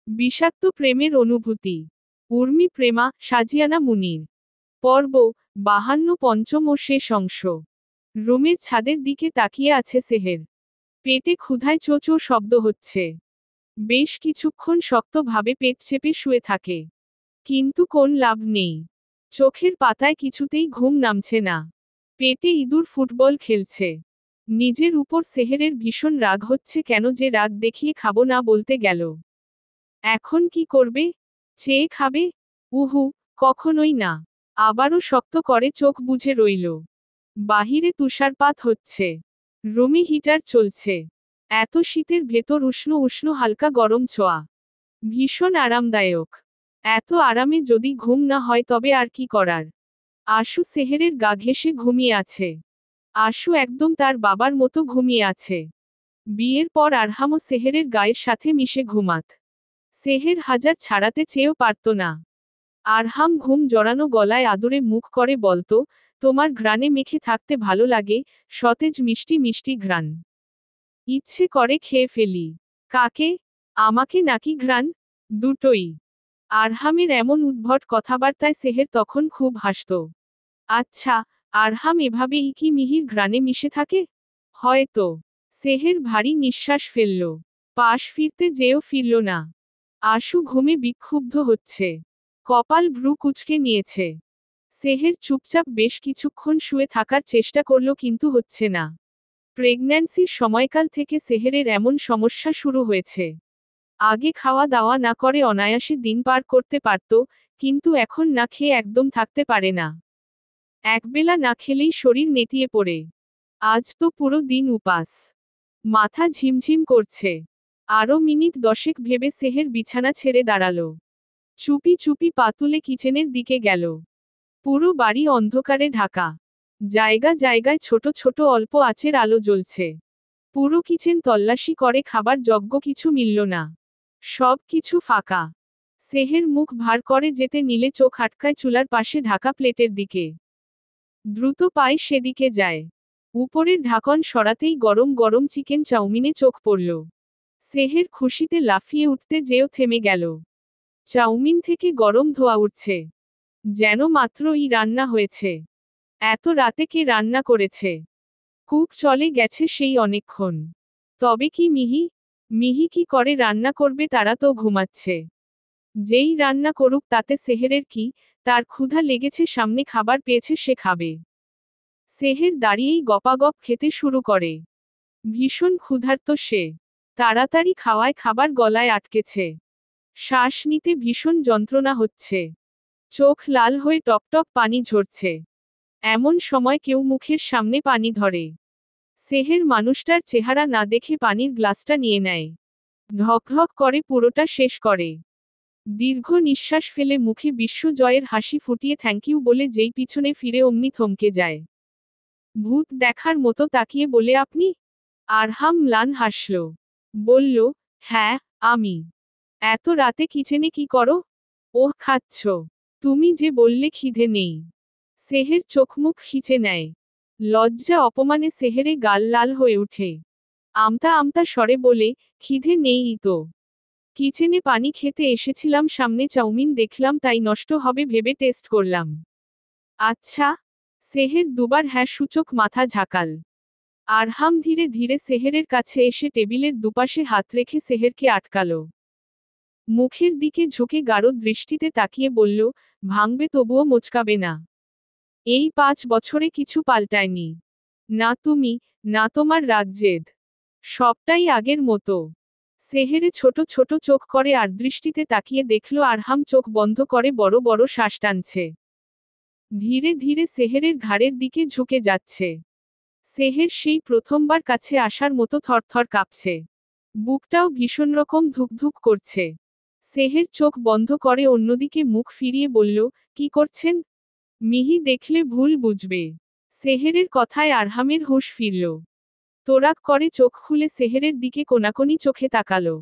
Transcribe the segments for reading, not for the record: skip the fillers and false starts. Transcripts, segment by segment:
বিষাক্ত প্রেমের অনুভূতি। উর্মি প্রেমা, সাজিয়ানা মুনির। পর্ব 52 পঞ্চম ও শেষ অংশ। রুমের ছাদের দিকে তাকিয়ে আছে সেহের। পেটে ক্ষুধায় চো চো শব্দ হচ্ছে। বেশ কিছুক্ষণ শক্তভাবে পেট চেপে শুয়ে থাকে। কিন্তু কোন লাভ নেই। চোখের পাতায় কিছুতেই ঘুম নামছে না। পেটে ইঁদুর ফুটবল খেলছে। নিজের উপর সেহেরের ভীষণ রাগ হচ্ছে, কেন যে রাগ দেখিয়ে খাবো না বলতে গেল। এখন কি করবে? চেয়ে খাবে? উহু, কখনোই না। আবারও শক্ত করে চোখ বুজে রইল। বাহিরে তুষারপাত হচ্ছে। রুমে হিটার চলছে। এত শীতের ভেতর উষ্ণ উষ্ণ হালকা গরম ছোঁয়া। ভীষণ আরামদায়ক। এত আরামে যদি ঘুম না হয় তবে আর কি করার। আশু সেহেরের গা ঘেঁষে ঘুমিয়ে আছে। আশু একদম তার বাবার মতো ঘুমিয়ে আছে। বিয়ের পর আরহামও সেহেরের গায়ের সাথে মিশে ঘুমাত। সেহের হাজার ছাড়াতে চেয়েও পারত না। আরহাম ঘুম জড়ানো গলায় আদুরে মুখ করে বলতো, তোমার ঘ্রাণে মেখে থাকতে ভালো লাগে, সতেজ মিষ্টি মিষ্টি ঘ্রাণ। ইচ্ছে করে খেয়ে ফেলি। কাকে? আমাকে নাকি ঘ্রাণ? দুটোই। আরহামের এমন উদ্ভট কথাবার্তায় সেহের তখন খুব হাসত। আচ্ছা, আরহাম এভাবেই কি মিহির ঘ্রাণে মিশে থাকে? হয়তো। সেহের ভারী নিঃশ্বাস ফেলল। পাশ ফিরতে যেও ফিরল না। আশু ঘুমে বিক্ষুব্ধ হচ্ছে। কপাল ভ্রু কুঁচকে নিয়েছে। সেহের চুপচাপ বেশ কিছুক্ষণ শুয়ে থাকার চেষ্টা করল, কিন্তু হচ্ছে না। প্রেগন্যান্সির সময়কাল থেকে সেহেরের এমন সমস্যা শুরু হয়েছে। আগে খাওয়া দাওয়া না করে অনায়াসে দিন পার করতে পারত, কিন্তু এখন না খেয়ে একদম থাকতে পারে না। একবেলা না খেলেই শরীর নেতিয়ে পড়ে। আজ তো পুরো দিন উপাস। মাথা ঝিমঝিম করছে। আরও মিনিট 10 ভেবে সেহের বিছানা ছেড়ে দাঁড়ালো। চুপি চুপি পা তুলে কিচেনের দিকে গেল। পুরো বাড়ি অন্ধকারে ঢাকা। জায়গা জায়গায় ছোট ছোট অল্প আঁচের আলো জ্বলছে। পুরো কিচেন তল্লাশি করে খাবার যজ্ঞ কিছু মিলল না। সব কিছু ফাঁকা। সেহের মুখ ভার করে যেতে নিলে চোখ আটকায় চুলার পাশে ঢাকা প্লেটের দিকে। দ্রুত পায়ে সেদিকে যায়। উপরের ঢাকন সরাতেই গরম গরম চিকেন চাউমিনে চোখ পড়ল। সেহের খুশিতে লাফিয়ে উঠতে যেও থেমে গেল। চাউমিন থেকে গরম ধোঁয়া উঠছে। যেন মাত্রই রান্না হয়েছে। এত রাতে কে রান্না করেছে? কুক চলে গেছে সেই অনেকক্ষণ। তবে কি মিহি? মিহি কি করে রান্না করবে, তারা তো ঘুমাচ্ছে। যেই রান্না করুক তাতে সেহেরের কি, তার ক্ষুধা লেগেছে, সামনে খাবার পেয়েছে, সে খাবে। সেহের দাঁড়িয়েই গপাগপ খেতে শুরু করে। ভীষণ ক্ষুধার্ত সে। তাড়াতাড়ি খাওয়ায় খাবার গলায় আটকেছে। শ্বাস নিতে ভীষণ যন্ত্রণা হচ্ছে। চোখ লাল হয়ে টপটপ পানি ঝরছে। এমন সময় কেউ মুখের সামনে পানি ধরে। সেহের মানুষটার চেহারা না দেখে পানির গ্লাসটা নিয়ে নেয়। ঢকঢক করে পুরোটা শেষ করে। দীর্ঘ নিঃশ্বাস ফেলে মুখে বিশ্বজয়ের হাসি ফুটিয়ে থ্যাংক ইউ বলে যেই পিছনে ফিরে অমনি থমকে যায়। ভূত দেখার মতো তাকিয়ে বলে, আপনি? আরহাম ম্লান হাসল। বলল, হ্যাঁ, আমি। এত রাতে কিচেনে কি করো? ওহ, খাচ্ছ। তুমি যে বললে খিদে নেই। সেহের চোখমুখ খিচে নেয়। লজ্জা অপমানে সেহেরে গাল লাল হয়ে ওঠে। আমতা আমতা স্বরে বলে, খিদে নেই তো। কিচেনে পানি খেতে এসেছিলাম, সামনে চাউমিন দেখলাম, তাই নষ্ট হবে ভেবে টেস্ট করলাম। আচ্ছা। সেহের দুবার হ্যাঁ সূচক মাথা ঝাঁকাল। আরহাম ধীরে ধীরে সেহেরের কাছে এসে টেবিলের দুপাশে হাত রেখে সেহেরকে আটকালো। মুখের দিকে ঝুঁকে গাঢ় দৃষ্টিতে তাকিয়ে বলল, ভাঙবে তবুও মোচকাবে না। এই 5 বছরে কিছু পাল্টায়নি। না তুমি, না তোমার রাগ-জেদ। সবটাই আগের মতো। সেহেরে ছোট ছোট চোখ করে আর দৃষ্টিতে তাকিয়ে দেখল আরহাম চোখ বন্ধ করে বড় বড় শ্বাস টানছে। ধীরে ধীরে সেহেরের ঘাড়ের দিকে ঝুঁকে যাচ্ছে। সেহের সেই প্রথমবার কাছে আসার মতো থরথর কাঁপছে। বুকটাও ভীষণ রকম ধুকধুক করছে। সেহের চোখ বন্ধ করে অন্যদিকে মুখ ফিরিয়ে বলল, কি করছেন? মিহি দেখলে ভুল বুঝবে। সেহেরের কথায় আরহামের হুঁশ ফিরল। তোরাক করে চোখ খুলে সেহেরের দিকে কোনাকুনি চোখে তাকালো।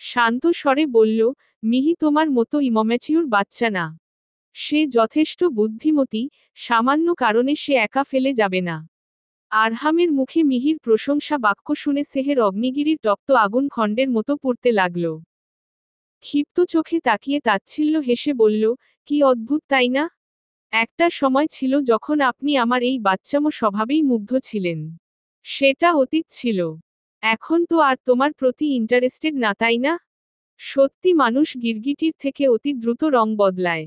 শান্ত স্বরে বলল, মিহি তোমার মতো ইমম্যাচিউর বাচ্চা না। সে যথেষ্ট বুদ্ধিমতী, সামান্য কারণে সে একা ফেলে যাবে না। আরহামের মুখে মিহির প্রশংসা বাক্য শুনে সেহের অগ্নিগিরির তপ্ত আগুন খণ্ডের মতো পুড়তে লাগল। ক্ষিপ্ত চোখে তাকিয়ে তাচ্ছিল্য হেসে বলল, কি অদ্ভুত তাই না? একটা সময় ছিল যখন আপনি আমার এই বাচ্চামো স্বভাবেই মুগ্ধ ছিলেন। সেটা অতীত ছিল। এখন তো আর তোমার প্রতি ইন্টারেস্টেড না তাই না? সত্যি মানুষ গিরগিটির থেকে অতি দ্রুত রং বদলায়।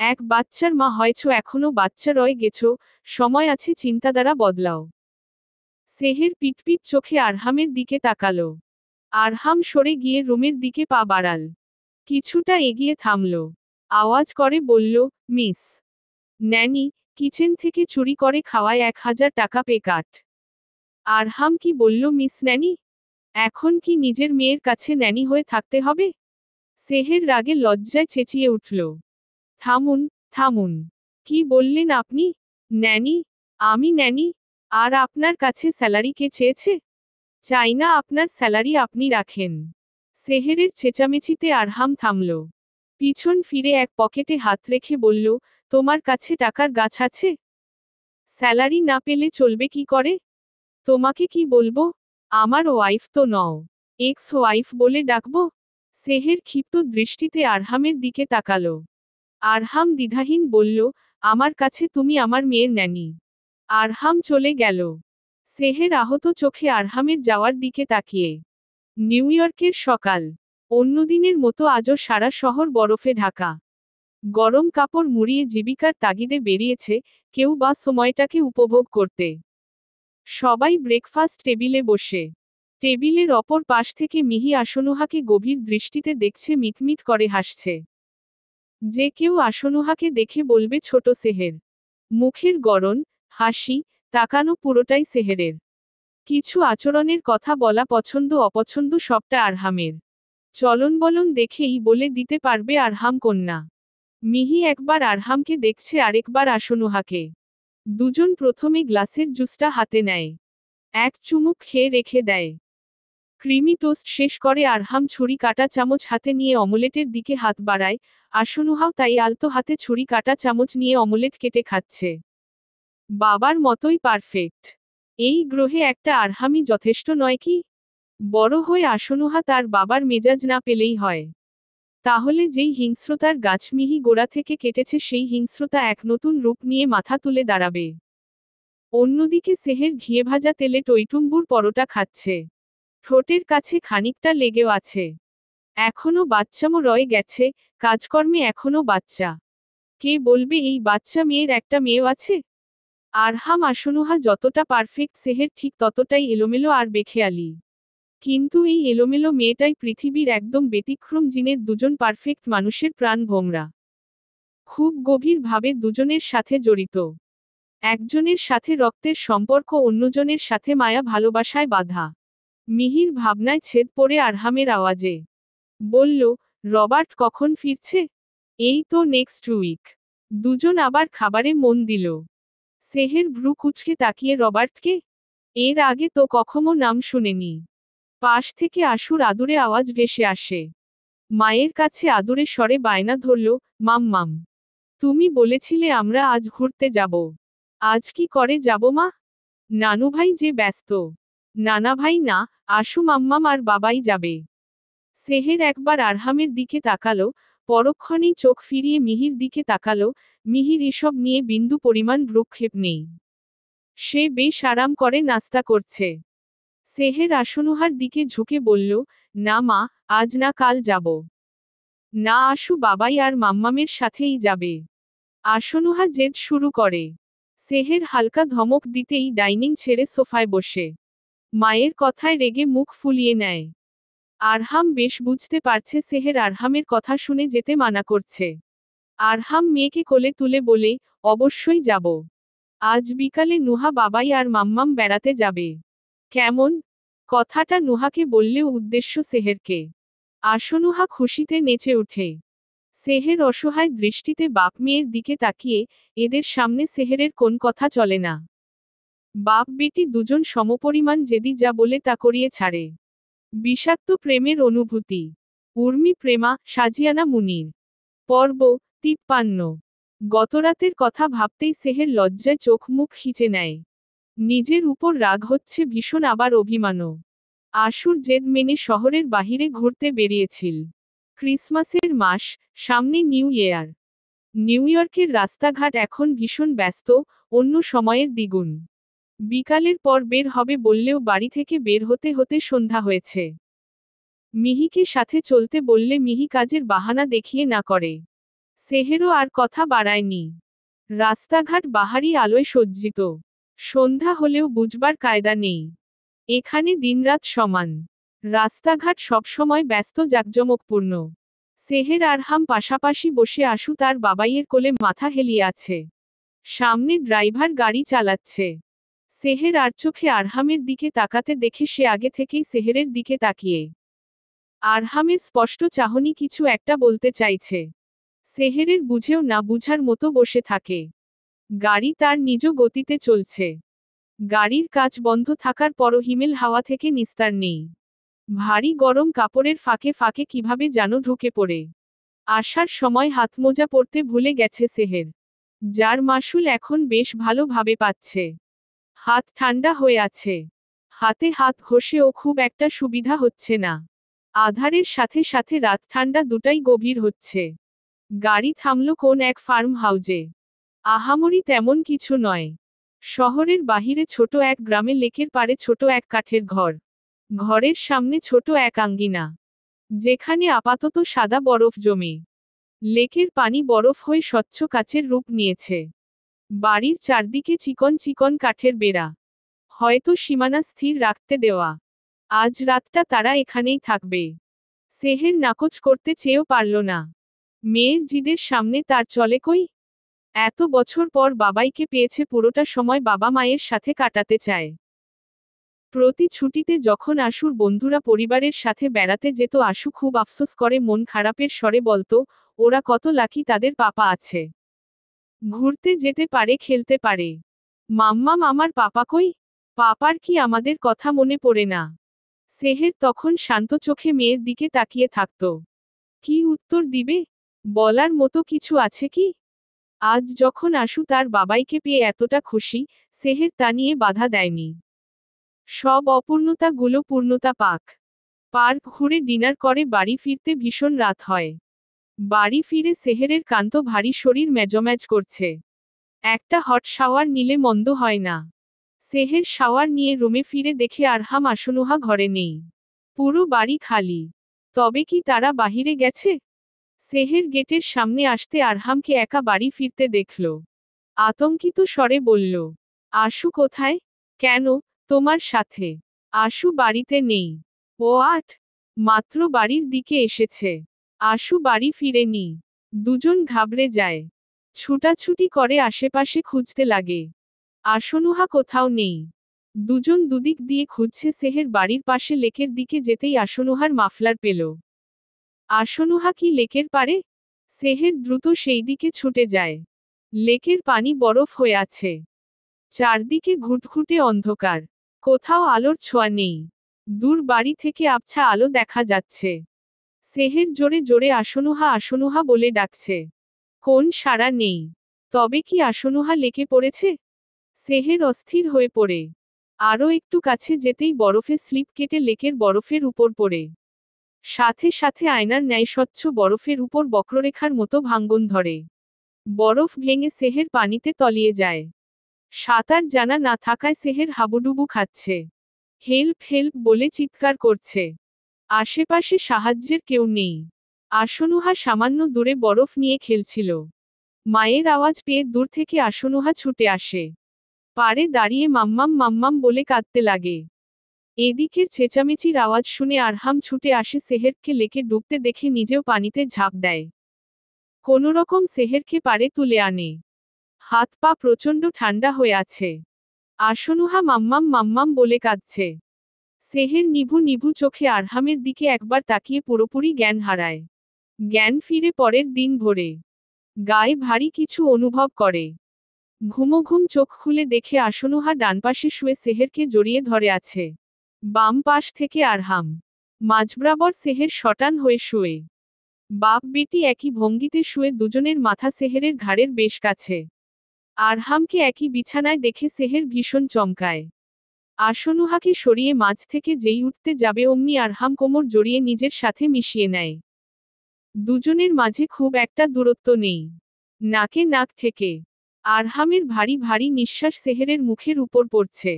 এক বাচ্চার মা হয়েছ, এখনো বাচ্চা রয়ে গেছ, সময় আছে, চিন্তাধারা বদলাও। সেহের পিটপিট চোখে আরহামের দিকে তাকালো। আরহাম সরে গিয়ে রুমের দিকে পা বাড়াল। কিছুটা এগিয়ে থামল। আওয়াজ করে বলল, মিস ন্যানি, কিচেন থেকে চুরি করে খাওয়ায় 1000 টাকা পে কাট। আরহাম কি বলল মিস ন্যানি? এখন কি নিজের মেয়ের কাছে ন্যানি হয়ে থাকতে হবে? সেহের রাগে লজ্জায় চেঁচিয়ে উঠল। থামুন, থামুন। কি বললেন আপনি? ন্যানি? আমি ন্যানি? আর আপনার কাছে স্যালারি কে চেয়েছে? চাই না আপনার স্যালারি, আপনি রাখেন। সেহেরের চেঁচামেচিতে আরহাম থামল। পিছন ফিরে এক পকেটে হাত রেখে বলল, তোমার কাছে টাকার গাছ আছে? স্যালারি না পেলে চলবে কি করে? তোমাকে কি বলবো? আমার ওয়াইফ তো নও। এক্স ওয়াইফ বলে ডাকবো? সেহের ক্ষিপ্ত দৃষ্টিতে আরহামের দিকে তাকালো। আরহাম দ্বিধাহীন বলল, আমার কাছে তুমি আমার মেয়ের ন্যানি। আরহাম চলে গেল। সেহের আহত চোখে আরহামের যাওয়ার দিকে তাকিয়ে। নিউ ইয়র্কের সকাল। অন্যদিনের মতো আজও সারা শহর বরফে ঢাকা। গরম কাপড় মুড়িয়ে জীবিকার তাগিদে বেরিয়েছে কেউ বা সময়টাকে উপভোগ করতে। সবাই ব্রেকফাস্ট টেবিলে বসে। টেবিলের অপর পাশ থেকে মিহি আসনুহাকে গভীর দৃষ্টিতে দেখছে, মিটমিট করে হাসছে। যে কেউ আসনুহাকে দেখে বলবে ছোট সেহের। মুখের গড়ন, হাসি, তাকানো পুরোটাই সেহেরের। কিছু আচরণের কথা বলা পছন্দ অপছন্দ সবটা আরহামের। চলন বলন দেখেই বলে দিতে পারবে আরহাম কন্যা। মিহি একবার আরহামকে দেখছে, আরেকবার আসনুহাকে। দুজন প্রথমে গ্লাসের জুসটা হাতে নেয়। এক চুমুক খেয়ে রেখে দেয়। ক্রিমি টোস্ট শেষ করে আরহাম ছুরি কাটা চামচ হাতে নিয়ে অমলেটের দিকে হাত বাড়ায়, আসনুহাও তাই আলতো হাতে ছুরি কাটা চামচ নিয়ে অমলেট কেটে খাচ্ছে। বাবার মতোই পারফেক্ট। এই গ্রহে একটা আরহামই যথেষ্ট নয় কি? বড় হয়ে আসনুহা তার বাবার মেজাজ না পেলেই হয়। তাহলে যেই হিংস্রতার গাছ মিহি গোড়া থেকে কেটেছে সেই হিংস্রতা এক নতুন রূপ নিয়ে মাথা তুলে দাঁড়াবে। অন্যদিকে সেহের ঘিয়েভাজা তেলে টইটুম্বুর পরোটা খাচ্ছে। ঠোঁটের কাছে খানিকটা লেগেও আছে। এখনো বাচ্চামো রয়ে গেছে, কাজকর্মে এখনো বাচ্চা। কে বলবে এই বাচ্চা মেয়ের একটা মেয়েও আছে? আরহাম আসনুহা যতটা পারফেক্ট সেহের ঠিক ততটাই এলোমেলো আর বেখেয়ালি। কিন্তু এই এলোমেলো মেয়েটাই পৃথিবীর একদম ব্যতিক্রম জিনের দুজন পারফেক্ট মানুষের প্রাণ ভোমরা। খুব গভীরভাবে দুজনের সাথে জড়িত। একজনের সাথে রক্তের সম্পর্ক, অন্যজনের সাথে মায়া ভালোবাসায় বাঁধা। মিহির ভাবনায় ছেদ পড়ে আরহামের আওয়াজে। বলল, রবার্ট কখন ফিরছে? এই তো নেক্সট উইক। দুজন আবার খাবারে মন দিল। সেহের ভ্রু কুঁচকে তাকিয়ে রবার্টকে? এর আগে তো কখনো নাম শুনেনি। পাশ থেকে আশুর আদুরে আওয়াজ ভেসে আসে। মায়ের কাছে আদুরে স্বরে বায়না ধরল, মাম মাম। তুমি বলেছিলে আমরা আজ ঘুরতে যাব। আজ কি করে যাব মা? নানুভাই যে ব্যস্ত। নানাভাই না, আশু মাম্মাম আর বাবাই যাবে। সেহের একবার আরহামের দিকে তাকালো, পরক্ষণেই চোখ ফিরিয়ে মিহির দিকে তাকালো। মিহির এসব নিয়ে বিন্দু পরিমাণ ভ্রুক্ষেপ নেই। সে বেশ আরাম করে নাস্তা করছে। সেহের আসনুহার দিকে ঝুঁকে বলল, না মা, আজ না কাল যাব। না, আশু বাবাই আর মাম্মামের সাথেই যাবে। আসনুহা জেদ শুরু করে। সেহের হালকা ধমক দিতেই ডাইনিং ছেড়ে সোফায় বসে। মায়ের কথায় রেগে মুখ ফুলিয়ে নেয়। আরহাম বেশ বুঝতে পারছে সেহের আরহামের কথা শুনে যেতে মানা করছে। আরহাম মেয়েকে কোলে তুলে বলে, অবশ্যই যাব। আজ বিকালে নুহা বাবাই আর মাম্মাম বেড়াতে যাবে। কেমন? কথাটা নুহাকে বললেও উদ্দেশ্য সেহেরকে। আসনুহা খুশিতে নেচে ওঠে। সেহের অসহায় দৃষ্টিতে বাপ মেয়ের দিকে তাকিয়ে, এদের সামনে সেহেরের কোন কথা চলে না। বাপ বেটি দুজন সমপরিমাণ জেদি, যা বলে তা করিয়ে ছাড়ে। বিষাক্ত প্রেমের অনুভূতি। উর্মি প্রেমা, সাজিয়ানা মুনির। পর্ব 53। গতরাতের কথা ভাবতেই সেহের লজ্জায় চোখ মুখ খিচে নেয়। নিজের উপর রাগ হচ্ছে ভীষণ, আবার অভিমানও। আশুর জেদ মেনে শহরের বাহিরে ঘুরতে বেরিয়েছিল। ক্রিসমাসের মাস, সামনে নিউ ইয়ার। নিউ ইয়র্কের রাস্তাঘাট এখন ভীষণ ব্যস্ত, অন্য সময়ের দ্বিগুণ। বিকালের পর বের হবে বললেও বাড়ি থেকে বের হতে হতে সন্ধ্যা হয়েছে। মিহিকে সাথে চলতে বললে মিহি কাজের বাহানা দেখিয়ে না করে। সেহেরও আর কথা বাড়ায়নি। রাস্তাঘাট বাহারি আলোয় সজ্জিত। সন্ধ্যা হলেও বুঝবার কায়দা নেই। এখানে দিনরাত সমান। রাস্তাঘাট সবসময় ব্যস্ত, জাঁকজমকপূর্ণ। সেহের আরহাম পাশাপাশি বসে আশু তার বাবাইয়ের কোলে মাথা হেলিয়ে আছে। সামনে ড্রাইভার গাড়ি চালাচ্ছে। সেহের আর চোখে আরহামের দিকে তাকাতে দেখে সে আগে থেকেই সেহেরের দিকে তাকিয়ে। আরহামের স্পষ্ট চাহনি কিছু একটা বলতে চাইছে। সেহেরের বুঝেও না বুঝার মতো বসে থাকে। গাড়ি তার নিজ গতিতে চলছে। গাড়ির কাচ বন্ধ থাকার পরও হিমেল হাওয়া থেকে নিস্তার নেই। ভারী গরম কাপড়ের ফাঁকে ফাঁকে কিভাবে যেন ঢুকে পড়ে। আসার সময় হাতমোজা পরতে ভুলে গেছে সেহের, যার মাসুল এখন বেশ ভালোভাবে পাচ্ছে। হাত ঠান্ডা হয়ে আছে। হাতে হাত ঘষেও খুব একটা সুবিধা হচ্ছে না। আধারের সাথে সাথে রাত ঠান্ডা দুটাই গভীর হচ্ছে। গাড়ি থামল কোন এক ফার্ম হাউজে। আহামরি তেমন কিছু নয়। শহরের বাহিরে ছোট এক গ্রামে লেকের পাড়ে ছোট এক কাঠের ঘর। ঘরের সামনে ছোট এক আঙ্গিনা, যেখানে আপাতত সাদা বরফ জমে। লেকের পানি বরফ হয়ে স্বচ্ছ কাচের রূপ নিয়েছে। বাড়ির চারদিকে চিকন চিকন কাঠের বেড়া, হয়তো সীমানা স্থির রাখতে দেওয়া। আজ রাতটা তারা এখানেই থাকবে। সেহের নাকচ করতে চেয়েও পারল না। মেয়ের জিদের সামনে তার চলে কই। এত বছর পর বাবাইকে পেয়েছে, পুরোটা সময় বাবা মায়ের সাথে কাটাতে চায়। প্রতি ছুটিতে যখন আশুর বন্ধুরা পরিবারের সাথে বেড়াতে যেত আশু খুব আফসোস করে মন খারাপের স্বরে বলতো, ওরা কত লাকি, তাদের পাপা আছে। ঘুরতে যেতে পারে, খেলতে পারে। মাম্মাম, আমার পাপা কই? পাপার কি আমাদের কথা মনে পড়ে না? সেহের তখন শান্ত চোখে মেয়ের দিকে তাকিয়ে থাকত। কি উত্তর দিবে? বলার মতো কিছু আছে কি? আজ যখন আশু তার বাবাইকে পেয়ে এতটা খুশি, সেহের তা নিয়ে বাধা দেয়নি। সব অপূর্ণতাগুলো পূর্ণতা পাক। পার্ক ঘুরে ডিনার করে বাড়ি ফিরতে ভীষণ রাত হয়। বাড়ি ফিরে সেহেরের কান্ত ভারী শরীর মেজম্যাজ করছে। একটা হট শাওয়ার নিলে মন্দ হয় না। সেহের শাওয়ার নিয়ে রুমে ফিরে দেখে আরহাম আশনুহা ঘরে নেই। পুরো বাড়ি খালি। তবে কি তারা বাহিরে গেছে? সেহের গেটের সামনে আসতে আরহামকে একা বাড়ি ফিরতে দেখল। আতঙ্কিত স্বরে বলল, আশু কোথায়? কেন, তোমার সাথে? আশু বাড়িতে নেই। ও মাত্র বাড়ির দিকে এসেছে। আশু বাড়ি ফিরেনি। দুজন ঘাবড়ে যায়। ছুটাছুটি করে আশেপাশে খুঁজতে লাগে। আশনুহা কোথাও নেই। দুজন দুদিক দিয়ে খুঁজছে। সেহের বাড়ির পাশে লেকের দিকে যেতেই আশনুহার মাফলার পেল। আশনুহা কি লেকের পারে? সেহের দ্রুত সেই দিকে ছুটে যায়। লেকের পানি বরফ হয়ে আছে। চারদিকে ঘুটঘুটে অন্ধকার। কোথাও আলোর ছোঁয়া নেই। দূর বাড়ি থেকে আবছা আলো দেখা যাচ্ছে। সেহের জোরে জোরে আশনুহা আশনুহা বলে ডাকছে। কোন সাড়া নেই। তবে কি আশনুহা লেকে পড়েছে? সেহের অস্থির হয়ে পড়ে। আরও একটু কাছে যেতেই বরফে স্লিপ কেটে লেকের বরফের উপর পড়ে। সাথে সাথে আয়নার ন্যায় স্বচ্ছ বরফের উপর বক্ররেখার মতো ভাঙ্গন ধরে। বরফ ভেঙে সেহের পানিতে তলিয়ে যায়। সাঁতার জানা না থাকায় সেহের হাবুডুবু খাচ্ছে। হেল্প হেল্প বলে চিৎকার করছে। আশেপাশে সাহায্যের কেউ নেই। আশনুহা সামান্য দূরে বরফ নিয়ে খেলছিল। মায়ের আওয়াজ পেয়ে দূর থেকে আশনুহা ছুটে আসে। পাড়ে দাঁড়িয়ে মাম্মাম মাম্মাম বলে কাঁদতে লাগে। এদিকের চেঁচামেচির আওয়াজ শুনে আরহাম ছুটে আসে। সেহেরকে লেকে ডুবতে দেখে নিজেও পানিতে ঝাঁপ দেয়। কোনোরকম সেহেরকে পাড়ে তুলে আনে। হাত পা প্রচণ্ড ঠান্ডা হয়ে আছে। আশনুহা মাম্মাম মাম্মাম বলে কাঁদছে। সেহের নিভু নিভু চোখে আরহামের দিকে একবার তাকিয়ে পুরোপুরি জ্ঞান হারায়। জ্ঞান ফিরে পরের দিন ভোরে। গায়ে ভারী কিছু অনুভব করে। ঘুমোঘুম চোখ খুলে দেখে আশনুহা ডানপাশে শুয়ে সেহেরকে জড়িয়ে ধরে আছে। বাম পাশ থেকে আরহাম। মাঝবরাবর সেহের শটান হয়ে শুয়ে। বাপ বেটি একই ভঙ্গিতে শুয়ে, দুজনের মাথা সেহেরের ঘাড়ের বেশ কাছে। আরহামকে একই বিছানায় দেখে সেহের ভীষণ চমকায়। আশনুহাকে সরিয়ে মাঝ থেকে যেই উঠতে যাবে অমনি আরহাম কোমর জড়িয়ে নিজের সাথে মিশিয়ে নেয়। দুজনের মাঝে খুব একটা দূরত্ব নেই। নাকে নাক থেকে আরহামের ভারী ভারী নিঃশ্বাস সেহেরের মুখের উপর পড়ছে।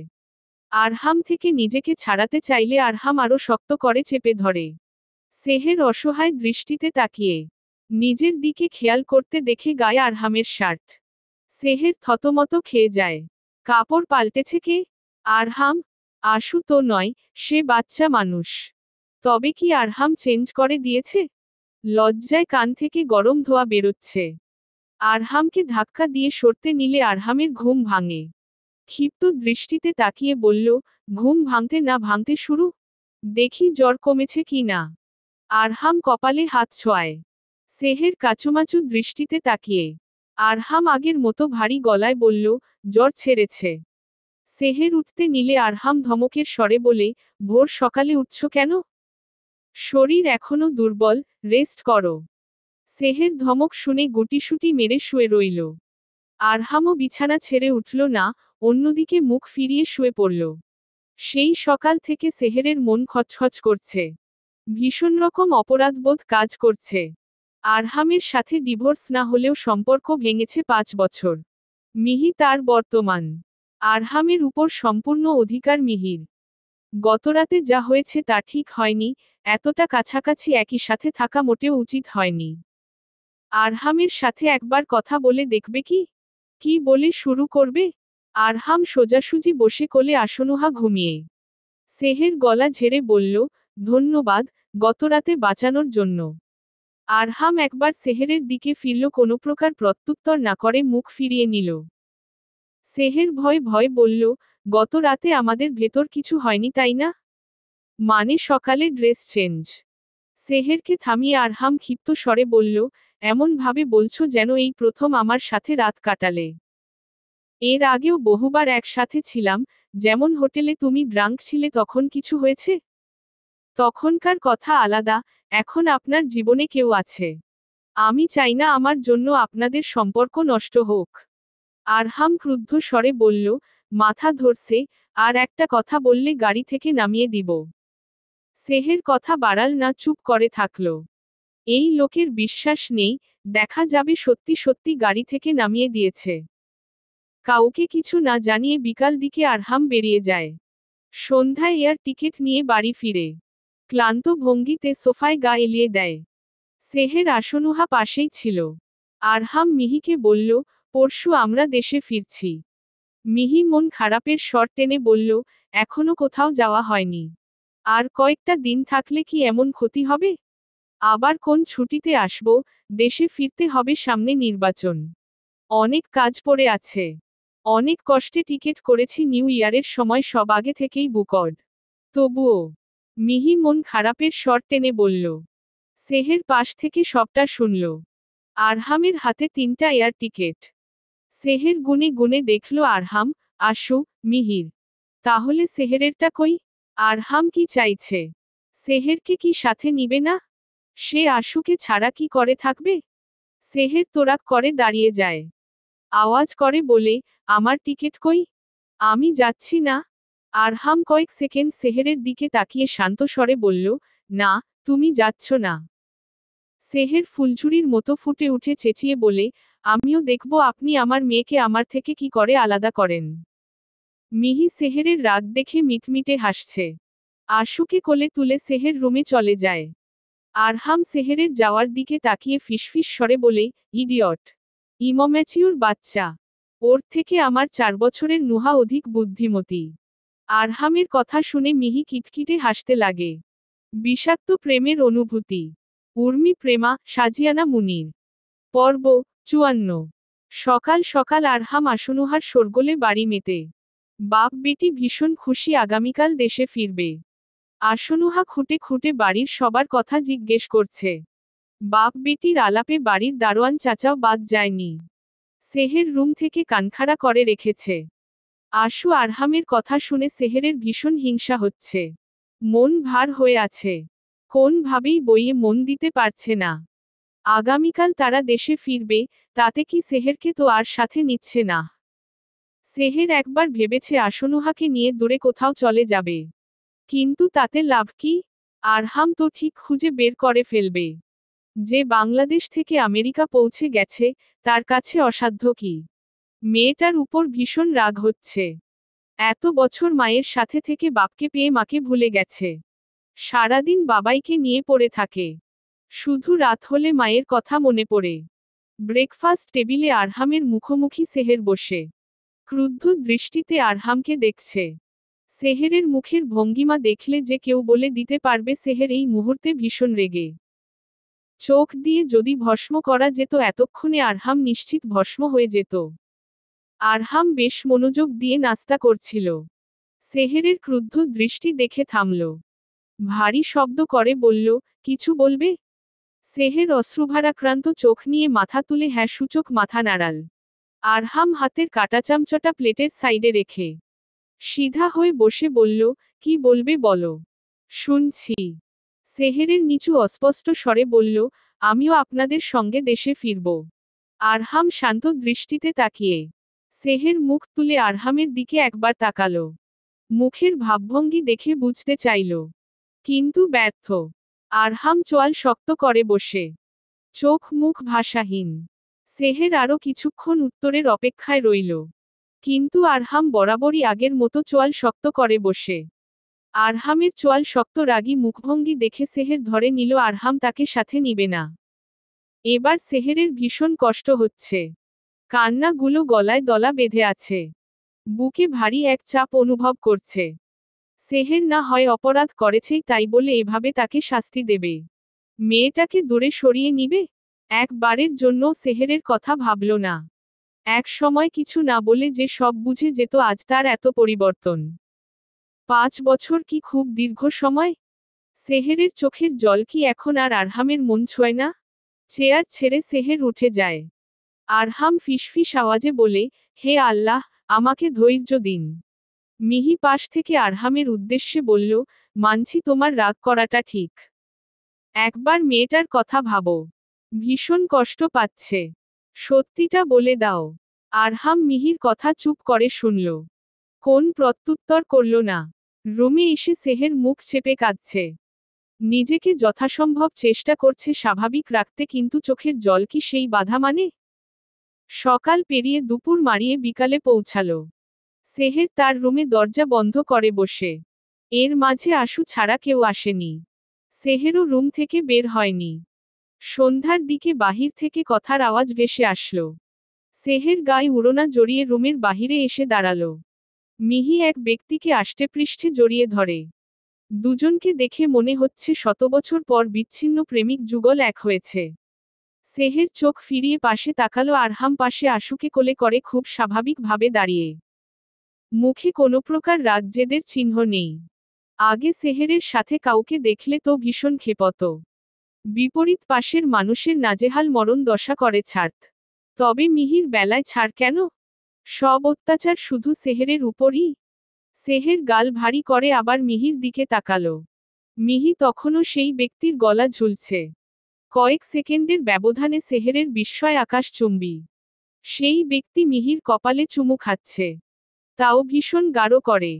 আরহাম থেকে নিজেকে ছাড়াতে চাইলে আরহাম আরো শক্ত করে চেপে ধরে। সেহের অসহায় দৃষ্টিতে তাকিয়ে নিজের দিকে খেয়াল করতে দেখে গায়ে আরহামের শার্ট। সেহের থতমত খেয়ে যায়। কাপড় পাল্টেছে কে? আরহাম? আশু তো নয়, সে বাচ্চা মানুষ। তবে কি আরহাম চেঞ্জ করে দিয়েছে? লজ্জায় কান থেকে গরম ধোঁয়া বেরোচ্ছে। আরহামকে ধাক্কা দিয়ে সরতে নিলে আরহামের ঘুম ভাঙে। ক্ষিপ্ত দৃষ্টিতে তাকিয়ে বলল, ঘুম ভাঙতে না ভাঙতে শুরু? দেখি জ্বর কমেছে কি না। আরহাম কপালে হাত ছোঁয়ায়। সেহের কাচুমাচু দৃষ্টিতে তাকিয়ে আরহাম আগের মতো ভারী গলায় বলল, জ্বর ছেড়েছে। সেহের উঠতে নিলে আরহাম ধমকের স্বরে বলে, ভোর সকালে উঠছ কেন? শরীর এখনো দুর্বল, রেস্ট করো। সেহের ধমক শুনে গুটিসুটি মেরে শুয়ে রইল। আরহামও বিছানা ছেড়ে উঠল না, অন্যদিকে মুখ ফিরিয়ে শুয়ে পড়ল। সেই সকাল থেকে সেহেরের মন খচখচ করছে। ভীষণ রকম অপরাধবোধ কাজ করছে। আরহামের সাথে ডিভোর্স না হলেও সম্পর্ক ভেঙেছে 5 বছর। মিহি তার বর্তমান। আরহামের উপর সম্পূর্ণ অধিকার মিহির। গতরাতে যা হয়েছে তা ঠিক হয়নি, এতটা কাছাকাছি একই সাথে থাকা মোটেও উচিত হয়নি। আরহামের সাথে একবার কথা বলে দেখবে কি? কি বলে শুরু করবে? আরহাম সোজাসুজি বসে কোলে আসনুহা ঘুমিয়ে। সেহের গলা ঝেড়ে বলল, ধন্যবাদ, গতরাতে বাঁচানোর জন্য। আরহাম একবার সেহেরের দিকে ফিরল, কোনো প্রকার প্রত্যুত্তর না করে মুখ ফিরিয়ে নিল। সেহের ভয় ভয় বলল, গত রাতে আমাদের ভেতর কিছু হয়নি তাই না? মানে সকালে ড্রেস চেঞ্জ। সেহেরকে থামিয়ে আরহাম ক্ষিপ্ত স্বরে বলল, এমন ভাবে বলছো যেন এই প্রথম আমার সাথে রাত কাটালে। এর আগেও বহুবার একসাথে ছিলাম, যেমন হোটেলে তুমি ড্রাঙ্ক ছিলে তখন কিছু হয়েছে? তখনকার কথা আলাদা, এখন আপনার জীবনে কেউ আছে। আমি চাই না আমার জন্য আপনাদের সম্পর্ক নষ্ট হোক। আরহাম ক্রুদ্ধ স্বরে বলল, মাথা ধরছে, আর একটা কথা বললে গাড়ি থেকে নামিয়ে দিব। সেহের কথা বাড়াল না, চুপ করে থাকল। এই লোকের বিশ্বাস নেই, দেখা যাবে সত্যি সত্যি গাড়ি থেকে নামিয়ে দিয়েছে। কাউকে কিছু না জানিয়ে বিকাল দিকে আরহাম বেরিয়ে যায়। সন্ধ্যায় এয়ার টিকিট নিয়ে বাড়ি ফিরে ক্লান্ত ভঙ্গিতে সোফায় গা এলিয়ে দেয়। সেহের আসনুহা পাশেই ছিল। আরহাম মিহিকে বলল, পরশু আমরা দেশে ফিরছি। মিহি মন খারাপের স্বর টেনে বলল, এখনো কোথাও যাওয়া হয়নি। আর কয়েকটা দিন থাকলে কি এমন ক্ষতি হবে? আবার কোন ছুটিতে আসব? দেশে ফিরতে হবে, সামনে নির্বাচন। অনেক কাজ পড়ে আছে। অনেক কষ্টে টিকিট করেছি, নিউ ইয়ারের সময় সব আগে থেকেই বুকড। তবুও মিহি মন খারাপের স্বর টেনে বলল। সেহের পাশ থেকে সবটা শুনল। আরহামের হাতে 3টা এয়ার টিকেট। সেহের গুনে গুনে দেখল আরহাম, আশু, মিহির। তাহলে সেহেরেরটা কই? আরহাম কি চাইছে? সেহেরকে কি সাথে নিবে না? সে আশুকে ছাড়া কি করে থাকবে? সেহের তোরাক করে দাঁড়িয়ে যায়। আওয়াজ করে বলে, আমার টিকিট কই? আমি যাচ্ছি না। আরহাম কয়েক সেকেন্ড সেহেরের দিকে তাকিয়ে শান্ত স্বরে বলল, না, তুমি যাচ্ছ না। সেহের ফুলঝুরির মতো ফুটে উঠে চেঁচিয়ে বলে, আমিও দেখব আপনি আমার মেয়েকে আমার থেকে কি করে আলাদা করেন। মিহি সেহেরের রাগ দেখে মিটমিটে হাসছে। আশুকে কোলে তুলে সেহের রুমে চলে যায়। আরহাম সেহেরের যাওয়ার দিকে তাকিয়ে ফিসফিস স্বরে বলে, ইডিয়ট। ইমম্যাচিউর বাচ্চা। ওর থেকে আমার 4 বছরের নুহা অধিক বুদ্ধিমতী। আরহামের কথা শুনে মিহি কিটকিটে হাসতে লাগে। বিষাক্ত প্রেমের অনুভূতি। উর্মি প্রেমা, সাজিয়ানা মুনির। পর্ব 54। সকাল সকাল আরহাম আসনুহার শোরগোলে বাড়ি মেতে। বাপ বেটি ভীষণ খুশি, আগামীকাল দেশে ফিরবে। আসনুহা খুঁটে খুঁটে বাড়ির সবার কথা জিজ্ঞেস করছে। বাপ বেটির আলাপে বাড়ির দারোয়ান চাচাও বাদ যায়নি। সেহের রুম থেকে কানখাড়া করে রেখেছে। আশু আরহামের কথা শুনে সেহেরের ভীষণ হিংসা হচ্ছে। মন ভার হয়ে আছে। কোনভাবেই বইয়ে মন দিতে পারছে না। আগামীকাল তারা দেশে ফিরবে, তাতে কি সেহেরকে তো আর সাথে নিচ্ছে না। সেহের একবার ভেবেছে আসনুহাকে নিয়ে দূরে কোথাও চলে যাবে। কিন্তু তাতে লাভ কি? আরহাম তো ঠিক খুঁজে বের করে ফেলবে। যে বাংলাদেশ থেকে আমেরিকা পৌঁছে গেছে, তার কাছে অসাধ্য কি? মেয়েটার উপর ভীষণ রাগ হচ্ছে। এত বছর মায়ের সাথে থেকে বাপকে পেয়ে মাকে ভুলে গেছে। সারাদিন বাবাইকে নিয়ে পড়ে থাকে। শুধু রাত হলে মায়ের কথা মনে পড়ে। ব্রেকফাস্ট টেবিলে আরহামের মুখোমুখি সেহের বসে ক্রুদ্ধ দৃষ্টিতে আরহামকে দেখছে। সেহেরের মুখের ভঙ্গিমা দেখলে যে কেউ বলে দিতে পারবে সেহের এই মুহূর্তে ভীষণ রেগে। চোখ দিয়ে যদি ভস্ম করা যেত এতক্ষণে আরহাম নিশ্চিত ভস্ম হয়ে যেত। আরহাম বেশ মনোযোগ দিয়ে নাস্তা করছিল। সেহেরের ক্রুদ্ধ দৃষ্টি দেখে থামল। ভারী শব্দ করে বলল, কিছু বলবে? সেহের অশ্রুভারাক্রান্ত চোখ নিয়ে মাথা তুলে হ্যাঁ সূচক মাথা নাড়াল। আরহাম হাতের কাটা চামচটা প্লেটের সাইডে রেখে সিধা হয়ে বসে বলল, কি বলবে বলো, শুনছি। সেহেরের নিচু অস্পষ্ট স্বরে বলল, আমিও আপনাদের সঙ্গে দেশে ফিরব। আরহাম শান্ত দৃষ্টিতে তাকিয়ে সেহের মুখ তুলে আরহামের দিকে একবার তাকালো। মুখের ভাবভঙ্গি দেখে বুঝতে চাইল, কিন্তু ব্যর্থ। আরহাম চোয়াল শক্ত করে বসে চোখ মুখ ভাষাহীন। সেহের আরও কিছুক্ষণ উত্তরের অপেক্ষায় রইল, কিন্তু আরহাম বরাবরই আগের মতো চোয়াল শক্ত করে বসে। আরহামের চোয়াল শক্ত রাগী মুখভঙ্গি দেখে সেহের ধরে নিল আরহাম তাকে সাথে নিবে না। এবার সেহেরের ভীষণ কষ্ট হচ্ছে। কান্নাগুলো গলায় দলা বেঁধে আছে। বুকে ভারী এক চাপ অনুভব করছে। সেহের না হয় অপরাধ করেছেই তাই বলে এভাবে তাকে শাস্তি দেবে? মেয়েটাকে দূরে সরিয়ে নিবে? একবারের জন্য সেহেরের কথা ভাবল না। এক সময় কিছু না বলে যে সব বুঝে যেত, আজ তার এত পরিবর্তন। 5 বছর কি খুব দীর্ঘ সময়? সেহেরের চোখের জল কি এখন আর আরহামের মন ছোঁয় না? চেয়ার ছেড়ে সেহের উঠে যায়। আরহাম ফিসফিস আওয়াজে বলে, হে আল্লাহ, আমাকে ধৈর্য দিন। মিহি পাশ থেকে আরহামের উদ্দেশ্যে বলল, মানছি তোমার রাগ করাটা ঠিক। একবার মেয়েটার কথা ভাবো। ভীষণ কষ্ট পাচ্ছে। সত্যিটা বলে দাও। আরহাম মিহির কথা চুপ করে শুনল। কোন প্রত্যুত্তর করল না। রুমে এসে সেহের মুখ চেপে কাঁদছে। নিজেকে যথাসম্ভব চেষ্টা করছে স্বাভাবিক রাখতে, কিন্তু চোখের জল কি সেই বাধা মানে? সকাল পেরিয়ে দুপুর মারিয়ে বিকালে পৌঁছালো। সেহের তার রুমে দরজা বন্ধ করে বসে। এর মাঝে আশু ছাড়া কেউ আসেনি। সেহেরও রুম থেকে বের হয়নি। সন্ধ্যার দিকে বাহির থেকে কথার আওয়াজ ভেসে আসলো। সেহের গায়ে উড়োনা জড়িয়ে রুমের বাহিরে এসে দাঁড়ালো। মিহি এক ব্যক্তিকে আষ্টেপৃষ্ঠে জড়িয়ে ধরে। দুজনকে দেখে মনে হচ্ছে শতবছর পর বিচ্ছিন্ন প্রেমিক যুগল এক হয়েছে। সেহের চোখ ফিরিয়ে পাশে তাকালো। আরহাম পাশে আশুকে কোলে করে খুব স্বাভাবিকভাবে দাঁড়িয়ে। মুখে কোনো প্রকার রাগ জেদের চিহ্ন নেই। আগে সেহেরের সাথে কাউকে দেখলে তো ভীষণ ক্ষেপত। বিপরীত পাশের মানুষের নাজেহাল মরণ দশা করে ছাড়ত। তবে মিহির বেলায় ছাড় কেন? সব অত্যাচার শুধু সেহেরের উপরই? সেহের গাল ভারী করে আবার মিহির দিকে তাকালো। মিহি তখনও সেই ব্যক্তির গলা ঝুলছে। কয়েক সেকেন্ডের ব্যবধানে সেহেরের বিস্ময় আকাশচুম্বী। সেই ব্যক্তি মিহির কপালে চুমু খাচ্ছে, তাও ভীষণ গাঢ় করে।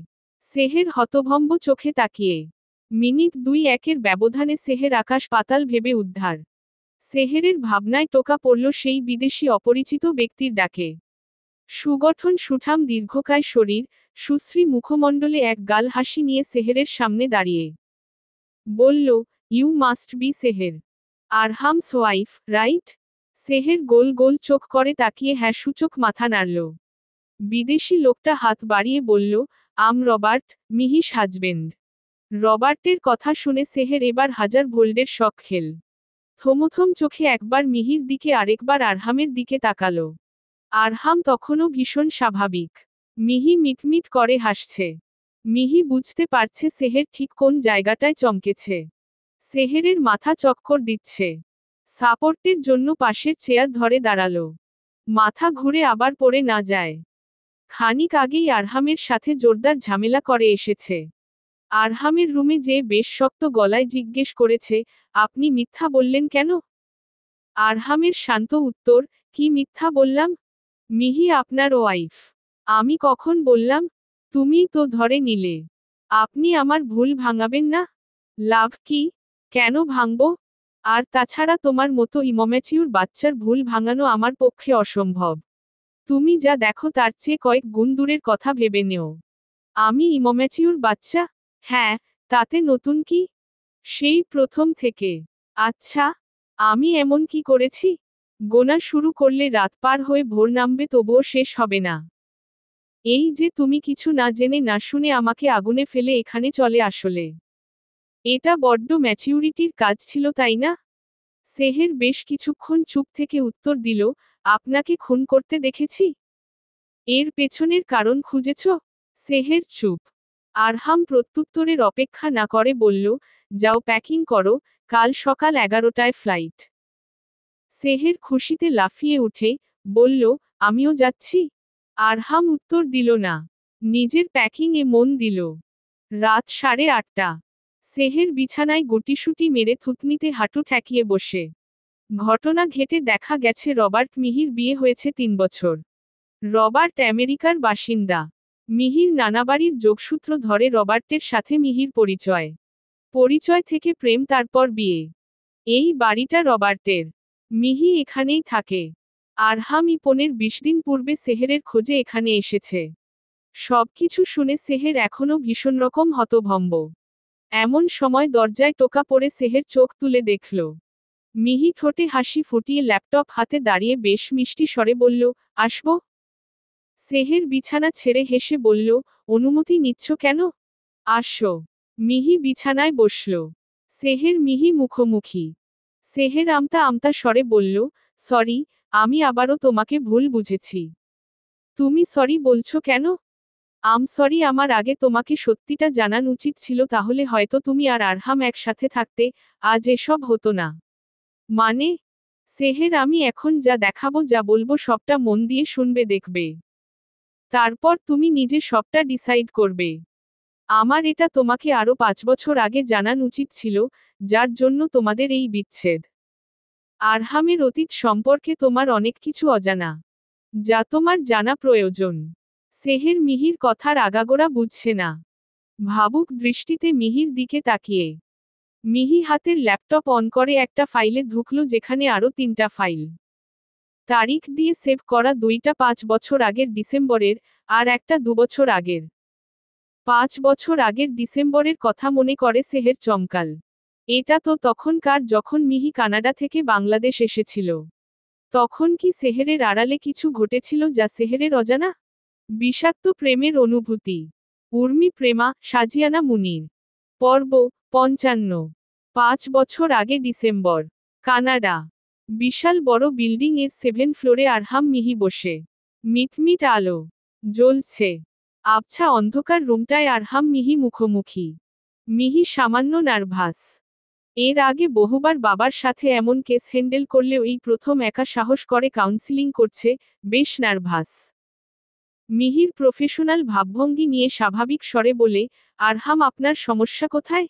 সেহের হতভম্ব চোখে তাকিয়ে। মিনিট 2-1-এর ব্যবধানে সেহের আকাশ পাতাল ভেবে উদ্ধার। সেহেরের ভাবনায় টোকা পড়ল সেই বিদেশি অপরিচিত ব্যক্তির ডাকে। সুগঠন সুঠাম দীর্ঘকায় শরীর, সুশ্রী মুখমণ্ডলে এক গাল হাসি নিয়ে সেহেরের সামনে দাঁড়িয়ে বলল, you must be Seher, Arham's wife, right? Seher গোল গোল চোখ করে তাকিয়ে হ্যাঁ সূচক মাথা নাড়ল। বিদেশি লোকটা হাত বাড়িয়ে বলল, আম রবার্ট, মিহিস হাজবেন্ড। রবার্টের কথা শুনে সেহের এবার হাজার ভোল্ডের শক খেল। থমথম চোখে একবার মিহির দিকে আরেকবার আরহামের দিকে তাকালো। আরহাম তখনও ভীষণ স্বাভাবিক। মিহি মিটমিট করে হাসছে। মিহি বুঝতে পারছে সেহের ঠিক কোন জায়গাটায় চমকেছে। সেহেরের মাথা চক্কর দিচ্ছে। সাপোর্টের জন্য পাশের চেয়ার ধরে দাঁড়ালো। মাথা ঘুরে আবার পড়ে না যায়। খানিক আগেই আরহামের সাথে জোরদার ঝামেলা করে এসেছে। আরহামের রুমে যে বেশ শক্ত গলায় জিজ্ঞেস করেছে, আপনি মিথ্যা বললেন কেন? আরহামের শান্ত উত্তর, কি মিথ্যা বললাম? মিহি আপনার ওয়াইফ। আমি কখন বললাম? তুমিই তো ধরে নিলে। আপনি আমার ভুল ভাঙাবেন না? লাভ কি? কেন ভাঙব? আর তাছাড়া তোমার মতো ইমম্যাচিউর বাচ্চার ভুল ভাঙানো আমার পক্ষে অসম্ভব। তুমি যা দেখো তার চেয়ে কয়েক গুণ দূরের কথা ভেবে নেও। আমি ইমম্যাচিউর বাচ্চা? হ্যাঁ, তাতে নতুন কি? সেই প্রথম থেকে। আচ্ছা, আমি এমন কি করেছি? গোনা শুরু করলে রাত পার হয়ে ভোর নামবে তবুও শেষ হবে না। এই যে তুমি কিছু না জেনে না শুনে আমাকে আগুনে ফেলে এখানে চলে আসলে। এটা বড্ড ম্যাচিউরিটির কাজ ছিল তাই না? সেহের বেশ কিছুক্ষণ চুপ থেকে উত্তর দিল, আপনাকে খুন করতে দেখেছি? এর পেছনের কারণ খুঁজেছ? সেহের চুপ। আরহাম প্রত্যুত্তরের অপেক্ষা না করে বলল, যাও প্যাকিং করো, কাল সকাল 11টায় ফ্লাইট। সেহের খুশিতে লাফিয়ে উঠে বলল, আমিও যাচ্ছি। আরহাম উত্তর দিল না। নিজের প্যাকিংয়ে মন দিল। রাত 8:30। সেহের বিছানায় গুটিসুটি মেরে থুতনিতে হাঁটু ঠেকিয়ে বসে। ঘটনা ঘটে দেখা গেছে রবার্ট মিহির বিয়ে হয়েছে 3 বছর। রবার্ট আমেরিকার বাসিন্দা। মিহির নানাবাড়ির যোগসূত্র ধরে রবার্টের সাথে মিহির পরিচয়। পরিচয় থেকে প্রেম তারপর বিয়ে। এই বাড়িটা রবার্টের। মিহি এখানেই থাকে। আরহাম 15-20 দিন পূর্বে সেহেরের খোঁজে এখানে এসেছে। সবকিছু শুনে সেহের এখনো ভীষণ রকম হতভম্ব। এমন সময় দরজায় টোকা পড়ে সেহের চোখ তুলে দেখল। মিহি ঠোঁটে হাসি ফুটিয়ে ল্যাপটপ হাতে দাঁড়িয়ে বেশ মিষ্টি স্বরে বলল, আসবো? সেহের বিছানা ছেড়ে হেসে বলল, অনুমতি নিচ্ছ কেন? আসো। মিহি বিছানায় বসল। সেহের মিহি মুখোমুখি। সেহের আমতা আমতা স্বরে বলল, সরি, আমি আবারও তোমাকে ভুল বুঝেছি। তুমি সরি বলছো কেন? সরি, আমার আগে তোমাকে সত্যিটা জানান উচিত ছিল, তাহলে হয়তো তুমি আর আরহাম একসাথে থাকতে, আজ এসব হতো না। মানে? সেহের, আমি এখন যা দেখাবো যা বলবো সবটা মন দিয়ে শুনবে দেখবে। তারপর তুমি নিজে সবটা ডিসাইড করবে। আমার এটা তোমাকে আরো 5 বছর আগে জানান উচিত ছিল, যার জন্য তোমাদের এই বিচ্ছেদ। আরহামের অতীত সম্পর্কে তোমার অনেক কিছু অজানা, যা তোমার জানা প্রয়োজন। সেহের মিহির কথার আগাগোড়া বুঝছে না। ভাবুক দৃষ্টিতে মিহির দিকে তাকিয়ে। মিহি হাতের ল্যাপটপ অন করে একটা ফাইলে ঢুকল যেখানে আরো 3টা ফাইল। তারিখ দিয়ে সেভ করা, 2টা 5 বছর আগের ডিসেম্বরের, আর একটা 2 বছর আগের। 5 বছর আগের ডিসেম্বরের কথা মনে করে সেহের চমকাল। এটা তো তখনকার যখন মিহি কানাডা থেকে বাংলাদেশ এসেছিল। তখন কি সেহেরের আড়ালে কিছু ঘটেছিল যা সেহেরের অজানা? বিষাক্ত প্রেমের অনুভূতি। উর্মি প্রেমা, সাজিয়ানা মুনির। পর্ব 55। 5 বছর আগে ডিসেম্বর। কানাডা। বিশাল বড় বিল্ডিং এর 7 ফ্লোরে আরহাম মিহি বসে। মিটমিট আলো জ্বলছে। আবছা অন্ধকার রুমটায় আরহাম মিহি মুখোমুখি। মিহি সামান্য নার্ভাস। এর আগে বহুবার বাবার সাথে এমন কেস হ্যান্ডেল করলেও এই প্রথম একা সাহস করে কাউন্সিলিং করছে, বেশ নার্ভাস। মিহির প্রফেশনাল ভাবভঙ্গি নিয়ে স্বাভাবিক স্বরে বলে, আরহাম, আপনার সমস্যা কোথায়?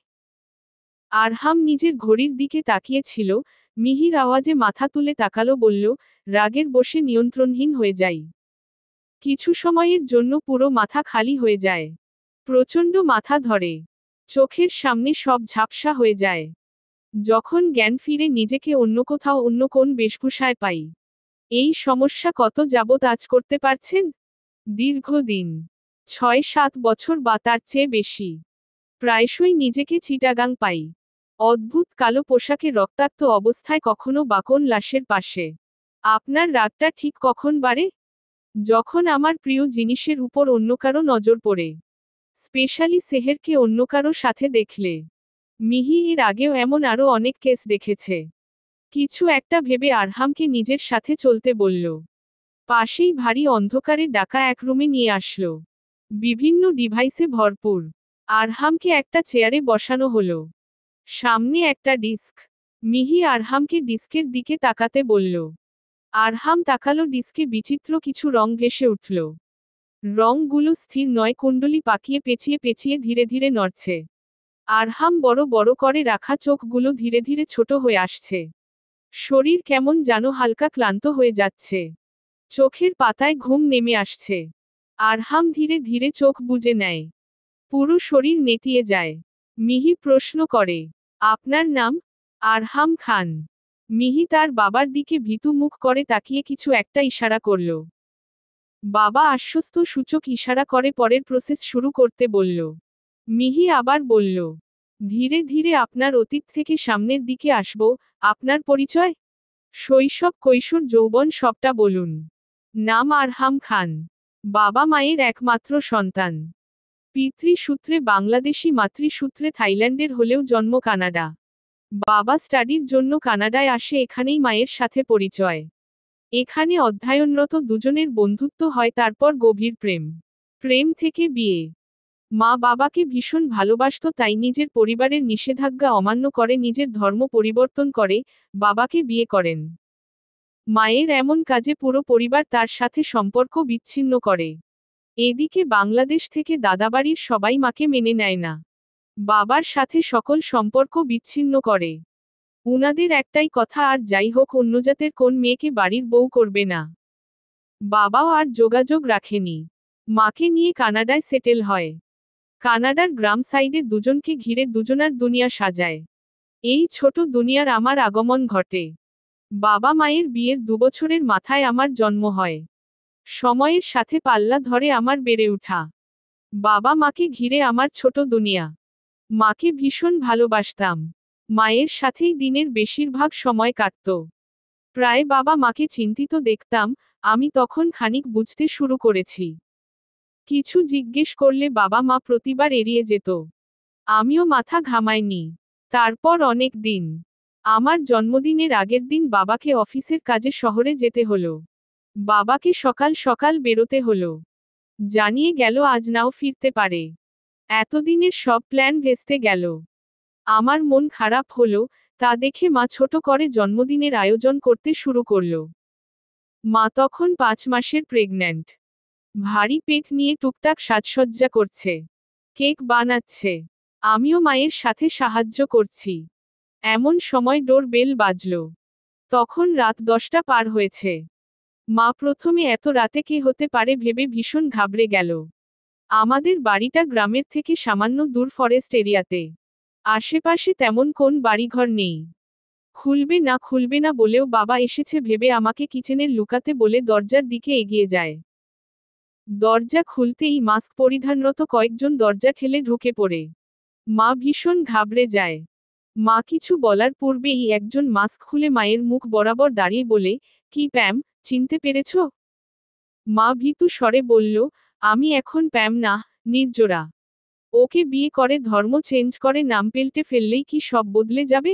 আরহাম নিজের ঘড়ির দিকে তাকিয়েছিল। মিহির আওয়াজে মাথা তুলে তাকালো, বলল, রাগের বশে নিয়ন্ত্রণহীন হয়ে যাই। কিছু সময়ের জন্য পুরো মাথা খালি হয়ে যায়। প্রচণ্ড মাথা ধরে। চোখের সামনে সব ঝাপসা হয়ে যায়। যখন জ্ঞান ফিরে নিজেকে অন্য কোথাও অন্য কোন বেশভূষায় পাই। এই সমস্যা কত যাবত আজ করতে পারছেন? দীর্ঘদিন। 6-7 বছর বা তার চেয়ে বেশি। প্রায়শই নিজেকে চিটাগাং পাই। অদ্ভুত কালো পোশাকে রক্তাক্ত অবস্থায়, কখনো বা কোন লাশের পাশে। আপনার রাগটা ঠিক কখন বাড়ে? যখন আমার প্রিয় জিনিসের উপর অন্য কারো নজর পড়ে। স্পেশালি সেহেরকে অন্য কারো সাথে দেখলে। মিহি এর আগেও এমন আরো অনেক কেস দেখেছে। কিছু একটা ভেবে আরহামকে নিজের সাথে চলতে বলল। পাশেই ভারী অন্ধকারে ডাকা এক রুমে নিয়ে আসলো। বিভিন্ন ডিভাইসে ভরপুর। আরহামকে একটা চেয়ারে বসানো হলো। সামনে একটা ডিস্ক। মিহি আরহামকে ডিস্কের দিকে তাকাতে বলল। আরহাম তাকালো, ডিস্কে বিচিত্র কিছু রং ভেসে উঠল। রংগুলো স্থির নয়, কুণ্ডলি পাকিয়ে পেঁচিয়ে পেঁচিয়ে ধীরে ধীরে নড়ছে। আরহাম বড় বড় করে রাখা চোখগুলো ধীরে ধীরে ছোট হয়ে আসছে। শরীর কেমন যেন হালকা ক্লান্ত হয়ে যাচ্ছে। চোখের পাতায় ঘুম নেমে আসছে। আরহাম ধীরে ধীরে চোখ বুজে নেয়। পুরো শরীর নেতিয়ে যায়। মিহি প্রশ্ন করে, আপনার নাম? আরহাম খান। মিহি তার বাবার দিকে ভীতু মুখ করে তাকিয়ে কিছু একটা ইশারা করল। বাবা আশ্বস্ত সূচক ইশারা করে পরের প্রসেস শুরু করতে বলল। মিহি আবার বলল, ধীরে ধীরে আপনার অতীত থেকে সামনের দিকে আসব। আপনার পরিচয়? শৈশব, কৈশোর, যৌবন সবটা বলুন। নাম আরহাম খান। বাবা মায়ের একমাত্র সন্তান। পিতৃসূত্রে বাংলাদেশি, মাতৃসূত্রে থাইল্যান্ডের, হলেও জন্ম কানাডা। বাবা স্টাডির জন্য কানাডায় আসে, এখানেই মায়ের সাথে পরিচয়। এখানে অধ্যয়নরত দুজনের বন্ধুত্ব হয়, তারপর গভীর প্রেম। প্রেম থেকে বিয়ে। মা বাবাকে ভীষণ ভালোবাসত, তাই নিজের পরিবারের নিষেধাজ্ঞা অমান্য করে নিজের ধর্ম পরিবর্তন করে বাবাকে বিয়ে করেন। মায়ের এমন কাজে পুরো পরিবার তার সাথে সম্পর্ক বিচ্ছিন্ন করে। এদিকে বাংলাদেশ থেকে দাদাবাড়ির সবাই মাকে মেনে নেয় না। বাবার সাথে সকল সম্পর্ক বিচ্ছিন্ন করে। উনাদের একটাই কথা, আর যাই হোক অন্য জাতের কোন মেয়েকে বাড়ির বউ করবে না। বাবাও আর যোগাযোগ রাখেনি। মাকে নিয়ে কানাডায় সেটেল হয়। কানাডার গ্রাম সাইডে দুজনকে ঘিরে দুজনার দুনিয়া সাজায়। এই ছোট দুনিয়ার আমার আগমন ঘটে। বাবা মায়ের বিয়ের 2 বছরের মাথায় আমার জন্ম হয়। সময়ের সাথে পাল্লা ধরে আমার বেড়ে ওঠা। বাবা মাকে ঘিরে আমার ছোট দুনিয়া। মাকে ভীষণ ভালোবাসতাম। মায়ের সাথেই দিনের বেশিরভাগ সময় কাটত। প্রায় বাবা মাকে চিন্তিত দেখতাম। আমি তখন খানিক বুঝতে শুরু করেছি। কিছু জিজ্ঞেস করলে বাবা মা প্রতিবার এড়িয়ে যেত। আমিও মাথা ঘামাইনি। তারপর অনেক দিন, আমার জন্মদিনের আগের দিন বাবাকে অফিসের কাজে শহরে যেতে হলো। বাবাকে সকাল সকাল বেরোতে হলো। জানিয়ে গেল আজ নাও ফিরতে পারে। এতদিনের সব প্ল্যান ভেস্তে গেল। আমার মন খারাপ হলো। তা দেখে মা ছোট করে জন্মদিনের আয়োজন করতে শুরু করল। মা তখন 5 মাসের প্রেগন্যান্ট। ভারী পেট নিয়ে টুকটাক সাজসজ্জা করছে। কেক বানাচ্ছে। আমিও মায়ের সাথে সাহায্য করছি। এমন সময় ডোর বেল বাজল। তখন রাত 10টা পার হয়েছে। মা প্রথমে এত রাতে কে হতে পারে ভেবে ভীষণ ঘাবড়ে গেল। আমাদের বাড়িটা গ্রামের থেকে সামান্য দূর ফরেস্ট এরিয়াতে। আশেপাশে তেমন কোন বাড়িঘর নেই। খুলবে না বলেও বাবা এসেছে ভেবে আমাকে কিচেনের লুকাতে বলে দরজার দিকে এগিয়ে যায়। দরজা খুলতেই মাস্ক পরিধানরত কয়েকজন দরজা ঠেলে ঢুকে পড়ে। মা ভীষণ ঘাবড়ে যায়। মা কিছু বলার পূর্বেই একজন মাস্ক খুলে মায়ের মুখ বরাবর দাঁড়িয়ে বলে, কি প্যাম, চিনতে পেরেছ? মা ভীতু স্বরে বলল, আমি এখন প্যাম না, নির্জরা। ওকে বিয়ে করে ধর্ম চেঞ্জ করে নাম পাল্টে ফেললেই কি সব বদলে যাবে?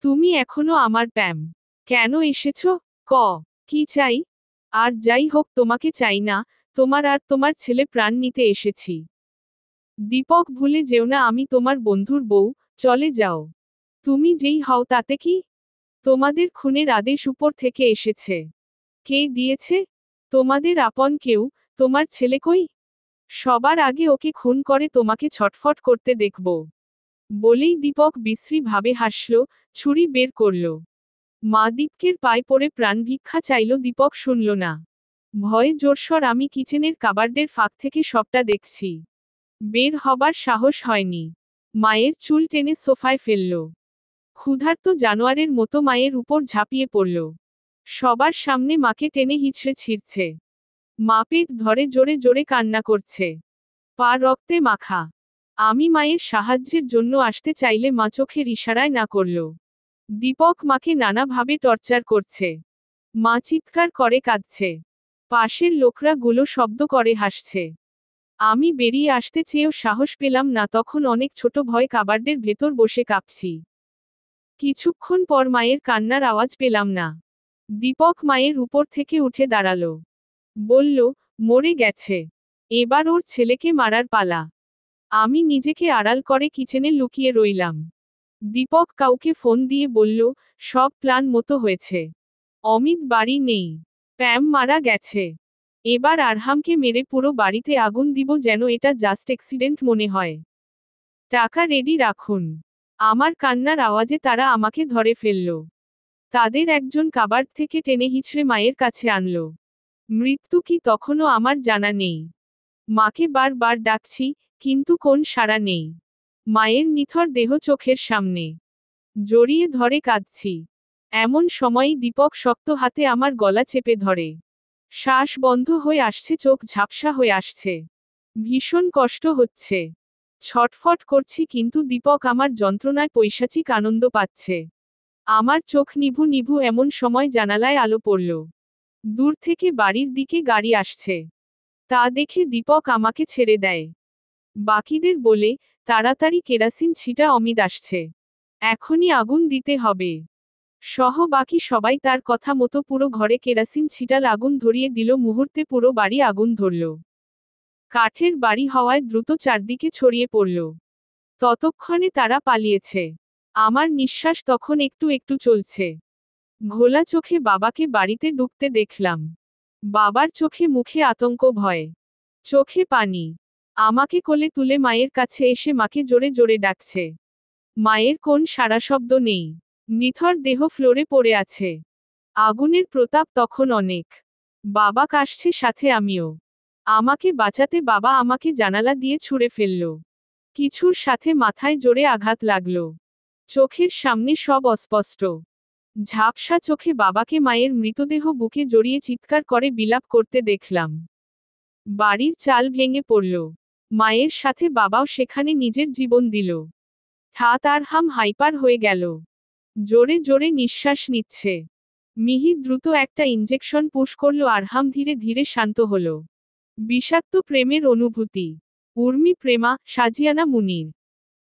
তুমি এখনো আমার প্যাম। কেন এসেছ? ক কি চাই? আর যাই হোক তোমাকে চাই না, তোমার আর তোমার ছেলে প্রাণ নিতে এসেছি। দীপক ভুলে যেও না আমি তোমার বন্ধুর বউ, চলে যাও। তুমি যেই হও তাতে কি? তোমাদের খুনের আদেশ উপর থেকে এসেছে। কে দিয়েছে? তোমাদের আপন কেউ। তোমার ছেলে কই? সবার আগে ওকে খুন করে তোমাকে ছটফট করতে দেখব। বলেই দীপক বিশ্রী ভাবে হাসল, ছুরি বের করল। মা দীপকের পায়ে পড়ে প্রাণ ভিক্ষা চাইল, দীপক শুনল না। ভয়ে জোরসর আমি কিচেনের কাবার্ডের ফাঁক থেকে সবটা দেখছি। বের হবার সাহস হয়নি। মায়ের চুল টেনে সোফায় ফেলল। ক্ষুধার্ত জানোয়ারের মতো মায়ের উপর ঝাঁপিয়ে পড়ল। সবার সামনে মাকে টেনে হিচড়ে ছিঁড়ছে। মা পেট ধরে জোরে জোরে কান্না করছে। পা রক্তে মাখা। আমি মায়ের সাহায্যের জন্য আসতে চাইলে মা চোখের ইশারায় না করল। দীপক মাকে নানাভাবে টর্চার করছে। মা চিৎকার করে কাঁদছে। পাশের লোকরা গুলো শব্দ করে হাসছে। আমি বেরিয়ে আসতে চেয়েও সাহস পেলাম না, তখন অনেক ছোট ভয় কাবার্ডের ভেতর বসে কাঁপছি। কিছুক্ষণ পর মায়ের কান্নার আওয়াজ পেলাম না। দীপক মায়ের উপর থেকে উঠে দাঁড়ালো। বলল, মরে গেছে। এবার ওর ছেলেকে মারার পালা। আমি নিজেকে আড়াল করে কিচেনে লুকিয়ে রইলাম। দীপক কাউকে ফোন দিয়ে বলল, সব প্ল্যান মতো হয়েছে। অমিত বাড়ি নেই। প্যাম মারা গেছে। এবার আরহামকে মেরে পুরো বাড়িতে আগুন দিব যেন এটা জাস্ট অ্যাক্সিডেন্ট মনে হয়। টাকা রেডি রাখুন। আমার কান্নার আওয়াজে তারা আমাকে ধরে ফেলল। তাদের একজন কাবার্ড থেকে টেনে হিচড়ে মায়ের কাছে আনল। মৃত্যু কি তখনও আমার জানা নেই। মাকে বারবার ডাকছি, কিন্তু কোন সাড়া নেই। মায়ের নিথর দেহ চোখের সামনে। জড়িয়ে ধরে কাঁদছি। এমন সময়ই দীপক শক্ত হাতে আমার গলা চেপে ধরে। শ্বাস বন্ধ হয়ে আসছে, চোখ ঝাপসা হয়ে আসছে। ভীষণ কষ্ট হচ্ছে। ছটফট করছি, কিন্তু দীপক আমার যন্ত্রণায় পৈশাচিক আনন্দ পাচ্ছে। আমার চোখ নিভু নিভু এমন সময় জানালায় আলো পড়ল। দূর থেকে বাড়ির দিকে গাড়ি আসছে। তা দেখে দীপক আমাকে ছেড়ে দেয়। বাকিদের বলে, তাড়াতাড়ি কেরাসিন ছিটা, অমিত আসছে। এখনই আগুন দিতে হবে। সহ বাকি সবাই তার কথা মতো পুরো ঘরে কেরাসিন ছিটাল, আগুন ধরিয়ে দিল। মুহূর্তে পুরো বাড়ি আগুন ধরল। কাঠের বাড়ি হওয়ায় দ্রুত চারদিকে ছড়িয়ে পড়ল। ততক্ষণে তারা পালিয়েছে। আমার নিঃশ্বাস তখন একটু একটু চলছে। ঘোলা চোখে বাবাকে বাড়িতে ঢুকতে দেখলাম। বাবার চোখে মুখে আতঙ্ক, ভয়, চোখে পানি। আমাকে কোলে তুলে মায়ের কাছে এসে মাকে জোরে জোরে ডাকছে। মায়ের কোন সাড়াশব্দ নেই। নিথর দেহ ফ্লোরে পড়ে আছে। আগুনের প্রতাপ তখন অনেক। বাবা কাশছে, সাথে আমিও। আমাকে বাঁচাতে বাবা আমাকে জানালা দিয়ে ছুঁড়ে ফেলল। কিছুর সাথে মাথায় জোরে আঘাত লাগল। চোখের সামনে সব অস্পষ্ট। ঝাপসা চোখে বাবাকে মায়ের মৃতদেহ বুকে জড়িয়ে চিৎকার করে বিলাপ করতে দেখলাম। বাড়ির চাল ভেঙে পড়ল। মায়ের সাথে বাবাও সেখানে নিজের জীবন দিল। ঠাত আর হাম হাইপার হয়ে গেল। জোরে জোরে নিঃশ্বাস নিচ্ছে। মিহি দ্রুত একটা ইঞ্জেকশন পুশ করল। আরহাম ধীরে ধীরে শান্ত হল। বিষাক্ত প্রেমের অনুভূতি। উর্মি প্রেমা, সাজিয়ানা মুনির।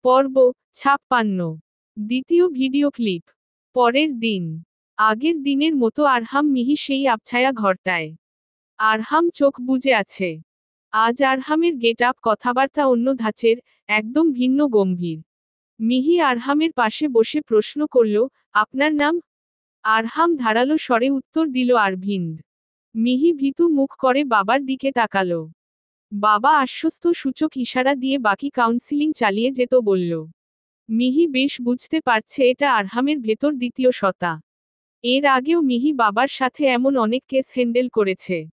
পর্ব 56। দ্বিতীয় ভিডিও ক্লিপ। পরের দিন। আগের দিনের মতো আরহাম মিহি সেই আবছায়া ঘরটায়। আরহাম চোখ বুজে আছে। আজ আরহামের গেট আপ, কথাবার্তা অন্য ধাঁচের, একদম ভিন্ন, গম্ভীর। মিহি আরহামের পাশে বসে প্রশ্ন করল, আপনার নাম? আরহাম ধারালো স্বরে উত্তর দিল, আরভিন্দ। মিহি ভীতু মুখ করে বাবার দিকে তাকালো। বাবা আশ্বস্ত সূচক ইশারা দিয়ে বাকি কাউন্সিলিং চালিয়ে যেত বলল। মিহি বেশ বুঝতে পারছে এটা আরহামের ভেতর দ্বিতীয় সত্তা। এর আগেও মিহি বাবার সাথে এমন অনেক কেস হ্যান্ডেল করেছে।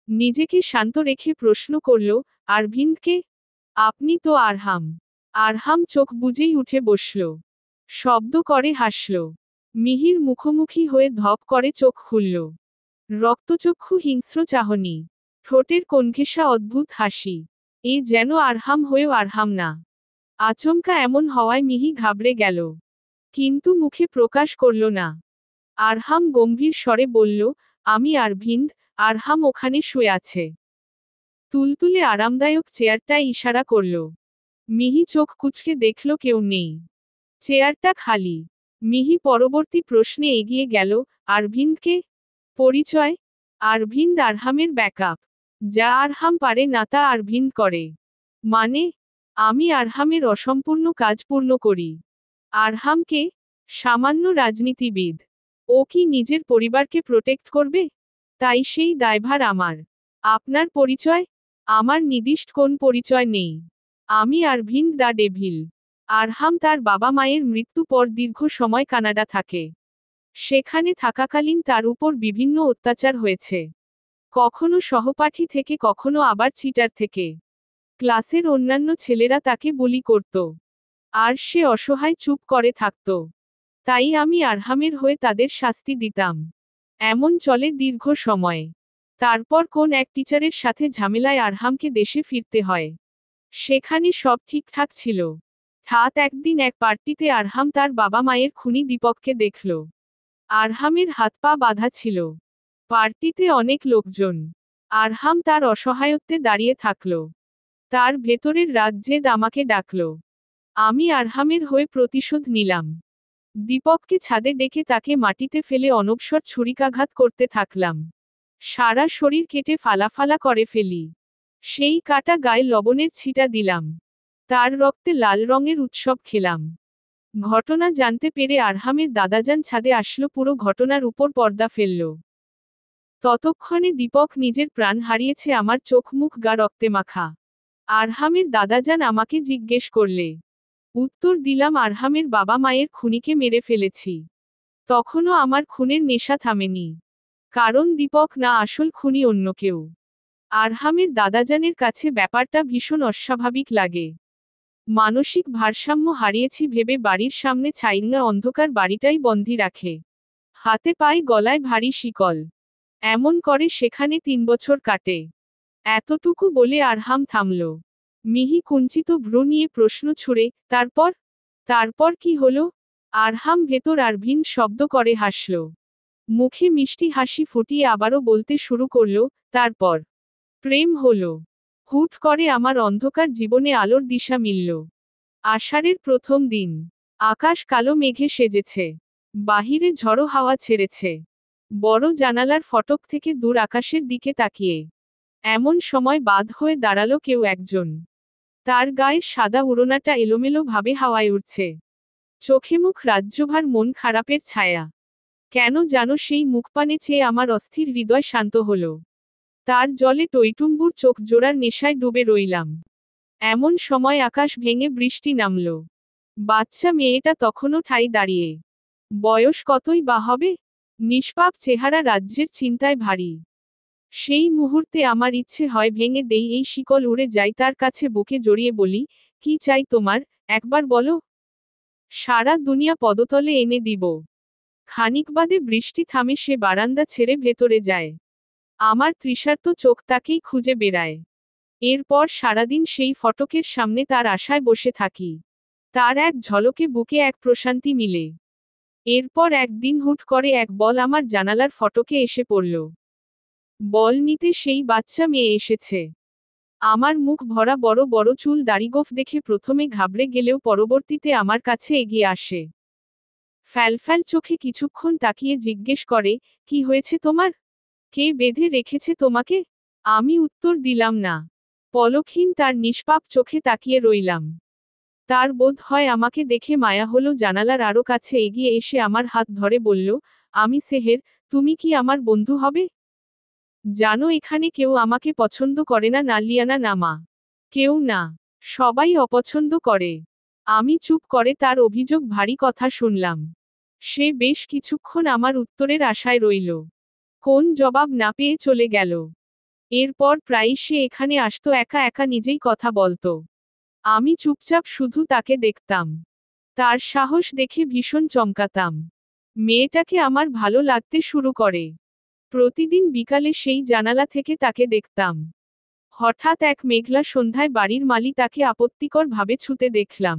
নিজেকে শান্ত রেখে প্রশ্ন করল, আরভিন্দকে? আপনি তো আরহাম। আরহাম চোখ বুজেই উঠে বসল। শব্দ করে হাসল। মিহির মুখোমুখি হয়ে ধপ করে চোখ খুলল। রক্তচক্ষু, হিংস্র চাহনি। ঠোঁটের কোণঘেঁষা অদ্ভুত হাসি। এ যেন আরহাম হয়েও আরহাম না। আচমকা এমন হওয়ায় মিহি ঘাবড়ে গেল। কিন্তু মুখে প্রকাশ করল না। আরহাম গম্ভীর স্বরে বলল, আমি আরভিন্দ। আরহাম ওখানে শুয়ে আছে। তুলতুলে আরামদায়ক চেয়ারটায় ইশারা করল। মিহি চোখ কুঁচকে দেখল কেউ নেই। চেয়ারটা খালি। মিহি পরবর্তী প্রশ্নে এগিয়ে গেল, আরভিন্দকে? পরিচয়? আরভিন্দ আরহামের ব্যাকআপ। যা আরহাম পারে না তা আরভিন্দ করে। মানে? আমি আরহামের অসম্পূর্ণ কাজ পূর্ণ করি। আরহামকে? সামান্য রাজনীতিবিদ। ও কি নিজের পরিবারকে প্রোটেক্ট করবে? তাই সেই দায়ভার আমার। আপনার পরিচয়? আমার নির্দিষ্ট কোন পরিচয় নেই। আমি আরভিন্দ দ্য ডেভিল। আরহাম তার বাবা মায়ের মৃত্যু পর দীর্ঘ সময় কানাডা থাকে। সেখানে থাকাকালীন তার উপর বিভিন্ন অত্যাচার হয়েছে। কখনো সহপাঠী থেকে, কখনো আবার চিটার থেকে। ক্লাসের অন্যান্য ছেলেরা তাকে বুলি করত। আর সে অসহায় চুপ করে থাকত। তাই আমি আরহামের হয়ে তাদের শাস্তি দিতাম। এমন চলে দীর্ঘ সময়। তারপর কোন এক টিচারের সাথে ঝামেলায় আরহামকে দেশে ফিরতে হয়। সেখানে সব ঠিকঠাক ছিল। ঠাত একদিন এক পার্টিতে আরহাম তার বাবা মায়ের খুনি দীপককে দেখল। আরহামের হাত পা বাঁধা ছিল। পার্টিতে অনেক লোকজন। আরহাম তার অসহায়ত্বে দাঁড়িয়ে থাকল। তার ভেতরের রাগ, জেদ আমাকে ডাকল। আমি আরহামের হয়ে প্রতিশোধ নিলাম। দীপককে ছাদে ডেকে তাকে মাটিতে ফেলে অনবসর ছুরিকাঘাত করতে থাকলাম। সারা শরীর কেটে ফালাফালা করে ফেলি। সেই কাটা গায়ে লবণের ছিটা দিলাম। তার রক্তে লাল রঙের উৎসব খেলাম। ঘটনা জানতে পেরে আরহামের দাদাজান ছাদে আসলো, পুরো ঘটনার উপর পর্দা ফেলল। ততক্ষণে দীপক নিজের প্রাণ হারিয়েছে। আমার চোখ মুখ গা রক্তে মাখা। আরহামের দাদাজান আমাকে জিজ্ঞেস করলে। উত্তর দিলাম, আরহামের বাবা মায়ের খুনিকে মেরে ফেলেছি। তখনও আমার খুনের নেশা থামেনি। কারণ দীপক না আসল খুনি, অন্য কেউ। আরহামের দাদাজানের কাছে ব্যাপারটা ভীষণ অস্বাভাবিক লাগে। মানসিক ভারসাম্য হারিয়েছি ভেবে বাড়ির সামনে ছাইনা অন্ধকার বাড়িটাই বন্দি রাখে। হাতে পায়ে গলায় ভারী শিকল। এমন করে সেখানে 3 বছর কাটে। এতটুকু বলে আরহাম থামল। মিহি কুঞ্চিত ভ্রু নিয়ে প্রশ্ন ছুড়ে, তারপর? তারপর কি হলো? আরহাম ভেতর আর ভিন শব্দ করে হাসল। মুখে মিষ্টি হাসি ফুটিয়ে আবারও বলতে শুরু করল, তারপর প্রেম হলো। হুট করে আমার অন্ধকার জীবনে আলোর দিশা মিলল। আষাঢ়ের প্রথম দিন। আকাশ কালো মেঘে সেজেছে। বাহিরে ঝড়ো হাওয়া ছেড়েছে। বড় জানালার ফটক থেকে দূর আকাশের দিকে তাকিয়ে এমন সময় বাদ হয়ে দাঁড়ালো কেউ একজন। তার গায়ের সাদা উড়নাটা এলোমেলো ভাবে হাওয়ায় উড়ছে। চোখে মুখ রাজ্যভার মন খারাপের ছায়া। কেন জানো সেই মুখপানে চেয়ে আমার অস্থির হৃদয় শান্ত হলো। তার জলে টইটুম্বুর চোখ জোড়ার নেশায় ডুবে রইলাম। এমন সময় আকাশ ভেঙে বৃষ্টি নামল। বাচ্চা মেয়েটা তখনও ঠাই দাঁড়িয়ে। বয়স কতই বা হবে? নিষ্পাপ চেহারা, রাজ্যের চিন্তায় ভারী। সেই মুহূর্তে আমার ইচ্ছে হয় ভেঙে দেই এই শিকল, উড়ে যাই তার কাছে, বুকে জড়িয়ে বলি, কি চাই তোমার, একবার বলো। সারা দুনিয়া পদতলে এনে দিব। খানিক বাদে বৃষ্টি থামে, সে বারান্দা ছেড়ে ভেতরে যায়। আমার তৃষার্ত চোখ তাকেই খুঁজে বেড়ায়। এরপর সারাদিন সেই ফটকের সামনে তার আশায় বসে থাকি। তার এক ঝলকে বুকে এক প্রশান্তি মিলে। এরপর একদিন হুট করে এক বল আমার জানালার ফটকে এসে পড়ল। বল নিতে সেই বাচ্চা মেয়ে এসেছে। আমার মুখ ভরা বড় বড় চুল, দাড়িগোঁফ দেখে প্রথমে ঘাবড়ে গেলেও পরবর্তীতে আমার কাছে এগিয়ে আসে। ফ্যালফ্যাল চোখে কিছুক্ষণ তাকিয়ে জিজ্ঞেস করে, কি হয়েছে তোমার? কে বেঁধে রেখেছে তোমাকে? আমি উত্তর দিলাম না। পলকহীন তার নিষ্পাপ চোখে তাকিয়ে রইলাম। তার বোধ হয় আমাকে দেখে মায়া হলো। জানালার আরো কাছে এগিয়ে এসে আমার হাত ধরে বলল, আমি সেহের, তুমি কি আমার বন্ধু হবে? জানো এখানে কেউ আমাকে পছন্দ করে না, না লিয়ানা না মা। কেউ না। সবাই অপছন্দ করে। আমি চুপ করে তার অভিযোগ ভারী কথা শুনলাম। সে বেশ কিছুক্ষণ আমার উত্তরের আশায় রইল। কোন জবাব না পেয়ে চলে গেল। এরপর প্রায়ই সে এখানে আসতো, একা একা নিজেই কথা বলতো। আমি চুপচাপ শুধু তাকে দেখতাম। তার সাহস দেখে ভীষণ চমকাতাম। মেয়েটাকে আমার ভালো লাগতে শুরু করে। প্রতিদিন বিকালে সেই জানালা থেকে তাকে দেখতাম। হঠাৎ এক মেঘলা সন্ধ্যায় বাড়ির মালি তাকে আপত্তিকর ভাবে ছুতে দেখলাম।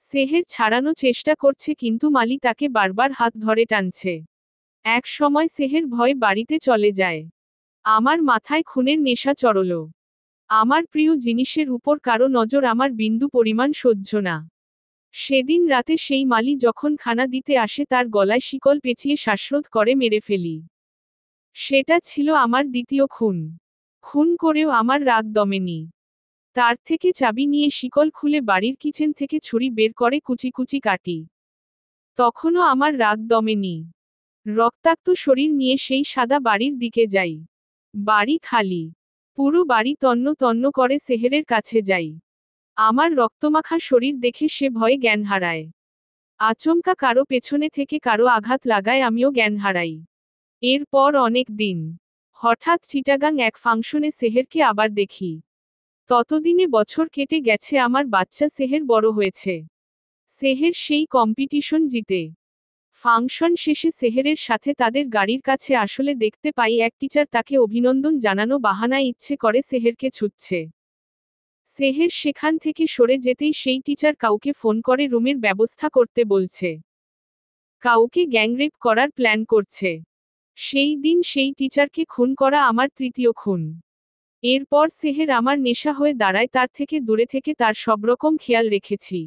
সেহের ছাড়ানো চেষ্টা করছে কিন্তু মালি তাকে বারবার হাত ধরে টানছে। এক সময় সেহের ভয়ে বাড়িতে চলে যায়। আমার মাথায় খুনের নেশা চড়ল। আমার প্রিয় জিনিসের উপর কারো নজর আমার বিন্দু পরিমাণ সহ্য না। সেদিন রাতে সেই মালি যখন খানা দিতে আসে তার গলায় শিকল পেঁচিয়ে শ্বাসরোধ করে মেরে ফেলি। সেটা ছিল আমার দ্বিতীয় খুন। খুন করেও আমার রাগ দমেনি। তার থেকে চাবি নিয়ে শিকল খুলে বাড়ির কিচেন থেকে ছুরি বের করে কুচি কুচি কাটি। তখনও আমার রাগ দমেনি। রক্তাক্ত শরীর নিয়ে সেই সাদা বাড়ির দিকে যাই। বাড়ি খালি। পুরো বাড়ি তন্ন তন্ন করে সেহেরের কাছে যাই। আমার রক্তমাখা শরীর দেখে সে ভয়ে জ্ঞান হারায়। আচমকা কারো পেছনে থেকে কারো আঘাত লাগায়, আমিও জ্ঞান হারাই। এরপর অনেক দিন। হঠাৎ চিটাগাং এক ফাংশনে সেহেরকে আবার দেখি। ততদিনে বছর কেটে গেছে, আমার বাচ্চা সেহের বড় হয়েছে। সেহের সেই কম্পিটিশন জিতে। ফাংশন শেষে সেহেরের সাথে তাদের গাড়ির কাছে আসলে দেখতে পাই এক টিচার তাকে অভিনন্দন জানানো বাহানায় ইচ্ছে করে সেহেরকে ছুটছে। সেহের সেখান থেকে সরে যেতেই সেই টিচার কাউকে ফোন করে রুমের ব্যবস্থা করতে বলছে। কাউকে গ্যাংরেপ করার প্ল্যান করছে। সেই দিন সেই টিচারকে খুন করা আমার তৃতীয় খুন। এরপর সেহের আমার নেশা হয়ে দাঁড়ায়, তার থেকে দূরে থেকে তার সবরকম খেয়াল রেখেছি।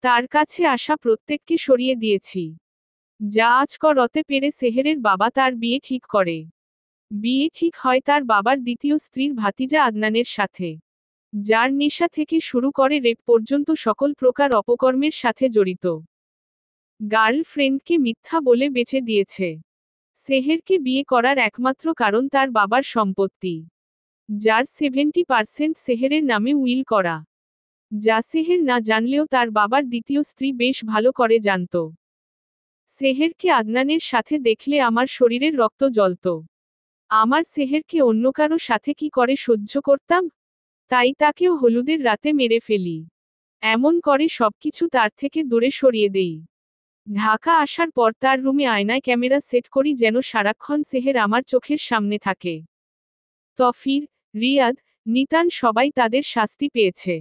তার কাছে আসা প্রত্যেককে সরিয়ে দিয়েছি। যা আজ করতে পেরে সেহেরের বাবা তার বিয়ে ঠিক করে। বিয়ে ঠিক হয় তার বাবার দ্বিতীয় স্ত্রীর ভাতিজা আদনানের সাথে, যার নেশা থেকে শুরু করে রেপ পর্যন্ত সকল প্রকার অপকর্মের সাথে জড়িত। গার্লফ্রেন্ডকে মিথ্যা বলে বেচে দিয়েছে। সেহেরকে বিয়ে করার একমাত্র কারণ তার বাবার সম্পত্তি, যার 70% সেহেরের নামে উইল করা, যা সেহের না জানলেও তার বাবার দ্বিতীয় স্ত্রী বেশ ভালো করে জানত। সেহেরকে আদনানের সাথে দেখলে আমার শরীরের রক্ত জ্বলত। আমার সেহেরকে অন্য কারো সাথে কি করে সহ্য করতাম? তাই তাকেও হলুদের রাতে মেরে ফেলি। এমন করে সবকিছু তার থেকে দূরে সরিয়ে দেই। ঢাকা আসার পর তার রুমে আয়নায় ক্যামেরা সেট করি যেন সারাক্ষণ সেহের আমার চোখের সামনে থাকে। তফির, রিয়াদ, নিতান সবাই তাদের শাস্তি পেয়েছে।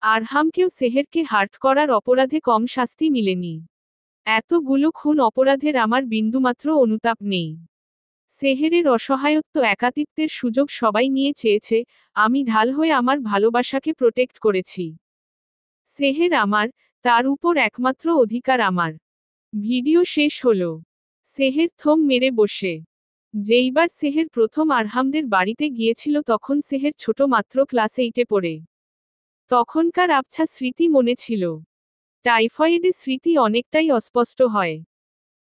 আরহামকেও সেহেরকে হার্ট করার অপরাধে কম শাস্তি মিলেনি। এতগুলো খুন অপরাধের আমার বিন্দুমাত্র অনুতাপ নেই। সেহেরের অসহায়ত্ব একাকিত্বের সুযোগ সবাই নিয়ে চেয়েছে, আমি ঢাল হয়ে আমার ভালোবাসাকে প্রোটেক্ট করেছি। সেহের আমার, তার উপর একমাত্র অধিকার আমার। ভিডিও শেষ হলো। সেহের থম মেরে বসে। যেইবার সেহের প্রথম আরহামদের বাড়িতে গিয়েছিল তখন সেহের ছোট মাত্র ক্লাস 8-এ পড়ে। তখনকার আবছা স্মৃতি মনে ছিল। টাইফয়েডের স্মৃতি অনেকটাই অস্পষ্ট হয়।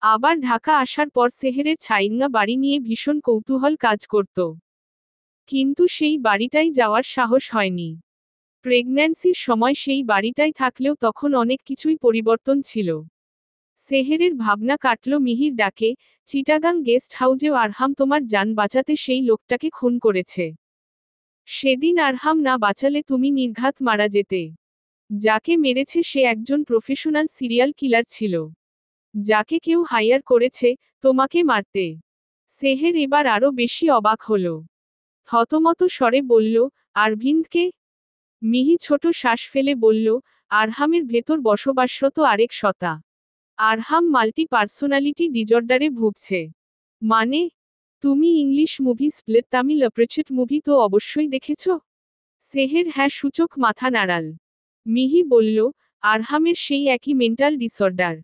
আবার ঢাকা আসার পর সেহেরের ছাইঙ্গা বাড়ি নিয়ে ভীষণ কৌতূহল কাজ করত। কিন্তু সেই বাড়িটাই যাওয়ার সাহস হয়নি। প্রেগন্যান্সির সময় সেই বাড়িটাই থাকলেও তখন অনেক কিছুই পরিবর্তন ছিল। সেহেরের ভাবনা কাটল মিহির ডাকে, চিটাগাং গেস্ট হাউজেও আরহাম তোমার জান বাঁচাতে সেই লোকটাকে খুন করেছে। সেদিন আরহাম না বাঁচালে তুমি নির্ঘাত মারা যেতে। যাকে মেরেছে সে একজন প্রফেশনাল সিরিয়াল কিলার ছিল। যাকে কেউ হায়ার করেছে, তোমাকে মারতে। সেহের এবার আরো বেশি অবাক হল। থতমত স্বরে বলল, আরভিন্দকে? মিহি ছোট শ্বাস ফেলে বলল, আরহামের ভেতর বসবাসরত আরেক সত্তা। আরহাম মাল্টি পার্সোনালিটি ডিজর্ডারে ভুগছে। মানে? তুমি English movie Split Tamil appreciate movie তো অবশ্যই দেখেছ? সেহের হ্যাঁ সূচক মাথা নাড়াল। মিহি বলল, আরহামের সেই একই মেন্টাল ডিসঅর্ডার।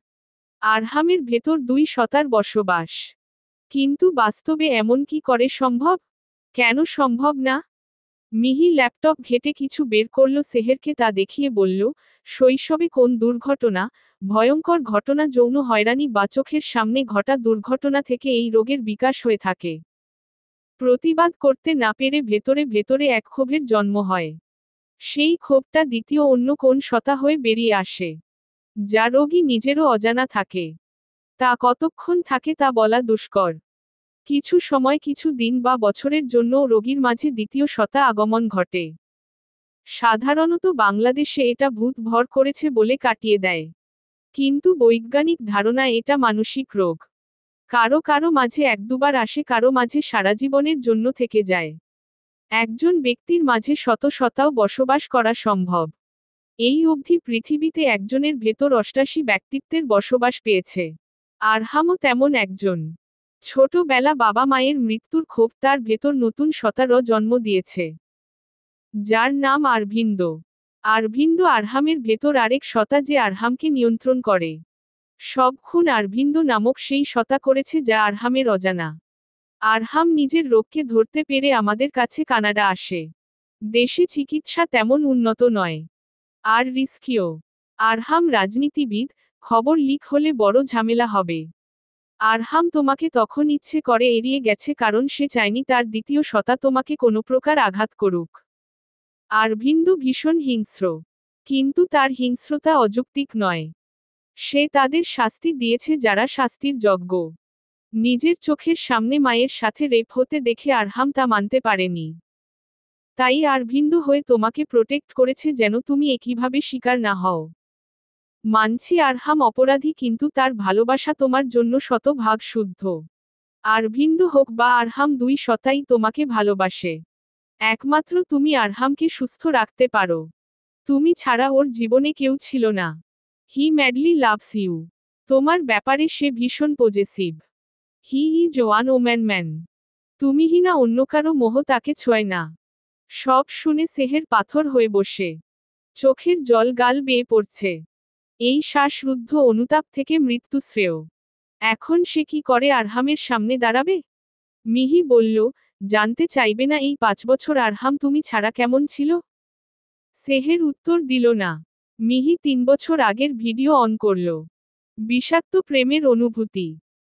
আরহামের ভেতর 2 সত্তার বসবাস। কিন্তু বাস্তবে এমন কি করে সম্ভব? কেন সম্ভব না? মিহি ল্যাপটপ ঘেটে কিছু বের করল সেহেরকে তা দেখিয়ে বলল, শৈশবে কোন দুর্ঘটনা, ভয়ঙ্কর ঘটনা যৌন হয়রানি বা চোখের সামনে ঘটা দুর্ঘটনা থেকে এই রোগের বিকাশ হয়ে থাকে। প্রতিবাদ করতে না পেরে ভেতরে ভেতরে এক ক্ষোভের জন্ম হয়। সেই ক্ষোভটা দ্বিতীয় অন্য কোন সত্তা হয়ে বেরিয়ে আসে। যা রোগী নিজেরও অজানা থাকে। তা কতক্ষণ থাকে তা বলা দুষ্কর। কিছু সময় কিছু দিন বা বছরের জন্য রোগীর মাঝে দ্বিতীয় সত্তা আগমন ঘটে। সাধারণত বাংলাদেশে এটা ভূত ভর করেছে বলে কাটিয়ে দেয়। কিন্তু বৈজ্ঞানিক ধারণা এটা মানসিক রোগ। কারো কারো মাঝে 1-2 বার আসে, কারো মাঝে সারা জীবনের জন্য থেকে যায়। একজন ব্যক্তির মাঝে শত সত্তাও বসবাস করা সম্ভব। এই অবধি পৃথিবীতে একজনের ভেতর 88 ব্যক্তিত্বের বসবাস পেয়েছে। আরহামও তেমন একজন। ছোটবেলা বাবা মায়ের মৃত্যুর ক্ষোভ তার ভেতর নতুন সত্তারও জন্ম দিয়েছে। যার নাম আরভিন্দ। আরভিন্দ আরহামের ভেতর আরেক সত্তা যে আরহামকে নিয়ন্ত্রণ করে। সব খুন আরভিন্দ নামক সেই সত্তা করেছে যা আরহামের অজানা। আরহাম নিজের রোগকে ধরতে পেরে আমাদের কাছে কানাডা আসে। দেশে চিকিৎসা তেমন উন্নত নয়। আর রিস্কিও। আরহাম রাজনীতিবিদ, খবর লিক হলে বড় ঝামেলা হবে। আরহাম তোমাকে তখন ইচ্ছে করে এড়িয়ে গেছে কারণ সে চায়নি তার দ্বিতীয় সত্তা তোমাকে কোনো প্রকার আঘাত করুক। আরভিন্দ ভীষণ হিংস্র। কিন্তু তার হিংস্রতা অযৌক্তিক নয়। সে তাদের শাস্তি দিয়েছে যারা শাস্তির যোগ্য। নিজের চোখের সামনে মায়ের সাথে রেপ হতে দেখে আরহাম তা মানতে পারেনি। তাই আরভিন্দ হয়ে তোমাকে প্রোটেক্ট করেছে যেন তুমি একইভাবে শিকার না হও। মানছি আরহাম অপরাধী, কিন্তু তার ভালোবাসা তোমার জন্য শতভাগ শুদ্ধ। আরভিন্দ হোক বা আরহাম 2 সত্তাই তোমাকে ভালোবাসে। একমাত্র তুমি আরহামকে সুস্থ রাখতে পারো। তুমি ছাড়া ওর জীবনে কেউ ছিল না। He madly loves you. তোমার ব্যাপারে সে ভীষণ possessive. He is one woman man. তুমিহীনা অন্য কারো মোহ তাকে ছোঁয় না। সব শুনে সেহের পাথর হয়ে বসে। চোখের জল গাল বেয়ে পড়ছে। এই শ্বাসরুদ্ধ অনুতাপ থেকে মৃত্যু শ্রেয়। এখন সে কি করে আরহামের সামনে দাঁড়াবে? মিহি বলল, জানতে চাইবে না এই 5 বছর আরহাম তুমি ছাড়া কেমন ছিল? সেহের উত্তর দিল না। মিহি 3 বছর আগের ভিডিও অন করল। বিষাক্ত প্রেমের অনুভূতি।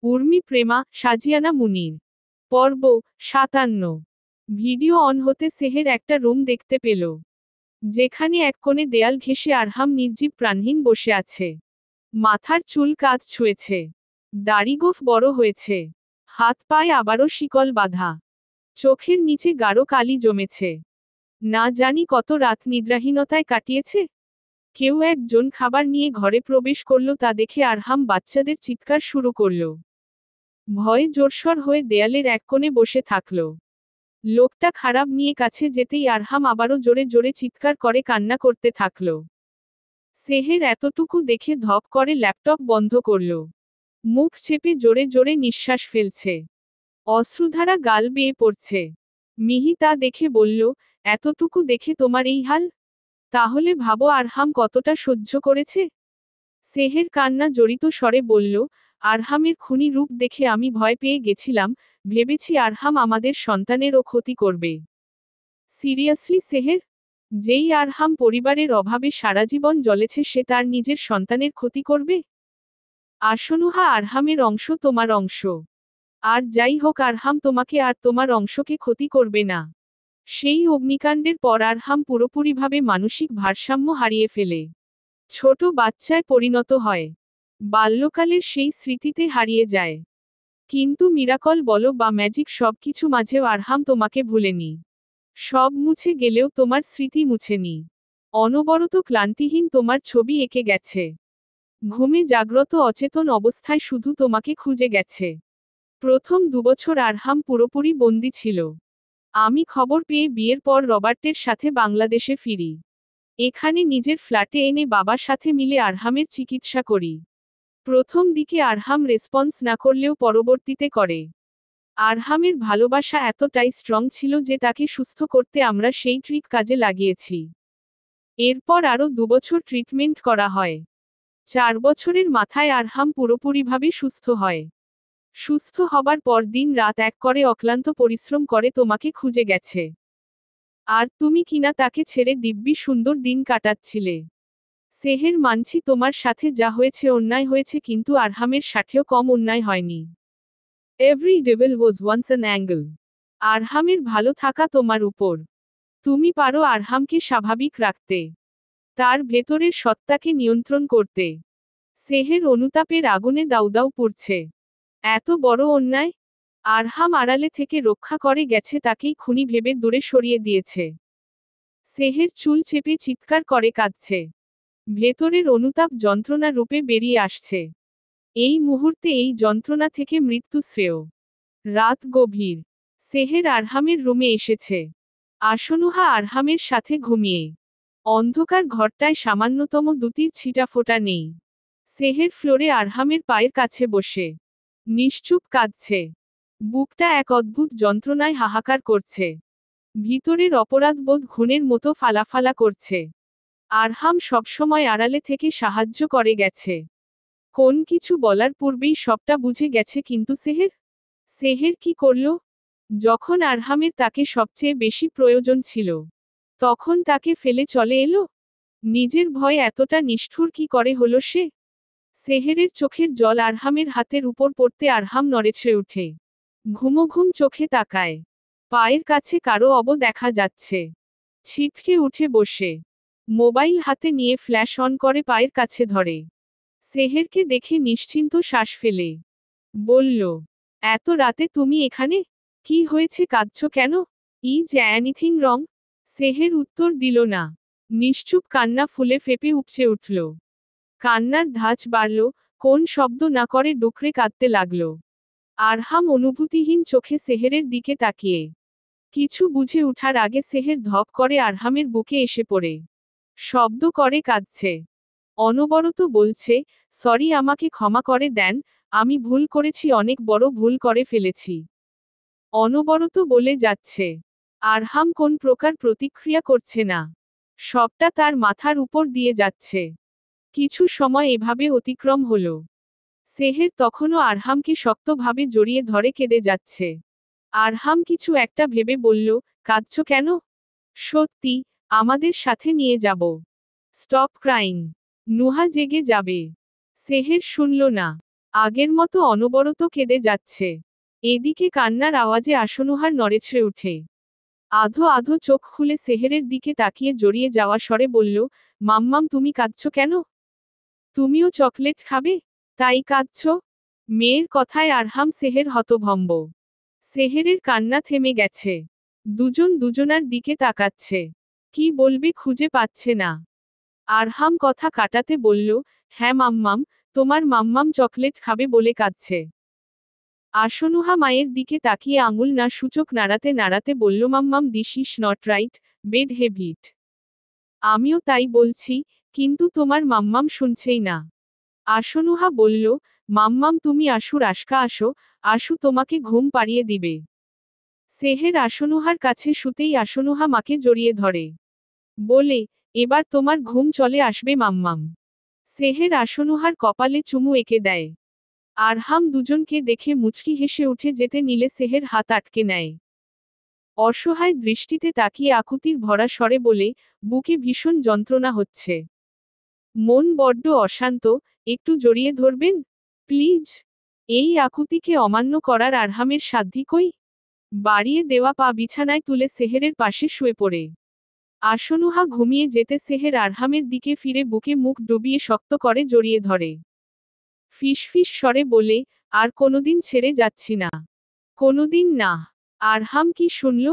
উর্মি প্রেমা, সাজিয়ানা মুনির। পর্ব 57। ভিডিও অন হতে সেহের একটা রুম দেখতে পেল। যেখানে এক কোণে দেয়াল ঘেঁষে আরহাম নির্জীব প্রাণহীন বসে আছে। মাথার চুল কাঁধ ছুঁয়েছে। দাড়িগোঁফ বড় হয়েছে। হাত পায়ে আবারও শিকল বাঁধা। চোখের নিচে গাঢ় কালি জমেছে। না জানি কত রাত নিদ্রাহীনতায় কাটিয়েছে। কেউ একজন খাবার নিয়ে ঘরে প্রবেশ করল, তা দেখে আরহাম বাচ্চাদের চিৎকার শুরু করল। ভয়ে জোরসর হয়ে দেয়ালের এক কোণে বসে থাকল। লোকটা খারাপ নিয়ে কাছে যেতেই আরহাম আবারও জোরে জোরে চিৎকার করে কান্না করতে থাকল। সেহের এতটুকু দেখে ধপ করে ল্যাপটপ বন্ধ করল। মুখ চেপে জোরে জোরে নিঃশ্বাস ফেলছে। অশ্রুধারা গাল বেয়ে পড়ছে। মিহি তা দেখে বলল, এতটুকু দেখে তোমার এই হাল? তাহলে ভাবো আরহাম কতটা সহ্য করেছে। সেহের কান্না জড়িত স্বরে বলল, আরহামের খুনি রূপ দেখে আমি ভয় পেয়ে গেছিলাম, ভেবেছি আরহাম আমাদের সন্তানেরও ক্ষতি করবে। সিরিয়াসলি সেহের? যেই আরহাম পরিবারের অভাবে সারাজীবন জ্বলেছে, সে তার নিজের সন্তানের ক্ষতি করবে? আসনুহা, আরহামের অংশ তোমার অংশ। আর যাই হোক, আরহাম তোমাকে আর তোমার অংশকে ক্ষতি করবে না। সেই অগ্নিকাণ্ডের পর আরহাম পুরোপুরিভাবে মানসিক ভারসাম্য হারিয়ে ফেলে ছোট বাচ্চায় পরিণত হয়। বাল্যকালের সেই স্মৃতিতে হারিয়ে যায়। কিন্তু মিরাকল বলো বা ম্যাজিক, সবকিছু মাঝেও আরহাম তোমাকে ভুলেনি। সব মুছে গেলেও তোমার স্মৃতি মুছেনি। অনবরত ক্লান্তিহীন তোমার ছবি এঁকে গেছে। ঘুমে জাগ্রত অচেতন অবস্থায় শুধু তোমাকে খুঁজে গেছে। প্রথম 2 বছর আরহাম পুরোপুরি বন্দি ছিল। আমি খবর পেয়ে বিয়ের পর রবার্টের সাথে বাংলাদেশে ফিরি। এখানে নিজের ফ্ল্যাটে এনে বাবার সাথে মিলে আরহামের চিকিৎসা করি। প্রথম দিকে আরহাম রেসপন্স না করলেও পরবর্তীতে করে। আরহামের ভালোবাসা এতটাই স্ট্রং ছিল যে তাকে সুস্থ করতে আমরা সেই ট্রিক কাজে লাগিয়েছি। এরপর আরও 2 বছর ট্রিটমেন্ট করা হয়। 4 বছরের মাথায় আরহাম পুরোপুরিভাবে সুস্থ হয়। সুস্থ হবার পর দিন রাত এক করে অক্লান্ত পরিশ্রম করে তোমাকে খুঁজে গেছে। আর তুমি কিনা তাকে ছেড়ে দিব্যি সুন্দর দিন কাটাচ্ছিলে। সেহের, মানছি তোমার সাথে যা হয়েছে অন্যায় হয়েছে, কিন্তু আরহামের সাথেও কম অন্যায় হয়নি। Every devil was once an angel. আরহামের ভালো থাকা তোমার উপর। তুমি পারো আরহামকে স্বাভাবিক রাখতে, তার ভেতরের সত্তাকে নিয়ন্ত্রণ করতে। সেহের অনুতাপের আগুনে দাউদাউ পুড়ছে। এত বড় অন্যায়? আরহাম আড়ালে থেকে রক্ষা করে গেছে, তাকেই খুনি ভেবে দূরে সরিয়ে দিয়েছে। সেহের চুল চেপে চিৎকার করে কাঁদছে। ভেতরের অনুতাপ যন্ত্রণা রূপে বেরিয়ে আসছে। এই মুহূর্তে এই যন্ত্রণা থেকে মৃত্যু শ্রেয়। রাত গভীর। সেহের আরহামের রুমে এসেছে। আসনুহা আরহামের সাথে ঘুমিয়ে। অন্ধকার ঘরটায় সামান্যতম দুটির ছিটাফোঁটা নেই। সেহের ফ্লোরে আরহামের পায়ের কাছে বসে নিশ্চুপ কাঁদছে। বুকটা এক অদ্ভুত যন্ত্রণায় হাহাকার করছে। ভিতরের অপরাধবোধ ঘুণের মতো ফালাফালা করছে। আরহাম সবসময় আড়ালে থেকে সাহায্য করে গেছে। কোন কিছু বলার পূর্বেই সবটা বুঝে গেছে, কিন্তু সেহের? সেহের কি করল? যখন আরহামের তাকে সবচেয়ে বেশি প্রয়োজন ছিল, তখন তাকে ফেলে চলে এলো। নিজের ভয় এতটা নিষ্ঠুর কি করে হলো সে? সেহেরের চোখের জল আরহামের হাতের উপর পড়তে আরহাম নড়েছে উঠে। ঘুমোঘুম চোখে তাকায়। পায়ের কাছে কারো দেখা যাচ্ছে। ছিটকে উঠে বসে মোবাইল হাতে নিয়ে ফ্ল্যাশ অন করে পায়ের কাছে ধরে। সেহেরকে দেখে নিশ্চিন্ত শ্বাস ফেলে বলল, এত রাতে তুমি এখানে? কি হয়েছে, কাঁদছো কেন? Is anything wrong? সেহের উত্তর দিল না। নিশ্চুপ কান্না ফুলে ফেপে উপচে উঠল। কান্নার ধাঁচ বাড়ল, কোন শব্দ না করে ডুকরে কাঁদতে লাগল। আরহাম অনুভূতিহীন চোখে সেহেরের দিকে তাকিয়ে কিছু বুঝে উঠার আগে সেহের ধপ করে আরহামের বুকে এসে পড়ে শব্দ করে কাঁদছে। অনবরত বলছে, সরি, আমাকে ক্ষমা করে দেন, আমি ভুল করেছি, অনেক বড় ভুল করে ফেলেছি। অনবরত বলে যাচ্ছে। আরহাম কোন প্রকার প্রতিক্রিয়া করছে না। সবটা তার মাথার উপর দিয়ে যাচ্ছে। কিছু সময় এভাবে অতিক্রম হলো। সেহের তখনও আরহামকে শক্তভাবে জড়িয়ে ধরে কেঁদে যাচ্ছে। আরহাম কিছু একটা ভেবে বলল, কাঁদছো কেন? সত্যি, আমাদের সাথে নিয়ে যাব। Stop crying. নুহা জেগে যাবে। সেহের শুনল না। আগের মতো অনবরত কেঁদে যাচ্ছে। এদিকে কান্নার আওয়াজে আসনুহার নড়েছে উঠে। আধো আধো চোখ খুলে সেহেরের দিকে তাকিয়ে জড়িয়ে যাওয়া স্বরে বলল, মাম্মাম, তুমি কাঁদছো কেন? তুমিও চকলেট খাবে, তাই কাঁদছো? মেয়ের কথায় আরহাম সেহের হতভম্ব। সেহেরের কান্না থেমে গেছে। দুজন দুজনার দিকে তাকাচ্ছে। কি বলবে খুঁজে পাচ্ছে না। আরহাম কথা কাটাতে বলল, হ্যাঁ মাম্মাম, তোমার মাম্মাম চকলেট খাবে বলে কাঁদছে। আসনুহা মায়ের দিকে তাকিয়ে আঙুল না সূচক নাড়াতে নাড়াতে বলল, মাম্মাম this is not right, bed Havit. আমিও তাই বলছি, কিন্তু তোমার মাম্মাম শুনছেই না। আসনুহা বলল, মাম্মাম তুমি আশুর আশকা আসো, আশু তোমাকে ঘুম পাড়িয়ে দিবে। সেহের আসনুহার কাছে শুতেই আসনুহা মাকে জড়িয়ে ধরে। বলে, এবার তোমার ঘুম চলে আসবে মাম্মাম। সেহের আসনুহার কপালে চুমু এঁকে দেয়। আরহাম দুজনকে দেখে মুচকি হেসে উঠে যেতে নিলে সেহের হাত আটকে নেয়। অসহায় দৃষ্টিতে তাকিয়ে আকুতির ভরা স্বরে বলে, বুকে ভীষণ যন্ত্রণা হচ্ছে। মন বড্ড অশান্ত, একটু জড়িয়ে ধরবেন প্লিজ। এই আকুতিকে অমান্য করার আরহামের সাধ্যি কই। বাড়িয়ে দেওয়া পা বিছানায় তুলে সেহেরের পাশে শুয়ে পড়ে। আসনুহা ঘুমিয়ে যেতে সেহের আরহামের দিকে ফিরে বুকে মুখ ডুবিয়ে শক্ত করে জড়িয়ে ধরে। ফিসফিস স্বরে বলে, আর কোনোদিন ছেড়ে যাচ্ছি না। কোনোদিন না। আরহাম কি শুনল,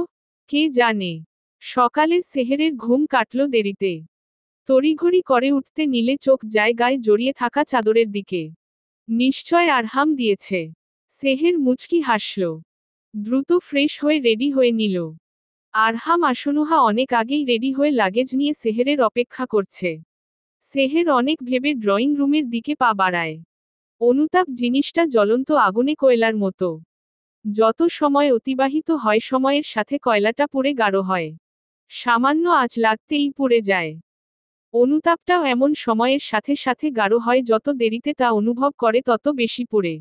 কে জানে। সকালের সেহেরের ঘুম কাটল দেরিতে। তড়িঘড়ি করে উঠতে নিলে চোখ যায় গায়ে জড়িয়ে থাকা চাদরের দিকে। নিশ্চয় আরহাম দিয়েছে। সেহের মুচকি হাসল। দ্রুত ফ্রেশ হয়ে রেডি হয়ে নিল। আরহাম আসনুহা অনেক আগেই রেডি হয়ে লাগেজ নিয়ে সেহেরের অপেক্ষা করছে। সেহের অনেক ভেবে ড্রয়িং রুমের দিকে পা বাড়ায়। অনুতাপ জিনিসটা জ্বলন্ত আগুনে কয়লার মতো। যত সময় অতিবাহিত হয় সময়ের সাথে কয়লাটা পুড়ে গাঢ় হয়। সামান্য আঁচ লাগতেই পুড়ে যায়। অনুতাপটাও এমন সময়ের সাথে সাথে গাঢ় হয়, যত দেরিতে তা অনুভব করে তত বেশি পুড়ে।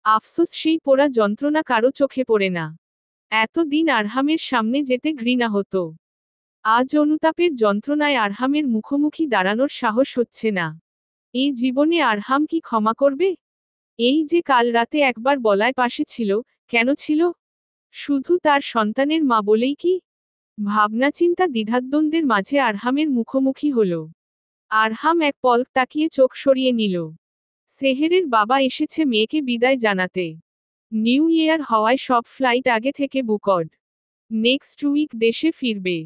আফসোস সেই পোড়া যন্ত্রণা কারো চোখে পড়ে না। এতদিন আরহামের সামনে যেতে ঘৃণা হতো। আজ অনুতাপের যন্ত্রণায় আরহামের মুখোমুখি দাঁড়ানোর সাহস হচ্ছে না। এই জীবনে আরহাম কি ক্ষমা করবে? এই যে কাল রাতে একবার বলায় পাশে ছিল, কেন ছিল? শুধু তার সন্তানের মা বলেই কি? ভাবনাচিন্তা দ্বিধাদ্বন্দ্বের মাঝে আরহামের মুখোমুখি হল। আরহাম এক পলক তাকিয়ে চোখ সরিয়ে নিল। সেহেরের বাবা এসেছে মেয়েকে বিদায় জানাতে। নিউ ইয়ার হওয়ায় সব ফ্লাইট আগে থেকে বুকড। নেক্সট উইক দেশে ফিরবে।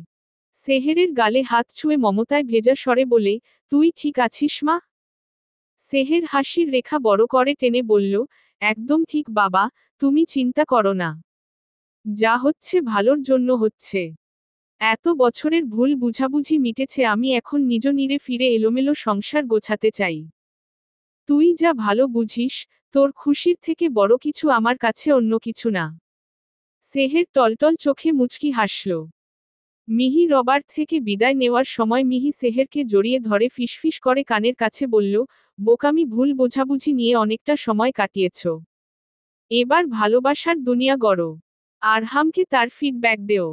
সেহেরের গালে হাত ছুঁয়ে মমতায় ভেজা স্বরে বলে, তুই ঠিক আছিস মা? সেহের হাসির রেখা বড় করে টেনে বলল, একদম ঠিক বাবা, তুমি চিন্তা করো না। যা হচ্ছে ভালোর জন্য হচ্ছে। এত বছরের ভুল বুঝাবুঝি মিটেছে, আমি এখন নিজ নিরে ফিরে এলোমেলো সংসার গোছাতে চাই। তুই যা ভালো বুঝিস, তোর খুশির থেকে বড় কিছু আমার কাছে অন্য কিছু না। সেহের টলটল চোখে মুচকি হাসল। মিহি রবার্ট থেকে বিদায় নেওয়ার সময় মিহি সেহেরকে জড়িয়ে ধরে ফিসফিস করে কানের কাছে বলল, বোকামি ভুল বোঝাবুঝি নিয়ে অনেকটা সময় কাটিয়েছ। এবার ভালোবাসার দুনিয়া গড়ো। আরহামকে তার ফিডব্যাক দেও।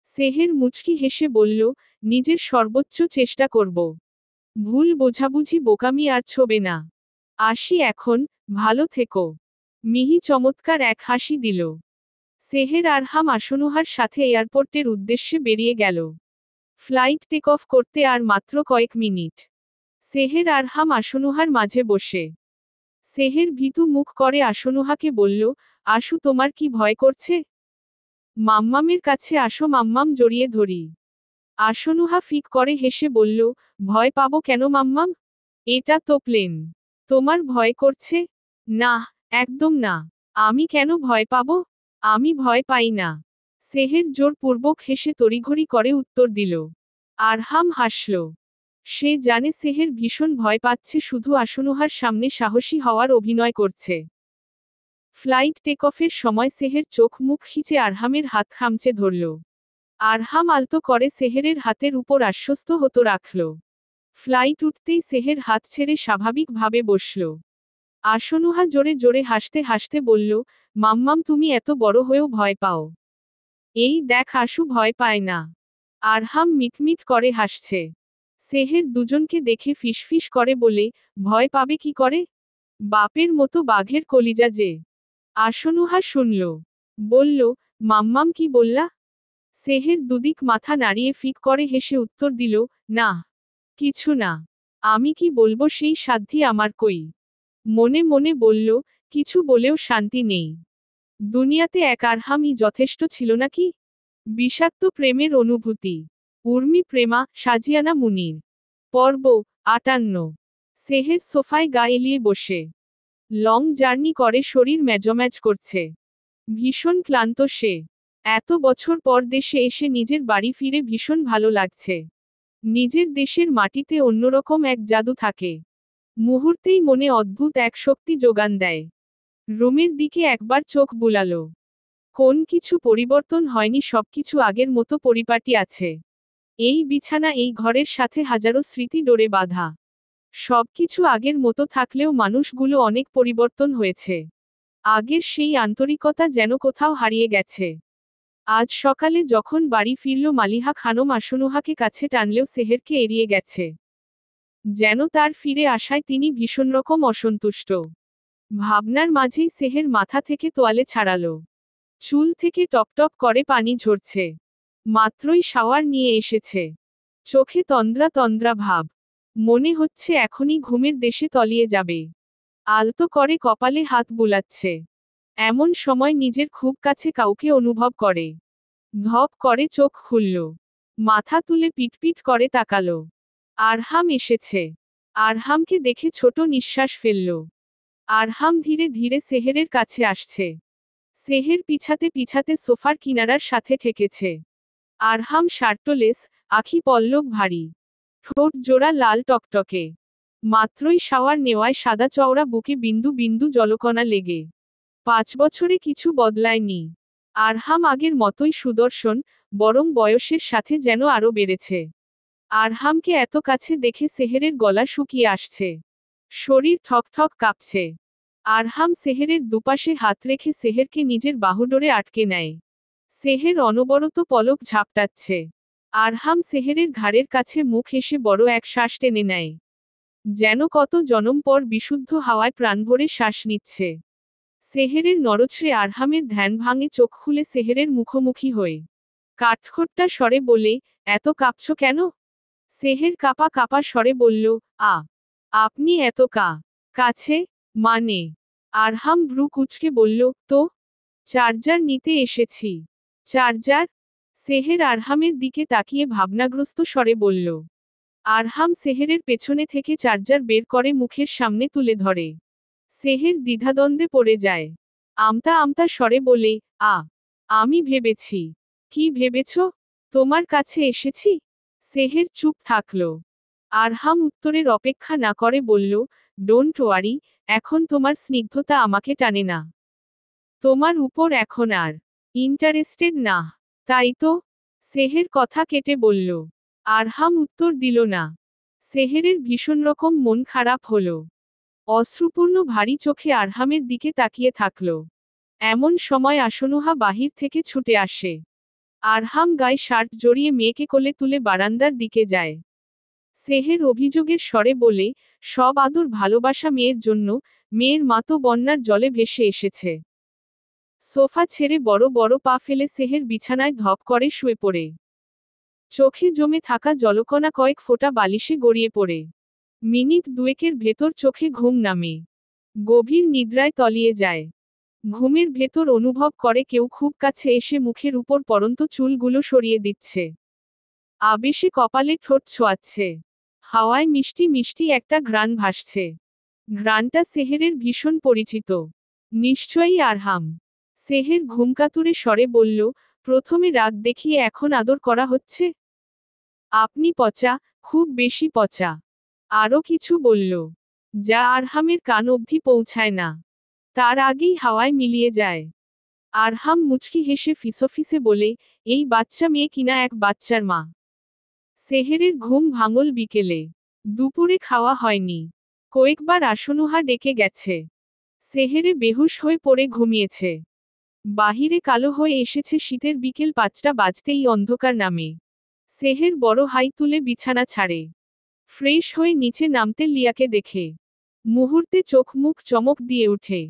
সেহের মুচকি হেসে বলল, নিজের সর্বোচ্চ চেষ্টা করব। ভুল বোঝাবুঝি বোকামি আর ছোবে না। আসি এখন, ভালো থেকো। মিহি চমৎকার এক হাসি দিল। সেহের আরহাম আসনুহার সাথে এয়ারপোর্টের উদ্দেশ্যে বেরিয়ে গেল। ফ্লাইট টেক অফ করতে আর মাত্র কয়েক মিনিট। সেহের আরহাম আসনুহার মাঝে বসে। সেহের ভীতু মুখ করে আসনুহাকে বলল, আশু তোমার কি ভয় করছে? মাম্মামের কাছে আসো, মাম্মাম জড়িয়ে ধরি। আসনুহা ফিক করে হেসে বলল, ভয় পাবো কেন মাম্মাম? এটা তো প্লেন। তোমার ভয় করছে? না, একদম না। আমি কেন ভয় পাবো? আমি ভয় পাই না। সেহের জোরপূর্বক হেসে তড়িঘড়ি করে উত্তর দিল। আরহাম হাসল। সে জানে সেহের ভীষণ ভয় পাচ্ছে, শুধু আসনুহার সামনে সাহসী হওয়ার অভিনয় করছে। ফ্লাইট টেকঅফের সময় সেহের চোখ মুখ খিচে আরহামের হাত খামচে ধরল। আরহাম আলতো করে সেহেরের হাতের উপর আশ্বস্ত হতো রাখল। ফ্লাইট উঠতেই সেহের হাত ছেড়ে স্বাভাবিকভাবে বসল। আসনুহা জোরে জোরে হাসতে হাসতে বলল, মাম্মাম তুমি এত বড় হয়েও ভয় পাও। এই দেখ আশু ভয় পায় না। আরহাম মিটমিট করে হাসছে। সেহের দুজনকে দেখে ফিসফিস করে বলে, ভয় পাবে কি করে? বাপের মতো বাঘের কলিজা যে। আসনুহা শুনল। বলল, মাম্মাম কি বললা? সেহের দুদিক মাথা নাড়িয়ে ফিক করে হেসে উত্তর দিল, না, কিছু না। আমি কি বলবো সেই সাধ্যি আমার কই। মনে মনে বলল, কিছু বলেও শান্তি নেই। দুনিয়াতে এক আরহামই যথেষ্ট ছিল নাকি? বিষাক্ত প্রেমের অনুভূতি। উর্মি প্রেমা, সাজিয়ানা মুনির। পর্ব 58। সেহের সোফায় গা এলিয়ে বসে। লং জার্নি করে শরীর ম্যাজম্যাজ করছে। ভীষণ ক্লান্ত সে। এত বছর পর দেশে এসে নিজের বাড়ি ফিরে ভীষণ ভালো লাগছে। নিজের দেশের মাটিতে অন্যরকম এক জাদু থাকে। মুহূর্তেই মনে অদ্ভুত এক শক্তি যোগান দেয়। রুমের দিকে একবার চোখ বুলালো। কোন কিছু পরিবর্তন হয়নি, সবকিছু আগের মতো পরিপাটি আছে। এই বিছানা, এই ঘরের সাথে হাজারো স্মৃতি ডোরে বাঁধা। সবকিছু আগের মতো থাকলেও মানুষগুলো অনেক পরিবর্তন হয়েছে। আগের সেই আন্তরিকতা যেন কোথাও হারিয়ে গেছে। আজ সকালে যখন বাড়ি ফিরল মালিহা খানম আসনুহাকে কাছে টানলেও সেহেরকে এড়িয়ে গেছে। যেন তার ফিরে আসায় তিনি ভীষণ রকম অসন্তুষ্ট। ভাবনার মাঝেই সেহের মাথা থেকে তোয়ালে ছাড়ালো। চুল থেকে টপটপ করে পানি ঝরছে। মাত্রই শাওয়ার নিয়ে এসেছে। চোখে তন্দ্রা তন্দ্রা ভাব। মনে হচ্ছে এখনই ঘুমের দেশে তলিয়ে যাবে। আলতো করে কপালে হাত বুলাচ্ছে। এমন সময় নিজের খুব কাছে কাউকে অনুভব করে। ধপ করে চোখ খুলল। মাথা তুলে পিটপিট করে তাকালো। আরহাম এসেছে। আরহামকে দেখে ছোট নিঃশ্বাস ফেলল। আরহাম ধীরে ধীরে সেহেরের কাছে আসছে। সেহের পিছাতে পিছাতে সোফার কিনারার সাথে ঠেকেছে। আরহাম শার্টলেস, আখি পল্লব ভারী। ঠোঁট জোড়া লাল টকটকে। মাত্রই শাওয়ার নেওয়ায় সাদা চওড়া বুকে বিন্দু বিন্দু জলকণা লেগে। 5 বছরে কিছু বদলায়নি। আরহাম আগের মতোই সুদর্শন, বরং বয়সের সাথে যেন আরও বেড়েছে। আরহামকে এত কাছে দেখে সেহেরের গলা শুকিয়ে আসছে। শরীর ঠকঠক কাঁপছে। আরহাম সেহেরের দুপাশে হাত রেখে সেহেরকে নিজের বাহুডোরে আটকে নেয়। সেহের অনবরত পলক ঝাপটাচ্ছে। আরহাম সেহেরের ঘাড়ের কাছে মুখ এসে বড় এক শ্বাস টেনে নেয়। যেন কত জনম পর বিশুদ্ধ হাওয়ায় প্রাণভরে শ্বাস নিচ্ছে। সেহেরের নরছড়ে আরহামের ধ্যান ভাঙে, চোখ খুলে সেহেরের মুখোমুখি হয়ে কাঠখোট্টা স্বরে বলে, এত কাঁপছ কেন? সেহের কাপা কাপা স্বরে বলল, আপনি এত কাছে? মানে? আরহাম ভ্রু কুঁচকে বলল, তো চার্জার নিতে এসেছি। চার্জার? সেহের আরহামের দিকে তাকিয়ে ভাবনাগ্রস্ত স্বরে বলল। আরহাম সেহেরের পেছনে থেকে চার্জার বের করে মুখের সামনে তুলে ধরে। সেহের দ্বিধাদ্বন্দ্বে পড়ে যায়। আমতা আমতা স্বরে বলে, আমি ভেবেছি। কি ভেবেছ? তোমার কাছে এসেছি। সেহের চুপ থাকল। আরহাম উত্তরের অপেক্ষা না করে বলল, ডোন্ট ওয়ারি, এখন তোমার স্নিগ্ধতা আমাকে টানে না। তোমার উপর এখন আর ইন্টারেস্টেড না। তাই তো? সেহের কথা কেটে বলল। আরহাম উত্তর দিল না। সেহেরের ভীষণ রকম মন খারাপ হলো। অশ্রুপূর্ণ ভারী চোখে আরহামের দিকে তাকিয়ে থাকল। এমন সময় আসনুহা বাহির থেকে ছুটে আসে। আরহাম গায়ে শার্ট জড়িয়ে মেয়েকে কোলে তুলে বারান্দার দিকে যায়। সেহের অভিযোগের স্বরে বলে, সব আদর ভালোবাসা মেয়ের জন্য, মেয়ের মা তো বন্যার জলে ভেসে এসেছে। সোফা ছেড়ে বড় বড় পা ফেলে সেহের বিছানায় ধপ করে শুয়ে পড়ে। চোখে জমে থাকা জলকণা কয়েক ফোঁটা বালিশে গড়িয়ে পড়ে। মিনিট দুয়েকের ভেতর চোখে ঘুম নামে। গভীর নিদ্রায় তলিয়ে যায়। ঘুমের ভেতর অনুভব করে কেউ খুব কাছে এসে মুখের উপর পরন্ত চুলগুলো সরিয়ে দিচ্ছে। আবেশে কপালে ঠোঁট ছোঁয়াচ্ছে। হাওয়ায় মিষ্টি মিষ্টি একটা ঘ্রাণ ভাসছে। ঘ্রাণটা সেহেরের ভীষণ পরিচিত। নিশ্চয়ই আরহাম। সেহের ঘুমকাতুরে স্বরে বলল, প্রথমে রাগ দেখিয়ে এখন আদর করা হচ্ছে? আপনি পচা, খুব বেশি পচা। আরও কিছু বলল, যা আরহামের কান অবধি পৌঁছায় না। তার আগেই হাওয়ায় মিলিয়ে যায়। আরহাম মুচকি হেসে ফিসফিসে বলে, এই বাচ্চা মেয়ে কিনা এক বাচ্চার মা। সেহেরের ঘুম ভাঙল বিকেলে। দুপুরে খাওয়া হয়নি। কয়েকবার আসনুহা ডেকে গেছে। সেহেরে বেহুশ হয়ে পড়ে ঘুমিয়েছে। বাহিরে কালো হয়ে এসেছে শীতের বিকেল, 5টা বাজতেই অন্ধকার নামে। সেহের বড় হাই তুলে বিছানা ছাড়ে। ফ্রেশ হয়ে নিচে নামতে লিয়াকে দেখে। মুহূর্তে চোখ মুখ চমক দিয়ে উঠে।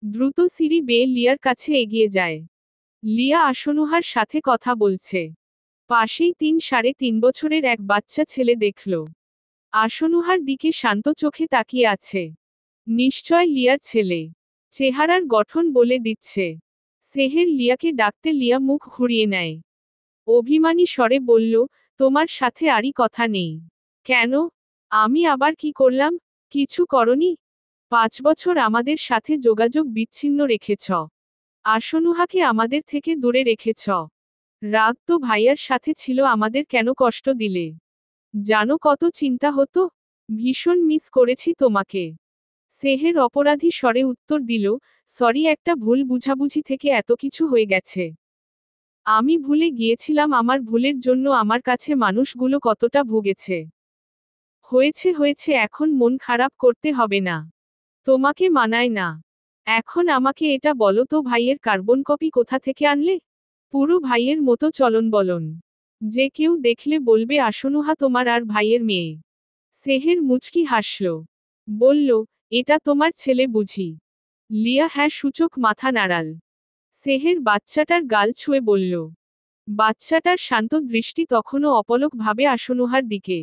দ্রুত সিঁড়ি বেয়ে লিয়ার কাছে এগিয়ে যায়। লিয়া আসনুহার সাথে কথা বলছে। পাশেই 3-3.5 বছরের এক বাচ্চা ছেলে দেখল। আসনুহার দিকে শান্ত চোখে তাকিয়ে আছে। নিশ্চয় লিয়ার ছেলে। চেহারার গঠন বলে দিচ্ছে। সেহের লিয়াকে ডাকতে লিয়া মুখ ঘুরিয়ে নেয়। অভিমানী স্বরে বলল, তোমার সাথে আরই কথা নেই। কেন? আমি আবার কি করলাম? কিছু করনি? 5 বছর আমাদের সাথে যোগাযোগ বিচ্ছিন্ন রেখেছ। আসনুহাকে আমাদের থেকে দূরে রেখেছ। রাগ তো ভাইয়ার সাথে ছিল, আমাদের কেন কষ্ট দিলে? জানো কত চিন্তা হতো? ভীষণ মিস করেছি তোমাকে। সেহের অপরাধী স্বরে উত্তর দিল, সরি, একটা ভুল বুঝাবুঝি থেকে এত কিছু হয়ে গেছে। আমি ভুলে গিয়েছিলাম আমার ভুলের জন্য আমার কাছে মানুষগুলো কতটা ভুগেছে। হয়েছে হয়েছে, এখন মন খারাপ করতে হবে না। তোমাকে মানায় না। এখন আমাকে এটা বলো তো, ভাইয়ের কার্বন কপি কোথা থেকে আনলে? পুরো ভাইয়ের মতো চলন বলন। যে কেউ দেখলে বলবে আসনুহা তোমার আর ভাইয়ের মেয়ে। সেহের মুচকি হাসল। বলল, এটা তোমার ছেলে বুঝি? লিয়া হ্যাঁ সূচক মাথা নাড়াল। সেহের বাচ্চাটার গাল ছুঁয়ে বলল। বাচ্চাটার শান্ত দৃষ্টি তখনও অপলক ভাবে আসনুহার দিকে।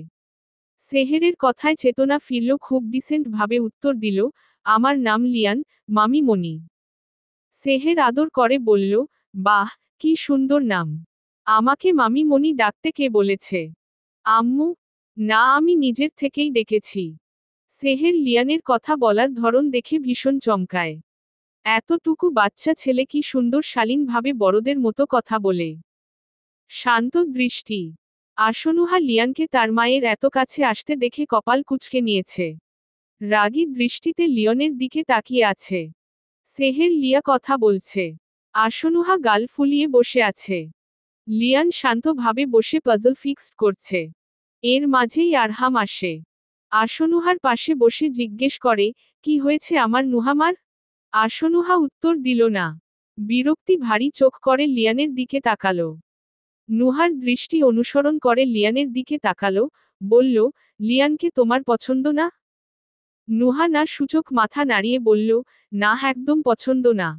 সেহেরের কথায় চেতনা ফিরল, খুব ডিসেন্ট ভাবে উত্তর দিল, আমার নাম লিয়ান, মামি মনি। সেহের আদর করে বলল, বাহ, কি সুন্দর নাম। আমাকে মামি মনি ডাকতে কে বলেছে? আম্মু? না, আমি নিজের থেকেই ডেকেছি। সেহের লিয়ানের কথা বলার ধরন দেখে ভীষণ চমকায়। এতটুকু বাচ্চা ছেলে কি সুন্দর শালীনভাবে বড়দের মতো কথা বলে। শান্ত দৃষ্টি। আসনুহা লিয়ানকে তার মায়ের এত কাছে আসতে দেখে কপাল কুঁচকে নিয়েছে। রাগী দৃষ্টিতে লিওনের দিকে তাকিয়ে আছে। সেহের লিয়া কথা বলছে। আসনুহা গাল ফুলিয়ে বসে আছে। লিয়ান শান্তভাবে বসে পাজল ফিক্সড করছে। এর মাঝেই আরহাম আসে। আসনুহার পাশে বসে জিজ্ঞেস করে, কি হয়েছে আমার নুহামার? আসনুহা উত্তর দিল না। বিরক্তি ভারী চোখ করে লিয়ানের দিকে তাকালো। নুহার দৃষ্টি অনুসরণ করে লিয়ানের দিকে তাকালো, বলল, লিয়ানকে তোমার পছন্দ না? নুহা না সূচক মাথা নাড়িয়ে বলল, না, একদম পছন্দ না।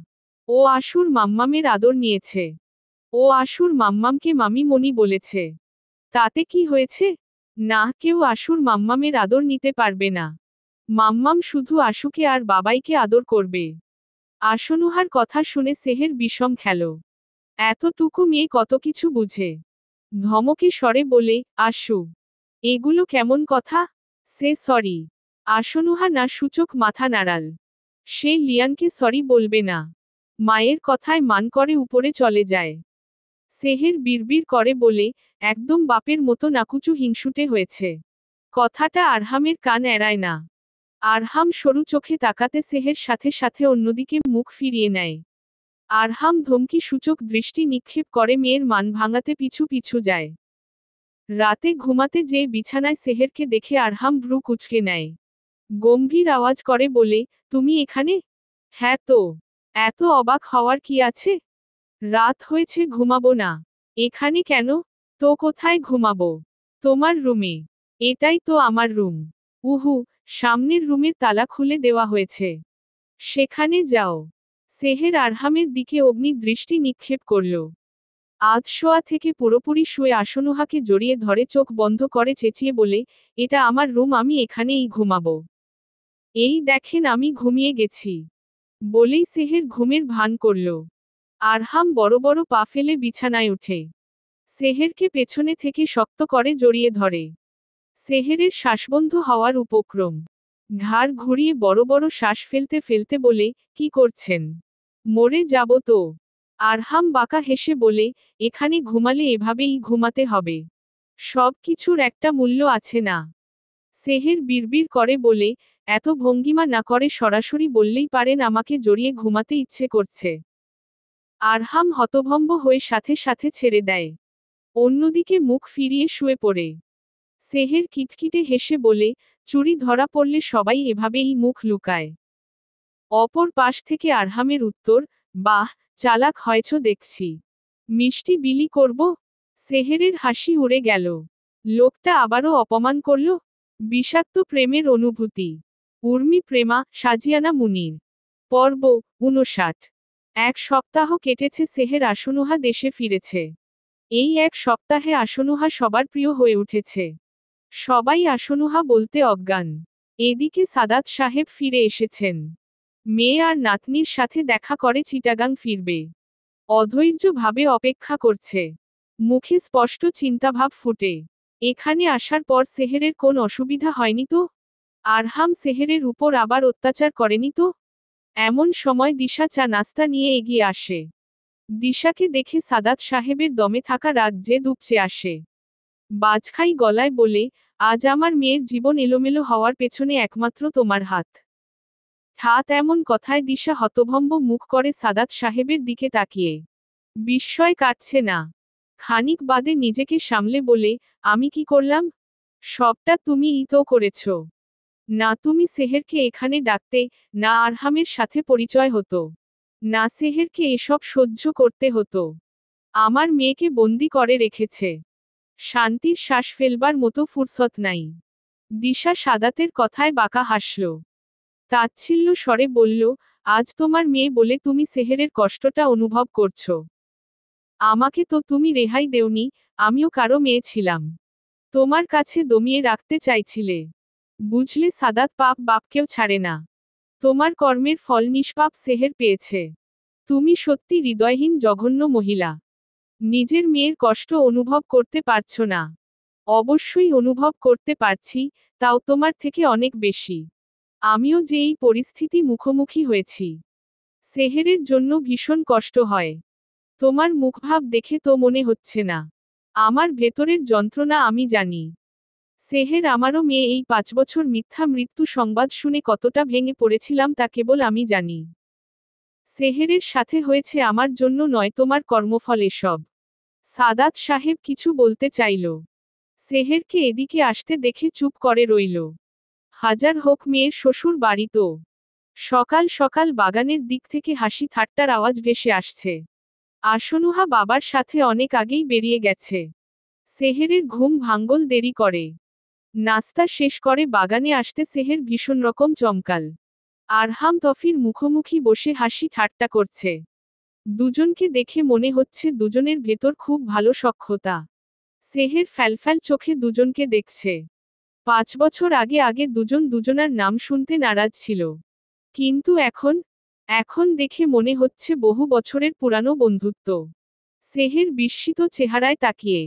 ও আশুর মাম্মামের আদর নিয়েছে। ও আশুর মাম্মামকে মামি মনি বলেছে। তাতে কি হয়েছে? না, কেউ আশুর মাম্মামের আদর নিতে পারবে না। মাম্মাম শুধু আশুকে আর বাবাইকে আদর করবে। আসনুহার কথা শুনে সেহের বিষম খেল। এতটুকু মেয়ে কত কিছু বুঝে। ধমকে স্বরে বলে, আশু, এগুলো কেমন কথা? Say sorry. আসনুহা না সূচক মাথা নাড়াল। সে লিয়ানকে সরি বলবে না। মায়ের কথায় মান করে উপরে চলে যায়। সেহের বিড়বিড় করে বলে, একদম বাপের মতো নাকুচু হিংসুটে হয়েছে। কথাটা আরহামের কান এড়ায় না। আরহাম সরু চোখে তাকাতে সেহের সাথে সাথে অন্যদিকে মুখ ফিরিয়ে নেয়। আরহাম ধমকি সূচক দৃষ্টি নিক্ষেপ করে মেয়ের মান ভাঙাতে পিছু পিছু যায়। রাতে ঘুমাতে যেয়ে বিছানায় সেহেরকে দেখে আরহাম ভ্রু কুঁচকে নেয়। গম্ভীর আওয়াজ করে বলে, তুমি এখানে? হ্যাঁ তো। এত অবাক হওয়ার কি আছে? রাত হয়েছে, ঘুমাবো না? এখানে কেন? তো কোথায় ঘুমাবো? তোমার রুমে। এটাই তো আমার রুম। উহু, সামনের রুমের তালা খুলে দেওয়া হয়েছে। সেখানে যাও। সেহের আরহামের দিকে অগ্নি দৃষ্টি নিক্ষেপ করল। আধ শোয়া থেকে পুরোপুরি শুয়ে আসনুহাকে জড়িয়ে ধরে চোখ বন্ধ করে চেঁচিয়ে বলে, এটা আমার রুম, আমি এখানেই ঘুমাবো। এই দেখেন আমি ঘুমিয়ে গেছি। বলেই সেহের ঘুমের ভান করল। আরহাম বড় বড় পা ফেলে বিছানায় উঠে। সেহেরকে পেছনে থেকে শক্ত করে জড়িয়ে ধরে। সেহেরের শ্বাসবন্ধ হওয়ার উপক্রম। ঘাড় ঘুরিয়ে বড় বড় শ্বাস ফেলতে ফেলতে বলে, কি করছেন? মরে যাব তো। আরহাম বাঁকা হেসে বলে, এখানে ঘুমালে এভাবেই ঘুমাতে হবে। সব কিছুর একটা মূল্য আছে না? সেহের বিড়বিড় করে বলে, এত ভঙ্গিমা না করে সরাসরি বললেই পারেন আমাকে জড়িয়ে ঘুমাতে ইচ্ছে করছে। আরহাম হতভম্ব হয়ে সাথে সাথে ছেড়ে দেয়। অন্যদিকে মুখ ফিরিয়ে শুয়ে পড়ে। সেহের কিটকিটে হেসে বলে, চুরি ধরা পড়লে সবাই এভাবেই মুখ লুকায়। অপর পাশ থেকে আরহামের উত্তর, বাহ, চালাক হয়েছ দেখছি। মিষ্টি বিলি করব? সেহেরের হাসি উড়ে গেল। লোকটা আবারও অপমান করল। বিষাক্ত প্রেমের অনুভূতি। উর্মি প্রেমা, সাজিয়ানা মুনির। পর্ব ৫৯। এক সপ্তাহ কেটেছে, সেহের আসনুহা দেশে ফিরেছে। এই এক সপ্তাহে আসনুহা সবার প্রিয় হয়ে উঠেছে। সবাই আসনুহা বলতে অজ্ঞান। এদিকে সাদাত সাহেব ফিরে এসেছেন। মেয়ে আর নাতনির সাথে দেখা করে চিটাগাং ফিরবে। অধৈর্যভাবে অপেক্ষা করছে। মুখে স্পষ্ট চিন্তাভাব ফুটে। এখানে আসার পর সেহেরের কোন অসুবিধা হয়নি তো? আরহাম সেহেরের উপর আবার অত্যাচার করেনি তো? এমন সময় দিশা চা নাস্তা নিয়ে এগিয়ে আসে। দিশাকে দেখে সাদাত সাহেবের দমে থাকা রাগ জেদ উপচে আসে। বাজখাই গলায় বলে, আজ আমার মেয়ের জীবন এলোমেলো হওয়ার পেছনে একমাত্র তোমার হাত। হাত এমন কথায় দিশা হতভম্ব মুখ করে সাদাত সাহেবের দিকে তাকিয়ে। বিস্ময় কাটছে না। খানিক বাদে নিজেকে সামলে বলে, আমি কি করলাম? সবটা তুমিই তো করেছ। না তুমি সেহেরকে এখানে ডাকতে, না আরহামের সাথে পরিচয় হতো, না সেহেরকে এসব সহ্য করতে হতো। আমার মেয়েকে বন্দি করে রেখেছে। শান্তির শ্বাস ফেলবার মতো ফুরসত নাই। দিশা সাদাতের কথায় বাঁকা হাসল। তাচ্ছিল্য স্বরে বলল, আজ তোমার মেয়ে বলে তুমি সেহেরের কষ্টটা অনুভব করছো। আমাকে তো তুমি রেহাই দেওনি, আমিও কারো মেয়ে ছিলাম। তোমার কাছে দমিয়ে রাখতে চাইছিলে। বুঝলে সাদাত পাপ বাপকেও ছাড়ে না। তোমার কর্মের ফল নিষ্পাপ সেহের পেয়েছে। তুমি সত্যি হৃদয়হীন জঘন্য মহিলা। নিজের মেয়ের কষ্ট অনুভব করতে পারছো না। অবশ্যই অনুভব করতে পারছি, তাও তোমার থেকে অনেক বেশি। আমিও যে এই পরিস্থিতি মুখোমুখি হয়েছি। সেহেরের জন্য ভীষণ কষ্ট হয়। তোমার মুখভাব দেখে তো মনে হচ্ছে না। আমার ভেতরের যন্ত্রণা আমি জানি। সেহের আমারও মেয়ে এই 5 বছর মিথ্যা মৃত্যু সংবাদ শুনে কতটা ভেঙে পড়েছিলাম তা কেবল আমি জানি। সেহেরের সাথে হয়েছে আমার জন্য নয়, তোমার কর্মফল এসব। সাদাত সাহেব কিছু বলতে চাইল। সেহেরকে এদিকে আসতে দেখে চুপ করে রইল। হাজার হোক মেয়ের শ্বশুর বাড়ি তো। সকাল সকাল বাগানের দিক থেকে হাসি ঠাট্টার আওয়াজ ভেসে আসছে। আসনুহা বাবার সাথে অনেক আগেই বেরিয়ে গেছে। সেহেরের ঘুম ভাঙ্গল দেরি করে। নাস্তা শেষ করে বাগানে আসতে সেহের ভীষণ রকম চমকাল। আরহাম তফির মুখোমুখি বসে হাসি ঠাট্টা করছে। দুজনকে দেখে মনে হচ্ছে দুজনের ভেতর খুব ভালো সখ্যতা। সেহের ফ্যালফ্যাল চোখে দুজনকে দেখছে। 5 বছর আগে আগে দুজন দুজনার নাম শুনতে নারাজ ছিল। কিন্তু এখন দেখে মনে হচ্ছে বহু বছরের পুরানো বন্ধুত্ব। সেহের বিস্মিত চেহারায় তাকিয়ে।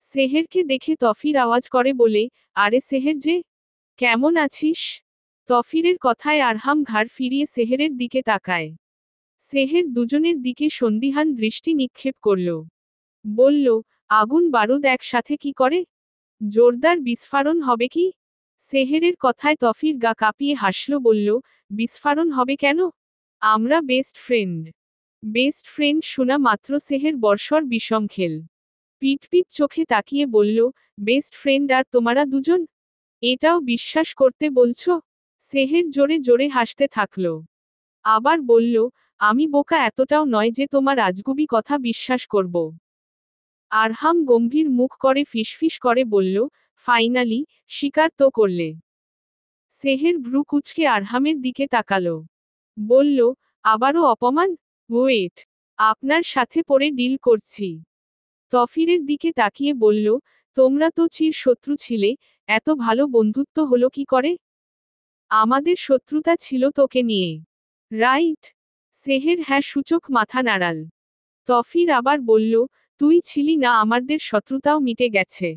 সেহেরকে দেখে তফির আওয়াজ করে বলে, আরে সেহের যে, কেমন আছিস? তফিরের কথায় আরহাম ঘাড় ফিরিয়ে সেহেরের দিকে তাকায়। সেহের দুজনের দিকে সন্দিহান দৃষ্টি নিক্ষেপ করল। বলল, আগুন বারুদ একসাথে কি করে? জোরদার বিস্ফোরণ হবে কি? সেহেরের কথায় তফির গা কাঁপিয়ে হাসল, বলল, বিস্ফোরণ হবে কেন? আমরা বেস্ট ফ্রেন্ড। বেস্ট ফ্রেন্ড শোনা মাত্র সেহের বর্ষর বিষম খেল। পিট পিট চোখে তাকিয়ে বলল, বেস্ট ফ্রেন্ড আর তোমারা দুজন? এটাও বিশ্বাস করতে বলছো? সেহের জোরে জোরে হাসতে থাকল। আবার বলল, আমি বোকা এতটাও নয় যে তোমার আজগুবি কথা বিশ্বাস করব। আরহাম গম্ভীর মুখ করে ফিসফিস করে বলল, ফাইনালি, স্বীকার তো করলে। সেহের ভ্রু কুঁচকে আরহামের দিকে তাকালো। বলল, আবারও অপমান? ওয়েট, আপনার সাথে পরে ডিল করছি। তফিরের দিকে তাকিয়ে বলল, তোমরা তো চির শত্রু ছিলে, এত ভালো বন্ধুত্ব হলো কি করে? আমাদের শত্রুতা ছিল তোকে নিয়ে। রাইট? সেহের হ্যাঁ সূচক মাথা নাড়াল। তফির আবার বলল, তুই ছিলি না, আমাদের শত্রুতাও মিটে গেছে।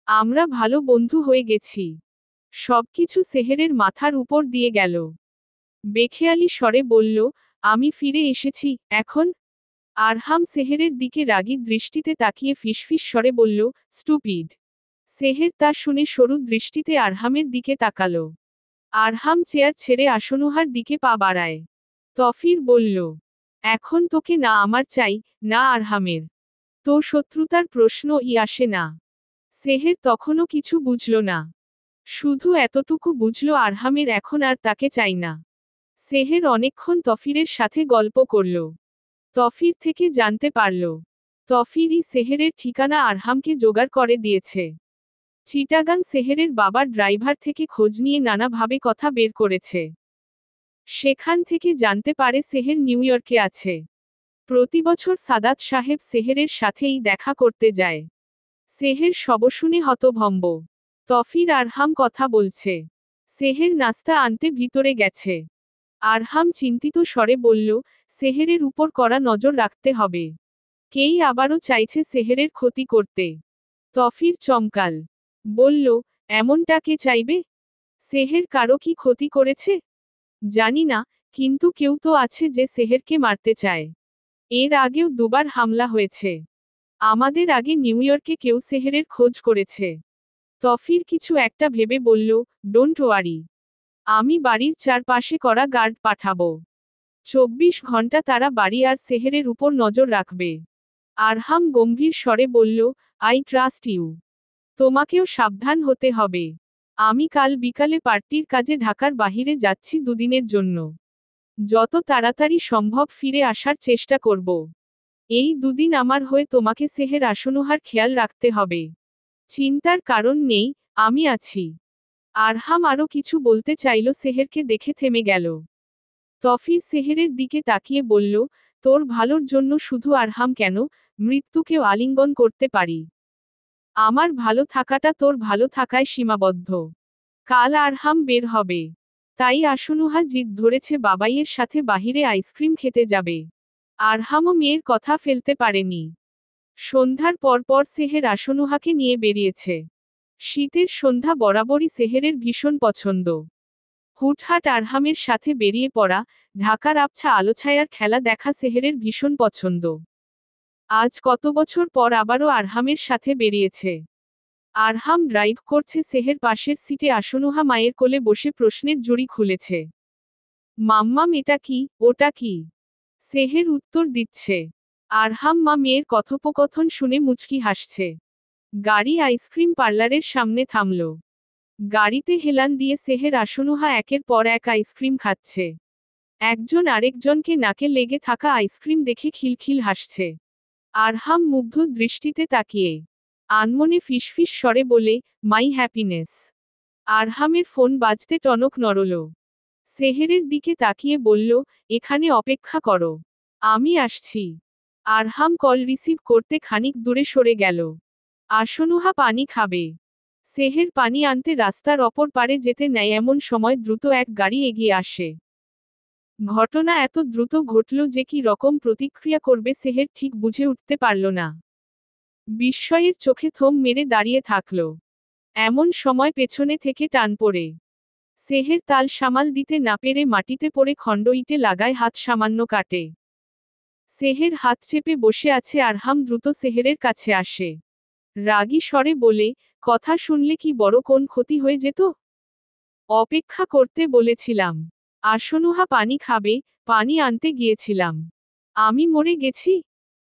আমরা ভালো বন্ধু হয়ে গেছি। সবকিছু সেহেরের মাথার উপর দিয়ে গেল। বেখেয়ালি স্বরে বলল, আমি ফিরে এসেছি, এখন? আরহাম সেহেরের দিকে রাগী দৃষ্টিতে তাকিয়ে ফিসফিস স্বরে বলল, স্টুপিড। সেহের তা শুনে সরু দৃষ্টিতে আরহামের দিকে তাকালো। আরহাম চেয়ার ছেড়ে আসনুহার দিকে পা বাড়ায়। তফির বলল, এখন তোকে না আমার চাই, না আরহামের। তোর শত্রুতার প্রশ্নই আসে না। সেহের তখনও কিছু বুঝল না। শুধু এতটুকু বুঝল আরহামের এখন আর তাকে চাই না। সেহের অনেকক্ষণ তফিরের সাথে গল্প করল। তফির থেকে জানতে পারল, তফিরই সেহেরের ঠিকানা আরহামকে জোগাড় করে দিয়েছে। চিটাগাং সেহেরের বাবার ড্রাইভার থেকে খোঁজ নিয়ে নানাভাবে কথা বের করেছে। সেখান থেকে জানতে পারে সেহের নিউ ইয়র্কে আছে। প্রতি বছর সাদাত সাহেব সেহেরের সাথেই দেখা করতে যায়। সেহের সব শুনে হতভম্ব। তফির আরহাম কথা বলছে। সেহের নাস্তা আনতে ভিতরে গেছে। আরহাম চিন্তিত স্বরে বলল, সেহেরের উপর কড়া নজর রাখতে হবে। কেই আবারও চাইছে সেহেরের ক্ষতি করতে। তফির চমকাল। বলল, এমনটা কে চাইবে? সেহের কারো কি ক্ষতি করেছে? জানি না, কিন্তু কেউ তো আছে যে সেহেরকে মারতে চায়। এর আগেও দুবার হামলা হয়েছে। আমাদের আগে নিউ ইয়র্কে কেউ সেহেরের খোঁজ করেছে। তফির কিছু একটা ভেবে বলল, ডোন্ট ওয়ারি। আমি বাড়ির চারপাশে করা গার্ড পাঠাবো। 24 ঘন্টা তারা বাড়ি আর সেহেরের উপর নজর রাখবে। আরহাম গম্ভীর স্বরে বলল, আই ট্রাস্ট ইউ। তোমাকেও সাবধান হতে হবে। আমি কাল বিকালে পার্টির কাজে ঢাকার বাহিরে যাচ্ছি দুদিনের জন্য। যত তাড়াতাড়ি সম্ভব ফিরে আসার চেষ্টা করব। এই দুদিন আমার হয়ে তোমাকে সেহের আসনুহার খেয়াল রাখতে হবে। চিন্তার কারণ নেই, আমি আছি। আরহাম আরও কিছু বলতে চাইল, সেহেরকে দেখে থেমে গেল। তফির সেহেরের দিকে তাকিয়ে বলল, তোর ভালোর জন্য শুধু আরহাম কেন, মৃত্যুকেও আলিঙ্গন করতে পারি। আমার ভালো থাকাটা তোর ভালো থাকায় সীমাবদ্ধ। কাল আরহাম বের হবে। তাই আসনুহা জিদ ধরেছে বাবাইয়ের সাথে বাহিরে আইসক্রিম খেতে যাবে। আরহামও মেয়ের কথা ফেলতে পারেনি। সন্ধ্যার পরপর সেহের আসনুহাকে নিয়ে বেরিয়েছে। শীতের সন্ধ্যা বরাবরই সেহেরের ভীষণ পছন্দ। হুটহাট আরহামের সাথে বেরিয়ে পড়া, ঢাকার আবছা আলোছায়ার খেলা দেখা সেহেরের ভীষণ পছন্দ। আজ কত বছর পর আবারও আরহামের সাথে বেরিয়েছে। আরহাম ড্রাইভ করছে, সেহের পাশের সিটে আসনুহা মায়ের কোলে বসে প্রশ্নের জুড়ি খুলেছে। মাম্মাম এটা কি, ওটা কি? সেহের উত্তর দিচ্ছে। আরহাম মা মেয়ের কথোপকথন শুনে মুচকি হাসছে। গাড়ি আইসক্রিম পার্লারের সামনে থামল। গাড়িতে হেলান দিয়ে সেহের আসনুহা একের পর এক আইসক্রিম খাচ্ছে। একজন আরেকজনকে নাকে লেগে থাকা আইসক্রিম দেখে খিলখিল হাসছে। আরহাম মুগ্ধ দৃষ্টিতে তাকিয়ে আনমনে ফিসফিস স্বরে বলে, মাই হ্যাপিনেস। আরহামের ফোন বাজতে টনক নড়ল। সেহেরের দিকে তাকিয়ে বলল, এখানে অপেক্ষা করো। আমি আসছি। আরহাম কল রিসিভ করতে খানিক দূরে সরে গেল। আসনুহা পানি খাবে। সেহের পানি আনতে রাস্তার অপর পারে যেতে নেয় এমন সময় দ্রুত এক গাড়ি এগিয়ে আসে। ঘটনা এত দ্রুত ঘটল যে কি রকম প্রতিক্রিয়া করবে সেহের ঠিক বুঝে উঠতে পারল না। বিস্ময়ের চোখে থম মেরে দাঁড়িয়ে থাকল। এমন সময় পেছনে থেকে টান পড়ে। সেহের তাল সামাল দিতে না পেরে মাটিতে পড়ে খণ্ড ইটে লাগায়, হাত সামান্য কাটে। সেহের হাত চেপে বসে আছে। আরহাম দ্রুত সেহেরের কাছে আসে। রাগী স্বরে বলে, কথা শুনলে কি বড় কোন ক্ষতি হয়ে যেত? অপেক্ষা করতে বলেছিলাম। আসনুহা পানি খাবে, পানি আনতে গিয়েছিলাম। আমি মরে গেছি?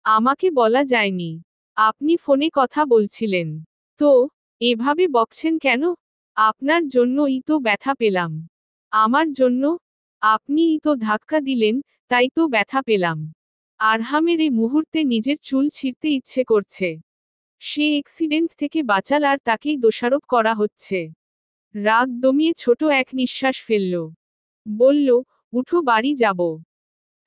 আমাকে বলা যায়নি। আপনি ফোনে কথা বলছিলেন। তো, এভাবে বকছেন কেন? আপনার জন্যই তো ব্যথা পেলাম। আমার জন্য? আপনিই তো ধাক্কা দিলেন, তাই তো ব্যথা পেলাম। আরহামের এই মুহূর্তে নিজের চুল ছিঁড়তে ইচ্ছে করছে। সে অ্যাক্সিডেন্ট থেকে বাঁচাল আর তাকেই দোষারোপ করা হচ্ছে। রাগ দমিয়ে ছোট এক নিঃশ্বাস ফেলল। বলল, উঠো, বাড়ি যাব।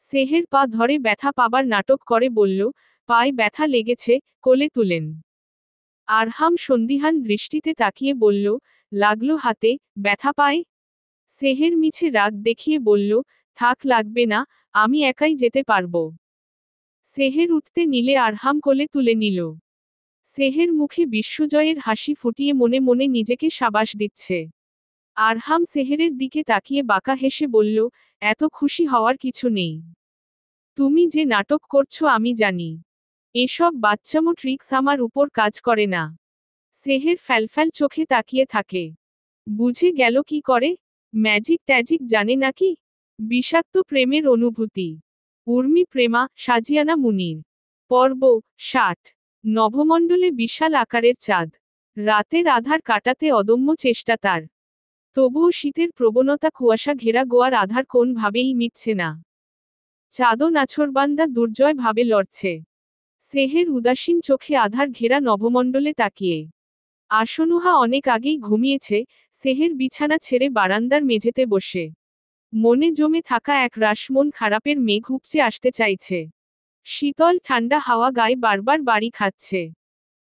সেহের পা ধরে ব্যথা পাবার নাটক করে বলল, পায়ে ব্যথা লেগেছে, কোলে তুলেন। আরহাম সন্দিহান দৃষ্টিতে তাকিয়ে বলল, লাগলো হাতে, ব্যথা পায়? সেহের মিছে রাগ দেখিয়ে বলল, থাক, লাগবে না, আমি একাই যেতে পারবো। সেহের উঠতে নিলে আরহাম কোলে তুলে নিল। সেহের মুখে বিশ্বজয়ের হাসি ফুটিয়ে মনে মনে নিজেকে সাবাস দিচ্ছে। আরহাম সেহেরের দিকে তাকিয়ে বাঁকা হেসে বলল, এত খুশি হওয়ার কিছু নেই। তুমি যে নাটক করছো আমি জানি। এসব বাচ্চামো ট্রিক্স আমার উপর কাজ করে না। সেহের ফ্যালফ্যাল চোখে তাকিয়ে থাকে। বুঝে গেল কি করে? ম্যাজিক ট্যাজিক জানে নাকি? বিষাক্ত প্রেমের অনুভূতি। উর্মি প্রেমা, সাজিয়ানা মুনির। পর্ব 60। নভমণ্ডলে বিশাল আকারের চাঁদ। রাতের আধার কাটাতে অদম্য চেষ্টা তার। তবুও শীতের প্রবণতা কুয়াশা ঘেরা গোয়ার আধার কোন ভাবেই মিটছে না। চাঁদও নাছোড়বান্দা দুর্জয় ভাবে লড়ছে। সেহের উদাসীন চোখে আধার ঘেরা নভমণ্ডলে তাকিয়ে। আসনুহা অনেক আগেই ঘুমিয়েছে, সেহের বিছানা ছেড়ে বারান্দার মেঝেতে বসে। মনে জমে থাকা এক রাশ মন খারাপের মেঘ উপচে আসতে চাইছে। শীতল ঠান্ডা হাওয়া গায়ে বারবার বাড়ি খাচ্ছে।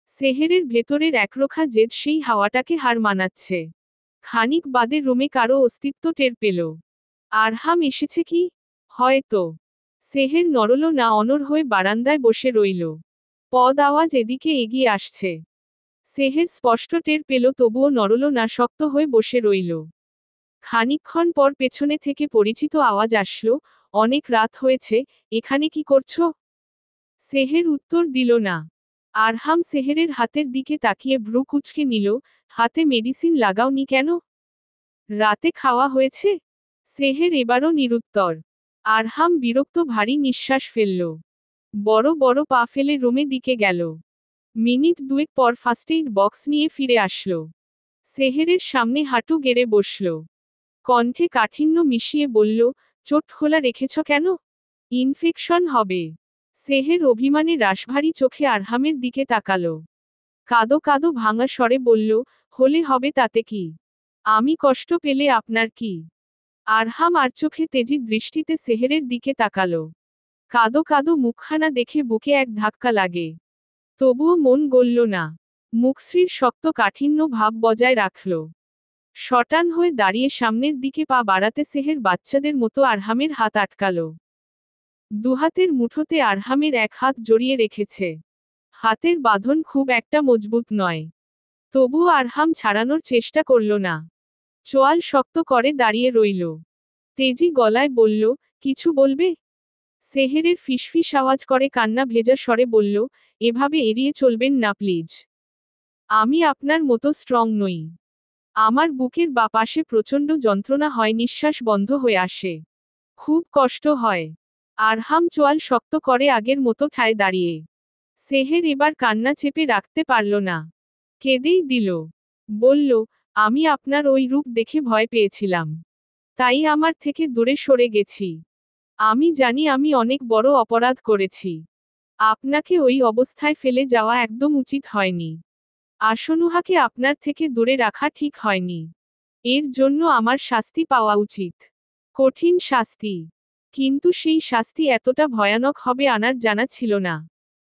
সেহেরের ভেতরের একরোখা জেদ সেই হাওয়াটাকে হার মানাচ্ছে। খানিক বাদে রুমে কারো অস্তিত্ব টের পেল। আরহাম এসেছে কি? হয়তো। সেহের নড়ল না, অনড় হয়ে বারান্দায় বসে রইল। পদ আওয়াজ এদিকে এগিয়ে আসছে। সেহের স্পষ্ট টের পেল, তবুও নড়ল না, শক্ত হয়ে বসে রইল। খানিকক্ষণ পর পেছনে থেকে পরিচিত আওয়াজ আসলো, অনেক রাত হয়েছে, এখানে কি করছো? সেহের উত্তর দিল না। আরহাম সেহেরের হাতের দিকে তাকিয়ে ভ্রু কুঁচকে নিল, হাতে মেডিসিন লাগাওনি কেন? রাতে খাওয়া হয়েছে? সেহের এবারও নিরুত্তর। আরহাম বিরক্ত ভারী নিঃশ্বাস ফেলল। বড় বড় পা ফেলে রুমে দিকে গেল। মিনিট দুয়েক পর ফার্স্ট এইড বক্স নিয়ে ফিরে আসলো। সেহেরের সামনে হাঁটু গেড়ে বসল। কণ্ঠে কাঠিন্য মিশিয়ে বলল, চোট খোলা রেখেছ কেন? ইনফেকশন হবে। সেহের অভিমানে রাশভারী চোখে আরহামের দিকে তাকালো। কাদো কাদো ভাঙা স্বরে বলল, হলে হবে, তাতে কি? আমি কষ্ট পেলে আপনার কি? আরহাম আর চোখে তেজি দৃষ্টিতে সেহেরের দিকে তাকালো। কাদো কাদো মুখখানা দেখে বুকে এক ধাক্কা লাগে। তবুও মন গলল না। মুখশ্রীর শক্ত কাঠিন্য ভাব বজায় রাখল। শটান হয়ে দাঁড়িয়ে সামনের দিকে পা বাড়াতে সেহের বাচ্চাদের মতো আরহামের হাত আটকাল। দুহাতের মুঠোতে আরহামের এক হাত জড়িয়ে রেখেছে। হাতের বাঁধন খুব একটা মজবুত নয়। তবুও আরহাম ছাড়ানোর চেষ্টা করল না। চোয়াল শক্ত করে দাঁড়িয়ে রইল। তেজি গলায় বলল, কিছু বলবে? সেহেরের ফিসফিস আওয়াজ করে কান্না ভেজা স্বরে বলল, এভাবে এড়িয়ে চলবেন না প্লিজ। আমি আপনার মতো স্ট্রং নই। আমার বুকের বা পাশে প্রচণ্ড যন্ত্রণা হয়, নিঃশ্বাস বন্ধ হয়ে আসে। খুব কষ্ট হয়। আরহাম চোয়াল শক্ত করে আগের মতো ঠায় দাঁড়িয়ে। সেহের এবার কান্না চেপে রাখতে পারল না। কেঁদেই দিল। বলল, আমি আপনার ওই রূপ দেখে ভয় পেয়েছিলাম। তাই আমার থেকে দূরে সরে গেছি। আমি জানি আমি অনেক বড় অপরাধ করেছি। আপনাকে ওই অবস্থায় ফেলে যাওয়া একদম উচিত হয়নি। আসনুহাকে আপনার থেকে দূরে রাখা ঠিক হয়নি। এর জন্য আমার শাস্তি পাওয়া উচিত। কঠিন শাস্তি। কিন্তু সেই শাস্তি এতটা ভয়ানক হবে আনার জানা ছিল না।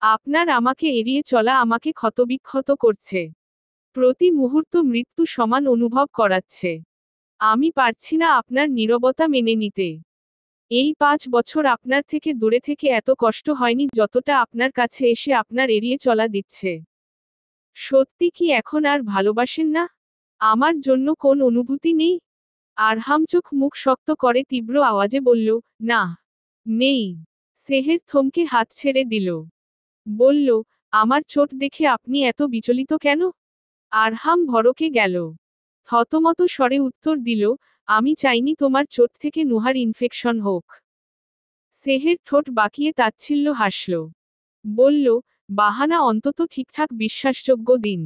আপনার আমাকে এড়িয়ে চলা আমাকে ক্ষতবিক্ষত করছে। প্রতি মুহূর্ত মৃত্যু সমান অনুভব করাচ্ছে। আমি পারছি না আপনার নীরবতা মেনে নিতে। এই 5 বছর আপনার থেকে দূরে থেকে এত কষ্ট হয়নি যতটা আপনার কাছে এসে আপনার এড়িয়ে চলা দিচ্ছে। সত্যি কি এখন আর ভালোবাসেন না? আমার জন্য কোন অনুভূতি নেই? আরহাম চোখ মুখ শক্ত করে তীব্র আওয়াজে বলল, না, নেই। সেহের থমকে হাত ছেড়ে দিল। বলল, আমার চোট দেখে আপনি এত বিচলিত কেন? আরহাম ভড়কে গেল। থতমত স্বরে উত্তর দিল, আমি চাইনি তোমার চোট থেকে নুহার ইনফেকশন হোক। সেহের ঠোঁট বাঁকিয়ে তাচ্ছিল্য হাসল। বলল, বাহানা অন্তত ঠিকঠাক বিশ্বাসযোগ্য দিন।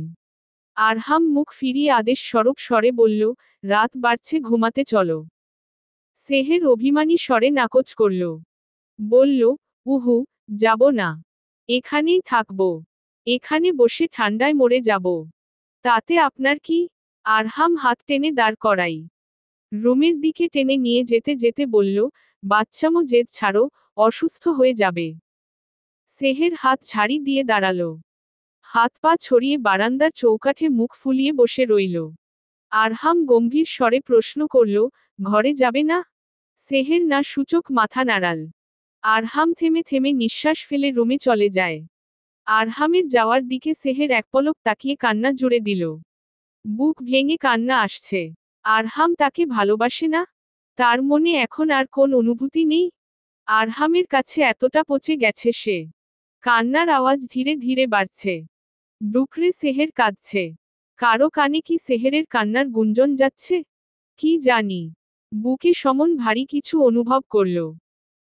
আরহাম মুখ ফিরিয়ে আদেশ স্বরূপ স্বরে বলল, রাত বাড়ছে, ঘুমাতে চলো। সেহের অভিমানী স্বরে নাকচ করল। বলল, উহু, যাব না। এখানেই থাকব। এখানে বসে ঠান্ডায় মরে যাব। তাতে আপনার কি? আরহাম হাত টেনে দাঁড় করাই। রুমের দিকে টেনে নিয়ে যেতে যেতে বলল, বাচ্চামো জেদ ছাড়ো, অসুস্থ হয়ে যাবে। সেহের হাত ঝাড়ি দিয়ে দাঁড়ালো। হাত পা ছড়িয়ে বারান্দার চৌকাঠে মুখ ফুলিয়ে বসে রইল। আরহাম গম্ভীর স্বরে প্রশ্ন করল, ঘরে যাবে না? সেহের না সূচক মাথা নাড়াল। আরহাম থেমে থেমে নিঃশ্বাস ফেলে রুমে চলে যায়। আরহামের যাওয়ার দিকে সেহের এক পলক তাকিয়ে কান্না জুড়ে দিল। বুক ভেঙে কান্না আসছে। আরহাম তাকে ভালোবাসে না? তার মনে এখন আর কোন অনুভূতি নেই? আরহামের কাছে এতটা পচে গেছে সে। কান্নার আওয়াজ ধীরে ধীরে বাড়ছে। ডুকরে সেহের কাঁদছে। কারো কানে কি সেহেরের কান্নার গুঞ্জন যাচ্ছে? কি জানি। বুকে সমন ভারী কিছু অনুভব করল।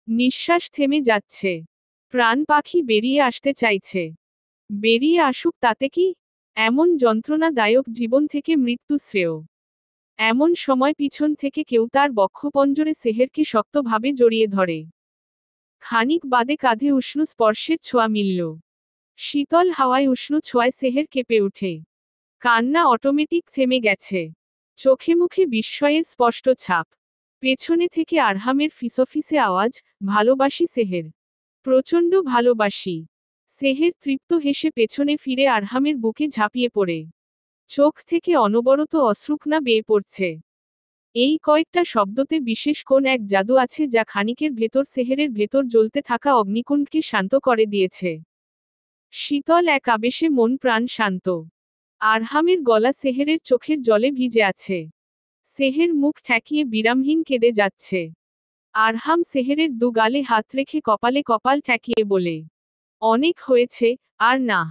নিঃশ্বাস থেমে যাচ্ছে। প্রাণ পাখি বেরিয়ে আসতে চাইছে। বেরিয়ে আসুক, তাতে কি? এমন যন্ত্রণাদায়ক জীবন থেকে মৃত্যু শ্রেয়। এমন সময় পিছন থেকে কেউ তার বক্ষপঞ্জরে সেহেরকে শক্তভাবে জড়িয়ে ধরে। খানিক বাদে কাঁধে উষ্ণ স্পর্শের ছোঁয়া মিলল। শীতল হাওয়ায় উষ্ণ ছোঁয়ায় সেহের কেঁপে উঠে। কান্না অটোমেটিক থেমে গেছে। চোখে মুখে বিস্ময়ের স্পষ্ট ছাপ। পেছনে থেকে আরহামের ফিসফিসে আওয়াজ, ভালোবাসি সেহের। প্রচণ্ড ভালোবাসি। সেহের তৃপ্ত হেসে পেছনে ফিরে আরহামের বুকে ঝাঁপিয়ে পড়ে। চোখ থেকে অনবরত অশ্রুকণা বেয়ে পড়ছে। এই কয়েকটা শব্দতে বিশেষ কোন এক জাদু আছে যা খানিকের ভেতর সেহেরের ভেতর জ্বলতে থাকা অগ্নিকুণ্ডকে শান্ত করে দিয়েছে। শীতল এক আবেশে মন প্রাণ শান্ত। আরহামের গলা সেহেরের চোখের জলে ভিজে আছে। সেহের মুখ ঠেকিয়ে বিরামহীন কেঁদে যাচ্ছে। আরহাম সেহেরের দু গালে হাত রেখে কপালে কপাল ঠেকিয়ে বলে, অনেক হয়েছে, আর না।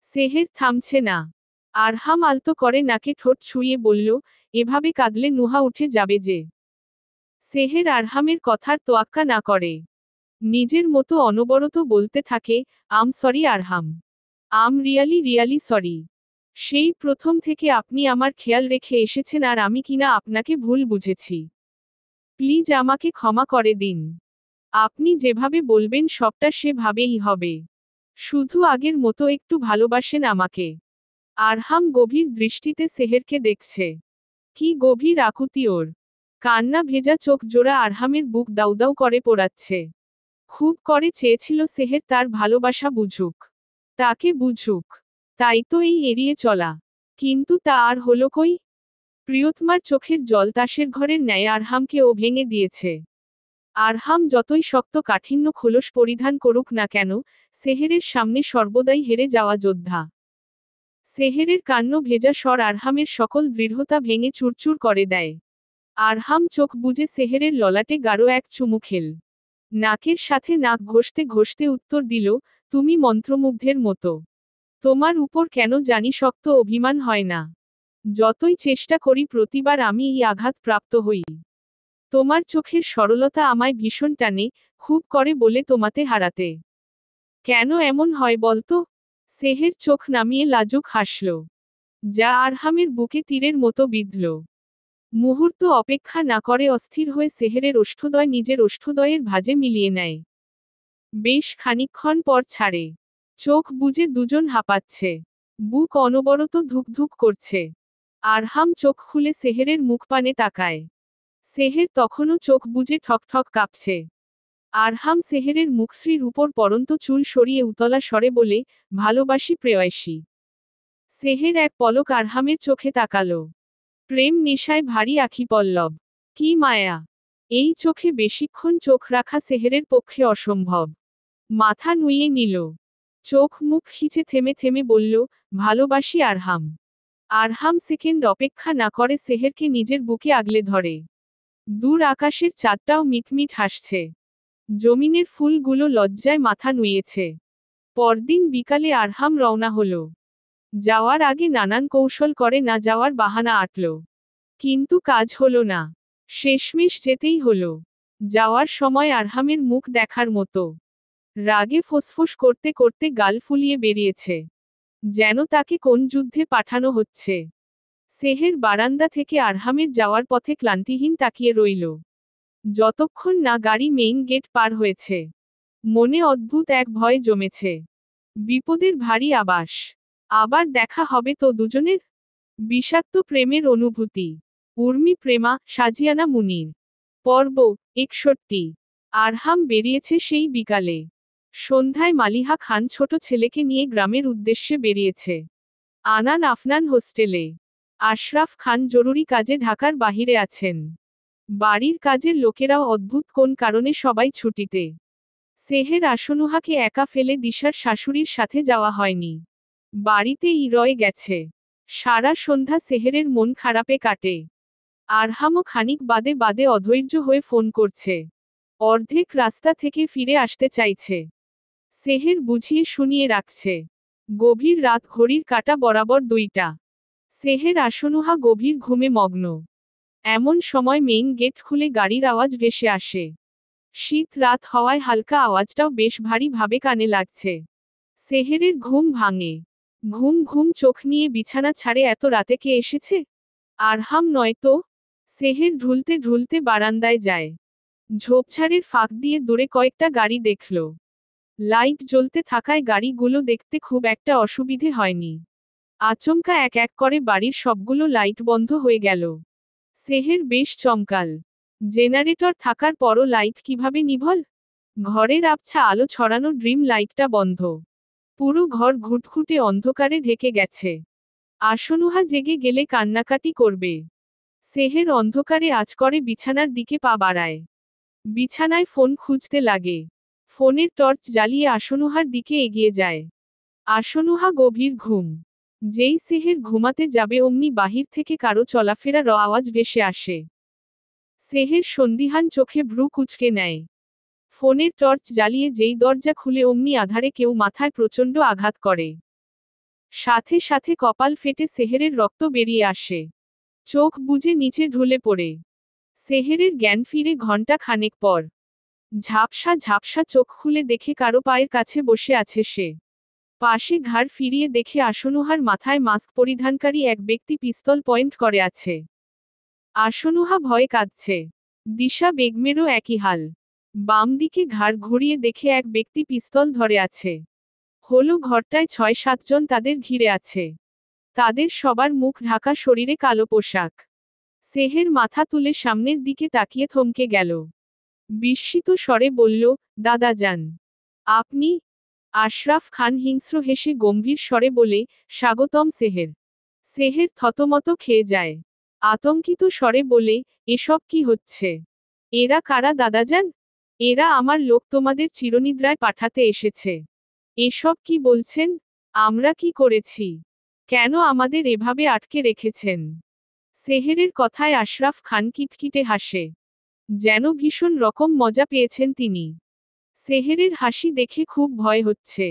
সেহের থামছে না। আরহাম আলতো করে নাকে ঠোঁট ছুঁয়ে বলল, এভাবে কাঁদলে নুহা উঠে যাবে যে। সেহের আরহামের কথার তোয়াক্কা না করে। নিজের মতো অনবরত বলতে থাকে, আম সরি আরহাম। আম রিয়ালি সরি। সেই প্রথম থেকে আপনি আমার খেয়াল রেখে এসেছেন আর আমি কিনা আপনাকে ভুল বুঝেছি। প্লিজ আমাকে ক্ষমা করে দিন। আপনি যেভাবে বলবেন সবটা সেভাবেই হবে। শুধু আগের মতো একটু ভালোবাসেন আমাকে। আরহাম গভীর দৃষ্টিতে সেহেরকে দেখছে। কি গভীর আকুতি ওর। কান্না ভেজা চোখ জোড়া আরহামের বুক দাউদাউ করে পোড়াচ্ছে। খুব করে চেয়েছিল সেহের তার ভালোবাসা বুঝুক। তাকে বুঝুক। তাই তো এই এড়িয়ে চলা। কিন্তু তা আর হলো কই? প্রিয়তমার চোখের জল তাসের ঘরের ন্যায় আরহামকেও ভেঙে দিয়েছে। আরহাম যতই শক্ত কাঠিন্য খোলস পরিধান করুক না কেন, সেহেরের সামনে সর্বদাই হেরে যাওয়া যোদ্ধা। সেহেরের কান্ন ভেজা স্বর আরহামের সকল দৃঢ়তা ভেঙে চুরচুর করে দেয়। আরহাম চোখ বুজে সেহেরের ললাটে গাঢ় এক চুমু খেল। নাকের সাথে নাক ঘষতে ঘষতে উত্তর দিল, তুমি মন্ত্রমুগ্ধের মতো। তোমার উপর কেন জানি শক্ত অভিমান হয় না। যতই চেষ্টা করি প্রতিবার আমি এই আঘাত প্রাপ্ত হই। তোমার চোখের সরলতা আমায় ভীষণ টানে, খুব করে বলে তোমাতে হারাতে। কেন এমন হয় বলতো? সেহের চোখ নামিয়ে লাজুক হাসল। যা আরহামের বুকে তীরের মতো বিঁধল। মুহূর্ত অপেক্ষা না করে অস্থির হয়ে সেহেরের ওষ্ঠদ্বয় নিজের ওষ্ঠদ্বয়ের ভাঁজে মিলিয়ে নেয়। বেশ খানিকক্ষণ পর ছাড়ে। চোখ বুজে দুজন হাঁপাচ্ছে। বুক অনবরত ধুকধুক করছে। আরহাম চোখ খুলে সেহেরের মুখপানে তাকায়। সেহের তখনও চোখ বুজে ঠকঠক কাঁপছে। আরহাম সেহেরের মুখশ্রীর উপর পরন্ত চুল সরিয়ে উতলা স্বরে বলে, ভালোবাসি প্রেয়সী। সেহের এক পলক আরহামের চোখে তাকালো। প্রেম নেশায় ভারী আখি পল্লব। কি মায়া! এই চোখে বেশিক্ষণ চোখ রাখা সেহেরের পক্ষে অসম্ভব। মাথা নুইয়ে নিল। চোখ মুখ খিচে থেমে থেমে বলল, ভালোবাসি আরহাম। আরহাম সেকেন্ড অপেক্ষা না করে সেহেরকে নিজের বুকে আগলে ধরে। দূর আকাশের চাঁদটাও মিটমিট হাসছে। জমিনের ফুলগুলো লজ্জায় মাথা নুইয়েছে। পরদিন বিকালে আরহাম রওনা হলো। যাওয়ার আগে নানান কৌশল করে না যাওয়ার বাহানা আঁটল। কিন্তু কাজ হলো না। শেষমেশ যেতেই হলো। যাওয়ার সময় আরহামের মুখ দেখার মতো। রাগে ফোঁসফোঁস করতে করতে গাল ফুলিয়ে বেরিয়েছে। যেন তাকে কোন যুদ্ধে পাঠানো হচ্ছে। সেহের বারান্দা থেকে আরহামের যাওয়ার পথে ক্লান্তিহীন তাকিয়ে রইল। যতক্ষণ না গাড়ি মেইন গেট পার হয়েছে। মনে অদ্ভুত এক ভয় জমেছে। বিপদের ভারী আবাস। আবার দেখা হবে তো দুজনের? বিষাক্ত প্রেমের অনুভূতি। উর্মি প্রেমা, সাজিয়ানা মুনির। পর্ব 61। আরহাম বেরিয়েছে সেই বিকালে। সন্ধ্যায় মালিহা খান ছোট ছেলেকে নিয়ে গ্রামের উদ্দেশ্যে বেরিয়েছে। আনান আফনান হোস্টেলে। আশরাফ খান জরুরি কাজে ঢাকার বাহিরে আছেন। বাড়ির কাজের লোকেরাও অদ্ভুত কোন কারণে সবাই ছুটিতে। সেহের আসনুহাকে একা ফেলে দিশার শাশুড়ির সাথে যাওয়া হয়নি। বাড়িতেই রয়ে গেছে। সারা সন্ধ্যা সেহেরের মন খারাপে কাটে। আরহামও খানিক বাদে বাদে অধৈর্য হয়ে ফোন করছে। অর্ধেক রাস্তা থেকে ফিরে আসতে চাইছে। সেহের বুঝিয়ে শুনিয়ে রাখছে। গভীর রাত, ঘড়ির কাঁটা বরাবর 2টা। সেহের আসনুহা গভীর ঘুমে মগ্ন। এমন সময় মেইন গেট খুলে গাড়ির আওয়াজ ভেসে আসে। শীত রাত হওয়ায় হালকা আওয়াজটাও বেশ ভারী ভাবে কানে লাগছে। সেহেরের ঘুম ভাঙে। ঘুম ঘুম চোখ নিয়ে বিছানা ছাড়ে এত রাতে কে এসেছে? আরহাম নয় তো? সেহের ঢুলতে ঢুলতে বারান্দায় যায়। ঝোপঝাড়ের ফাঁক দিয়ে দূরে কয়েকটা গাড়ি দেখল। লাইট জ্বলতে থাকায় গাড়িগুলো দেখতে খুব একটা অসুবিধে হয়নি। আচমকা এক এক করে বাড়ির সবগুলো লাইট বন্ধ হয়ে গেল। সেহের বেশ চমকাল। জেনারেটর থাকার পরও লাইট কিভাবে নিভল? ঘরের আবছা আলো ছড়ানো ড্রিম লাইটটা বন্ধ। পুরো ঘর ঘুটঘুটে অন্ধকারে ঢেকে গেছে। আসনুহা জেগে গেলে কান্নাকাটি করবে। সেহের অন্ধকারে আঁচ করে বিছানার দিকে পা বাড়ায়। বিছানায় ফোন খুঁজতে লাগে। ফোনের টর্চ জ্বালিয়ে আসনুহার দিকে এগিয়ে যায়। আসনুহা গভীর ঘুম। যেই সেহের ঘুমাতে যাবে অমনি বাহির থেকে কারো চলাফেরার আওয়াজ ভেসে আসে। সেহের সন্দিহান চোখে ভ্রু কুঁচকে নেয়। ফোনের টর্চ জ্বালিয়ে যেই দরজা খুলে অমনি আধারে কেউ মাথায় প্রচণ্ড আঘাত করে। সাথে সাথে কপাল ফেটে সেহেরের রক্ত বেরিয়ে আসে। চোখ বুজে নিচে ঢুলে পড়ে। সেহেরের জ্ঞান ফিরে ঘণ্টা খানেক পর। ঝাপসা ঝাপসা চোখ খুলে দেখে কারো পায়ের কাছে বসে আছে সে। পাশে ঘাড় ফিরিয়ে দেখে আসনুহার মাথায় মাস্ক পরিধানকারী এক ব্যক্তি পিস্তল পয়েন্ট করে আছে। আসনুহা ভয়ে কাঁদছে। দিশা বেগমেরও একই হাল। বাম দিকে ঘাড় ঘুরিয়ে দেখে এক ব্যক্তি পিস্তল ধরে আছে। হলো ঘরটায় ৬-৭ জন তাদের ঘিরে আছে। তাদের সবার মুখ ঢাকা, শরীরে কালো পোশাক। সেহের মাথা তুলে সামনের দিকে তাকিয়ে থমকে গেল। বিস্মিত স্বরে বলল, দাদাজান, আপনি? আশরাফ খান হিংস্র হেসে গম্ভীর স্বরে বলে, স্বাগতম সেহের। সেহের থতমত খেয়ে যায়। আতঙ্কিত স্বরে বলে, এসব কি হচ্ছে? এরা কারা দাদাজান? এরা আমার লোক, তোমাদের চিরনিদ্রায় পাঠাতে এসেছে। এসব কি বলছেন? আমরা কি করেছি? কেন আমাদের এভাবে আটকে রেখেছেন? সেহেরের কথায় আশরাফ খান কিটকিটে হাসে। যেন ভীষণ রকম মজা পেয়েছেন তিনি। সেহেরের হাসি দেখে খুব ভয় হচ্ছে।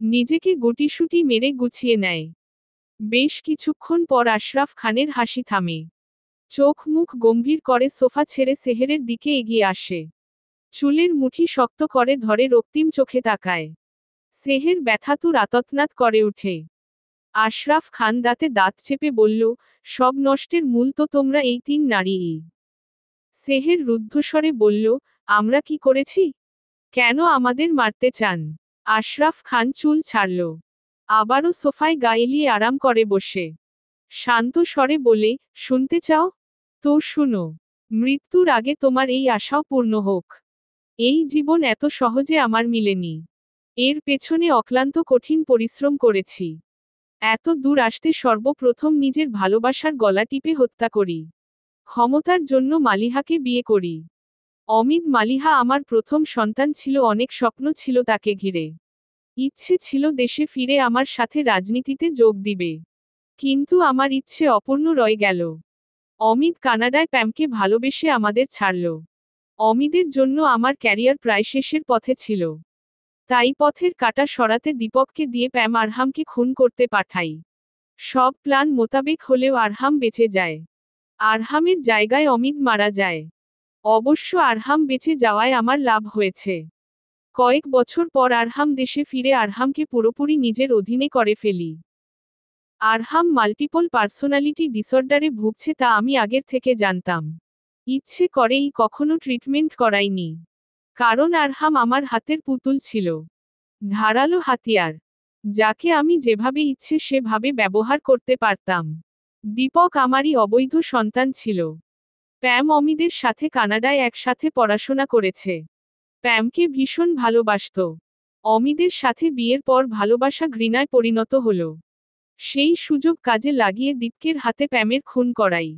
নিজেকে গুটিসুটি মেরে গুছিয়ে নেয়। বেশ কিছুক্ষণ পর আশরাফ খানের হাসি থামে। চোখ মুখ গম্ভীর করে সোফা ছেড়ে সেহেরের দিকে এগিয়ে আসে। চুলের মুঠি শক্ত করে ধরে রক্তিম চোখে তাকায়। সেহের ব্যথাতুর আততনাদ করে উঠে। আশরাফ খান দাঁতে দাঁত চেপে বলল, সব নষ্টের মূল তো তোমরা এই ৩ নারীই। সেহের রুদ্ধস্বরে বলল, আমরা কি করেছি? কেন আমাদের মারতে চান? আশরাফ খান চুল ছাড়ল। আবারও সোফায় গা এলিয়ে আরাম করে বসে। শান্ত স্বরে বলে, শুনতে চাও? তো শুনো। মৃত্যুর আগে তোমার এই আশাও পূর্ণ হোক। এই জীবন এত সহজে আমার মিলেনি। এর পেছনে অক্লান্ত কঠিন পরিশ্রম করেছি। এত দূর আসতে সর্বপ্রথম নিজের ভালোবাসার গলা টিপে হত্যা করি। ক্ষমতার জন্য মালিহাকে বিয়ে করি। অমিত মালিহা আমার প্রথম সন্তান ছিল, অনেক স্বপ্ন ছিল তাকে ঘিরে। ইচ্ছে ছিল দেশে ফিরে আমার সাথে রাজনীতিতে যোগ দিবে। কিন্তু আমার ইচ্ছে অপূর্ণ রয়ে গেল। অমিত কানাডায় প্যামকে ভালোবেসে আমাদের ছাড়ল। অমিদের জন্য আমার ক্যারিয়ার প্রায় শেষের পথে ছিল। তাই পথের কাঁটা সরাতে দীপককে দিয়ে প্যাম আরহামকে খুন করতে পাঠাই। সব প্ল্যান মোতাবেক হলেও আরহাম বেঁচে যায়। আরহামের জায়গায় অমিত মারা যায়। অবশ্য আরহাম বেঁচে যাওয়ায় আমার লাভ হয়েছে। কয়েক বছর পর আরহাম দেশে ফিরে আরহামকে পুরোপুরি নিজের অধীনে করে ফেলি। আরহাম মাল্টিপল পার্সোনালিটি ডিসঅর্ডারে ভুগছে তা আমি আগের থেকে জানতাম। ইচ্ছে করেই কখনো ট্রিটমেন্ট করাইনি। কারণ আরহাম আমার হাতের পুতুল ছিল। ধারালো হাতিয়ার, যাকে আমি যেভাবে ইচ্ছে সেভাবে ব্যবহার করতে পারতাম। দীপক আমারই অবৈধ সন্তান ছিল। প্যাম অমিদের সাথে কানাডায় একসাথে পড়াশোনা করেছে। প্যামকে ভীষণ ভালোবাসত। অমিদের সাথে বিয়ের পর ভালোবাসা ঘৃণায় পরিণত হল। সেই সুযোগ কাজে লাগিয়ে দীপকের হাতে প্যামের খুন করাই।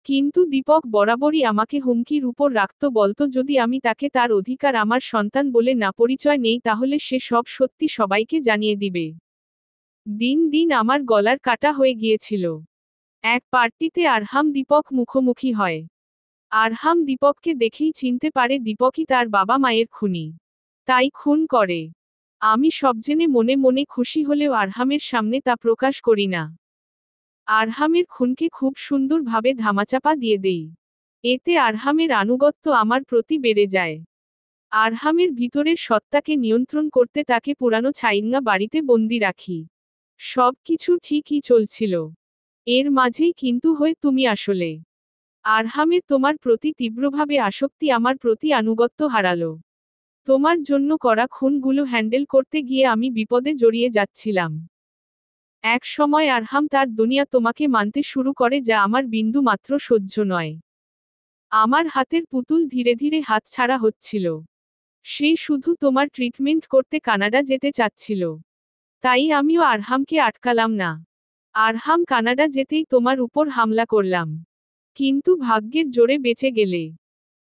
কিন্তু দীপক বরাবরই আমাকে হুমকির উপর রাখত, বলতো যদি আমি তাকে তার অধিকার আমার সন্তান বলে না পরিচয় নেই তাহলে সে সব সত্যি সবাইকে জানিয়ে দিবে। দিন দিন আমার গলার কাটা হয়ে গিয়েছিল। এক পার্টিতে আরহাম দীপক মুখোমুখি হয়। আরহাম দীপককে দেখেই চিনতে পারে দীপকই তার বাবা মায়ের খুনি। তাই খুন করে। আমি সব জেনে মনে মনে খুশি হলেও আরহামের সামনে তা প্রকাশ করি না। আরহামের খুনকে খুব সুন্দরভাবে ধামাচাপা দিয়ে দেই। এতে আরহামের আনুগত্য আমার প্রতি বেড়ে যায়। আরহামের ভিতরের সত্তাকে নিয়ন্ত্রণ করতে তাকে পুরানো ছাইঙ্গা বাড়িতে বন্দি রাখি। সব কিছু ঠিকই চলছিল। এর মাঝেই কিন্তু হয় তুমি আসলে। আরহামের তোমার প্রতি তীব্রভাবে আসক্তি আমার প্রতি আনুগত্য হারালো। তোমার জন্য করা খুনগুলো হ্যান্ডেল করতে গিয়ে আমি বিপদে জড়িয়ে যাচ্ছিলাম। এক সময় আরহাম তার দুনিয়া তোমাকে মানতে শুরু করে, যা আমার বিন্দু মাত্র সহ্য নয়। আমার হাতের পুতুল ধীরে ধীরে হাতছাড়া হচ্ছিল। সে শুধু তোমার ট্রিটমেন্ট করতে কানাডা যেতে চাচ্ছিল। তাই আমিও আরহামকে আটকালাম না। আরহাম কানাডা যেতেই তোমার উপর হামলা করলাম। কিন্তু ভাগ্যের জোরে বেঁচে গেলে।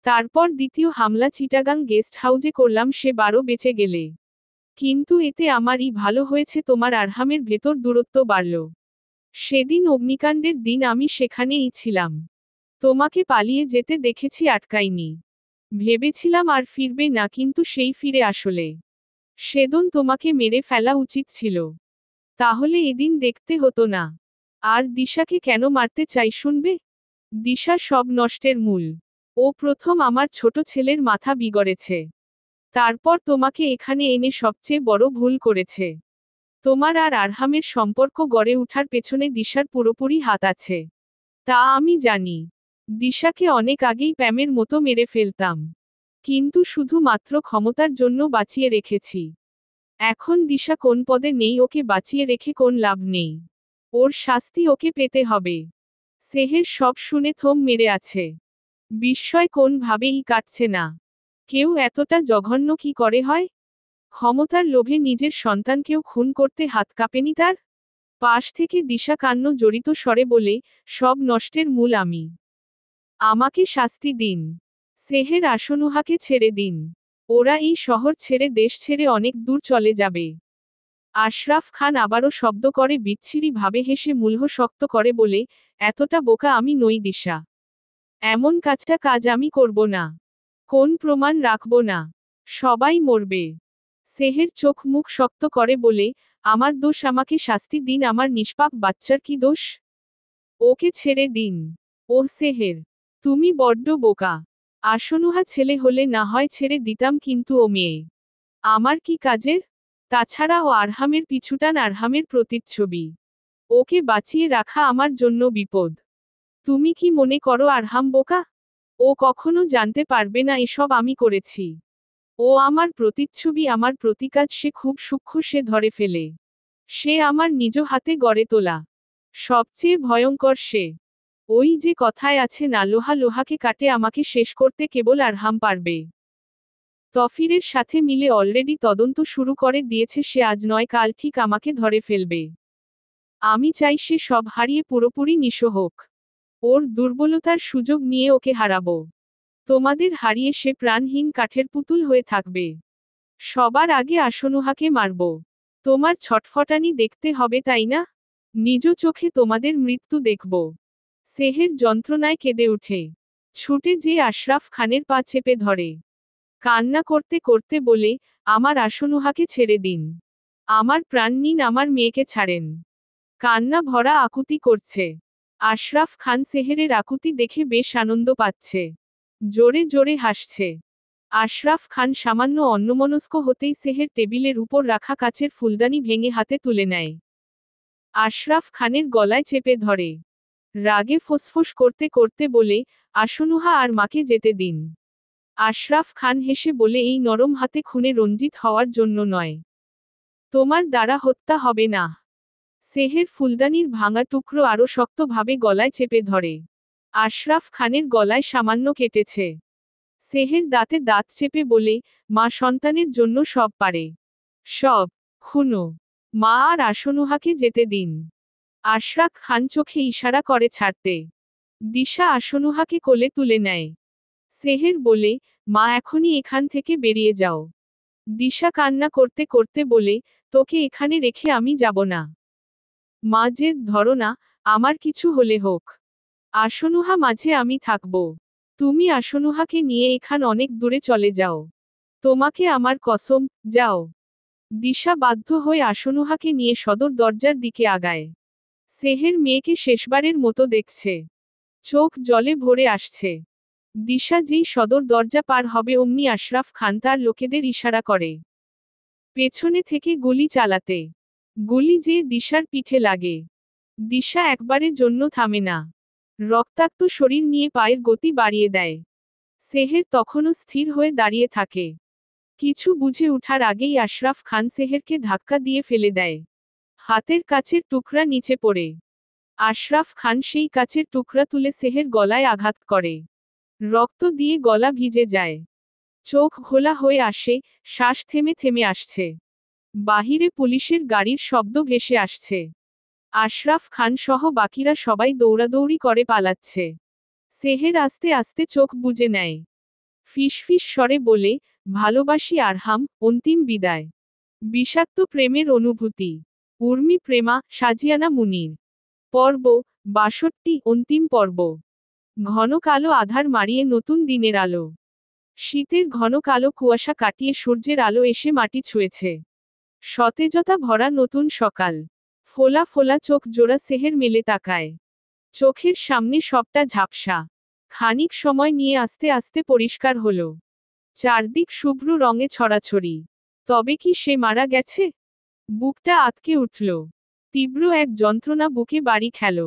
তারপর দ্বিতীয় হামলা চিটাগাং গেস্ট হাউজে করলাম, সে বারও বেঁচে গেলে। কিন্তু এতে আমারই ভালো হয়েছে, তোমার আরহামের ভেতর দূরত্ব বাড়ল। সেদিন অগ্নিকাণ্ডের দিন আমি সেখানেই ছিলাম। তোমাকে পালিয়ে যেতে দেখেছি, আটকাইনি। ভেবেছিলাম আর ফিরবে না, কিন্তু সেই ফিরে আসলে। সেদিন তোমাকে মেরে ফেলা উচিত ছিল। তাহলে এদিন দেখতে হতো না। আর দিশাকে কেন মারতে চাই শুনবে? দিশা সব নষ্টের মূল। ও প্রথম আমার ছোট ছেলের মাথা বিগড়েছে। তারপর তোমাকে এখানে এনে সবচেয়ে বড় ভুল করেছে। তোমার আর আরহামের সম্পর্ক গড়ে ওঠার পেছনে দিশার পুরোপুরি হাত আছে। তা আমি জানি। দিশাকে অনেক আগেই প্যামের মতো মেরে ফেলতাম। কিন্তু শুধুমাত্র ক্ষমতার জন্য বাঁচিয়ে রেখেছি। এখন দিশা কোন পদে নেই, ওকে বাঁচিয়ে রেখে কোন লাভ নেই। ওর শাস্তি ওকে পেতে হবে। সেহের সব শুনে থম মেরে আছে। বিস্ময় কোনভাবেই কাটছে না। কেউ এতটা জঘন্য কি করে হয়? ক্ষমতার লোভে নিজের সন্তানকেও খুন করতে হাত কাঁপেনি তার? পাশ থেকে দিশা কান্না জড়িত স্বরে বলে, সব নষ্টের মূল আমি। আমাকে শাস্তি দিন। সেহের আশনুহাকে ছেড়ে দিন। ওরা এই শহর ছেড়ে, দেশ ছেড়ে অনেক দূর চলে যাবে। আশরাফ খান আবারও শব্দ করে বিচ্ছিরি ভাবে হেসে মূল্য শক্ত করে বলে, এতটা বোকা আমি নই দিশা। এমন কাজ আমি করব না। কোন প্রমাণ রাখব না। সবাই মরবে। সেহের চোখ মুখ শক্ত করে বলে, আমার দোষ, আমাকে শাস্তি দিন, আমার নিষ্পাপ বাচ্চার কি দোষ? ওকে ছেড়ে দিন। ওহ সেহের, তুমি বড্ড বোকা। আশনুহা ছেলে হলে না হয় ছেড়ে দিতাম, কিন্তু ও মেয়ে। আমার কি কাজের? তাছাড়া ও আরহামের পিছুটান, আরহামের প্রতিচ্ছবি। ওকে বাঁচিয়ে রাখা আমার জন্য বিপদ। তুমি কি মনে করো আরহাম বোকা? ও কখনো জানতে পারবে না এসব আমি করেছি। ও আমার প্রতিচ্ছবি, আমার প্রতিকাজ সে খুব সূক্ষ্ম, সে ধরে ফেলে। সে আমার নিজ হাতে গড়ে তোলা। সবচেয়ে ভয়ঙ্কর সে। ওই যে কথায় আছে না, লোহা লোহাকে কাটে, আমাকে শেষ করতে কেবল আরহাম পারবে। তফিরের সাথে মিলে অলরেডি তদন্ত শুরু করে দিয়েছে সে, আজ নয় কাল ঠিক আমাকে ধরে ফেলবে। আমি চাই সে সব হারিয়ে পুরোপুরি নিঃস্ব হোক। ওর দুর্বলতার সুযোগ নিয়ে ওকে হারাবো। তোমাদের হারিয়ে সে প্রাণহীন কাঠের পুতুল হয়ে থাকবে। সবার আগে আশনুহাকে মারব। তোমার ছটফটানি দেখতে হবে, তাই না? নিজ চোখে তোমাদের মৃত্যু দেখব। সেহের যন্ত্রণায় কেঁদে উঠে। ছুটে যে আশরাফ খানের পা চেপে ধরে। কান্না করতে করতে বলে, আমার আশনুহাকে ছেড়ে দিন। আমার প্রাণ নিন, আমার মেয়েকে ছাড়েন। কান্না ভরা আকুতি করছে। আশরাফ খান সেহেরের আকুতি দেখে বেশ আনন্দ পাচ্ছে। জোরে জোরে হাসছে। আশরাফ খান সামান্য অন্যমনস্ক হতেই সেহের টেবিলের উপর রাখা কাচের ফুলদানি ভেঙে হাতে তুলে নেয়। আশরাফ খানের গলায় চেপে ধরে। রাগে ফোঁসফোঁস করতে করতে বলে, আশনুহা আর মাকে যেতে দিন। আশরাফ খান হেসে বলে, এই নরম হাতে খুনে রঞ্জিত হওয়ার জন্য নয়। তোমার দ্বারা হত্যা হবে না। সেহের ফুলদানির ভাঙা টুকরো আরও শক্তভাবে গলায় চেপে ধরে। আশরাফ খানের গলায় সামান্য কেটেছে। সেহের দাঁতে দাঁত চেপে বলে, মা সন্তানের জন্য সব পারে। সব। খুনো। মা আর আশনুহাকে যেতে দিন। আশরাফ খান চোখে ইশারা করে ছাড়তে। দিশা আশনুহাকে কোলে তুলে নেয়। সেহের বলে, মা এখনই এখান থেকে বেরিয়ে যাও। দিশা কান্না করতে করতে বলে, তোকে এখানে রেখে আমি যাব না। মা জেদ ধরো না, আমার কিছু হলে হোক। আশনুহা মাঝে আমি থাকব। তুমি আশনুহাকে নিয়ে এখান অনেক দূরে চলে যাও। তোমাকে আমার কসম, যাও। দিশা বাধ্য হয়ে আশনুহাকে নিয়ে সদর দরজার দিকে আগায়। সেহের মেয়েকে শেষবারের মতো দেখছে। চোখ জলে ভরে আসছে। দিশা যেই সদর দরজা পার হবে অমনি আশরাফ খান তার লোকেদের ইশারা করে পেছনে থেকে গুলি চালাতে। গুলি যে দিশার পিঠে লাগে। দিশা একবারের জন্য থামে না। রক্তাক্ত শরীর নিয়ে পায়ের গতি বাড়িয়ে দেয়। সেহের তখনও স্থির হয়ে দাঁড়িয়ে থাকে। কিছু বুঝে ওঠার আগেই আশরাফ খান সেহেরকে ধাক্কা দিয়ে ফেলে দেয়। হাতের কাচের টুকরা নিচে পড়ে। আশরাফ খান সেই কাচের টুকরা তুলে সেহের গলায় আঘাত করে। রক্ত দিয়ে গলা ভিজে যায়। চোখ ঘোলা হয়ে আসে, শ্বাস থেমে থেমে আসছে। বাহিরে পুলিশের গাড়ির শব্দ ভেসে আসছে। আশরাফ খান সহ বাকিরা সবাই দৌড়াদৌড়ি করে পালাচ্ছে। সেহের আস্তে আস্তে চোখ বুজে নেয়। ফিসফিস স্বরে বলে, ভালোবাসি আরহাম, অন্তিম বিদায়। বিষাক্ত প্রেমের অনুভূতি। উর্মি প্রেমা, সাজিয়ানা মুনির। পর্ব ৬২, অন্তিম পর্ব। ঘন কালো আধার মাড়িয়ে নতুন দিনের আলো। শীতের ঘন কালো কুয়াশা কাটিয়ে সূর্যের আলো এসে মাটি ছুঁয়েছে। সতেজতা ভরা নতুন সকাল। ফোলা ফোলা চোখ জোড়া সেহের মেলে তাকায়। চোখের সামনে সবটা ঝাপসা। খানিক সময় নিয়ে আস্তে আস্তে পরিষ্কার হলো। চারদিক শুভ্র রঙে ছড়াছড়ি। তবে কি সে মারা গেছে? বুকটা আঁতকে উঠল। তীব্র এক যন্ত্রণা বুকে বাড়ি খেল।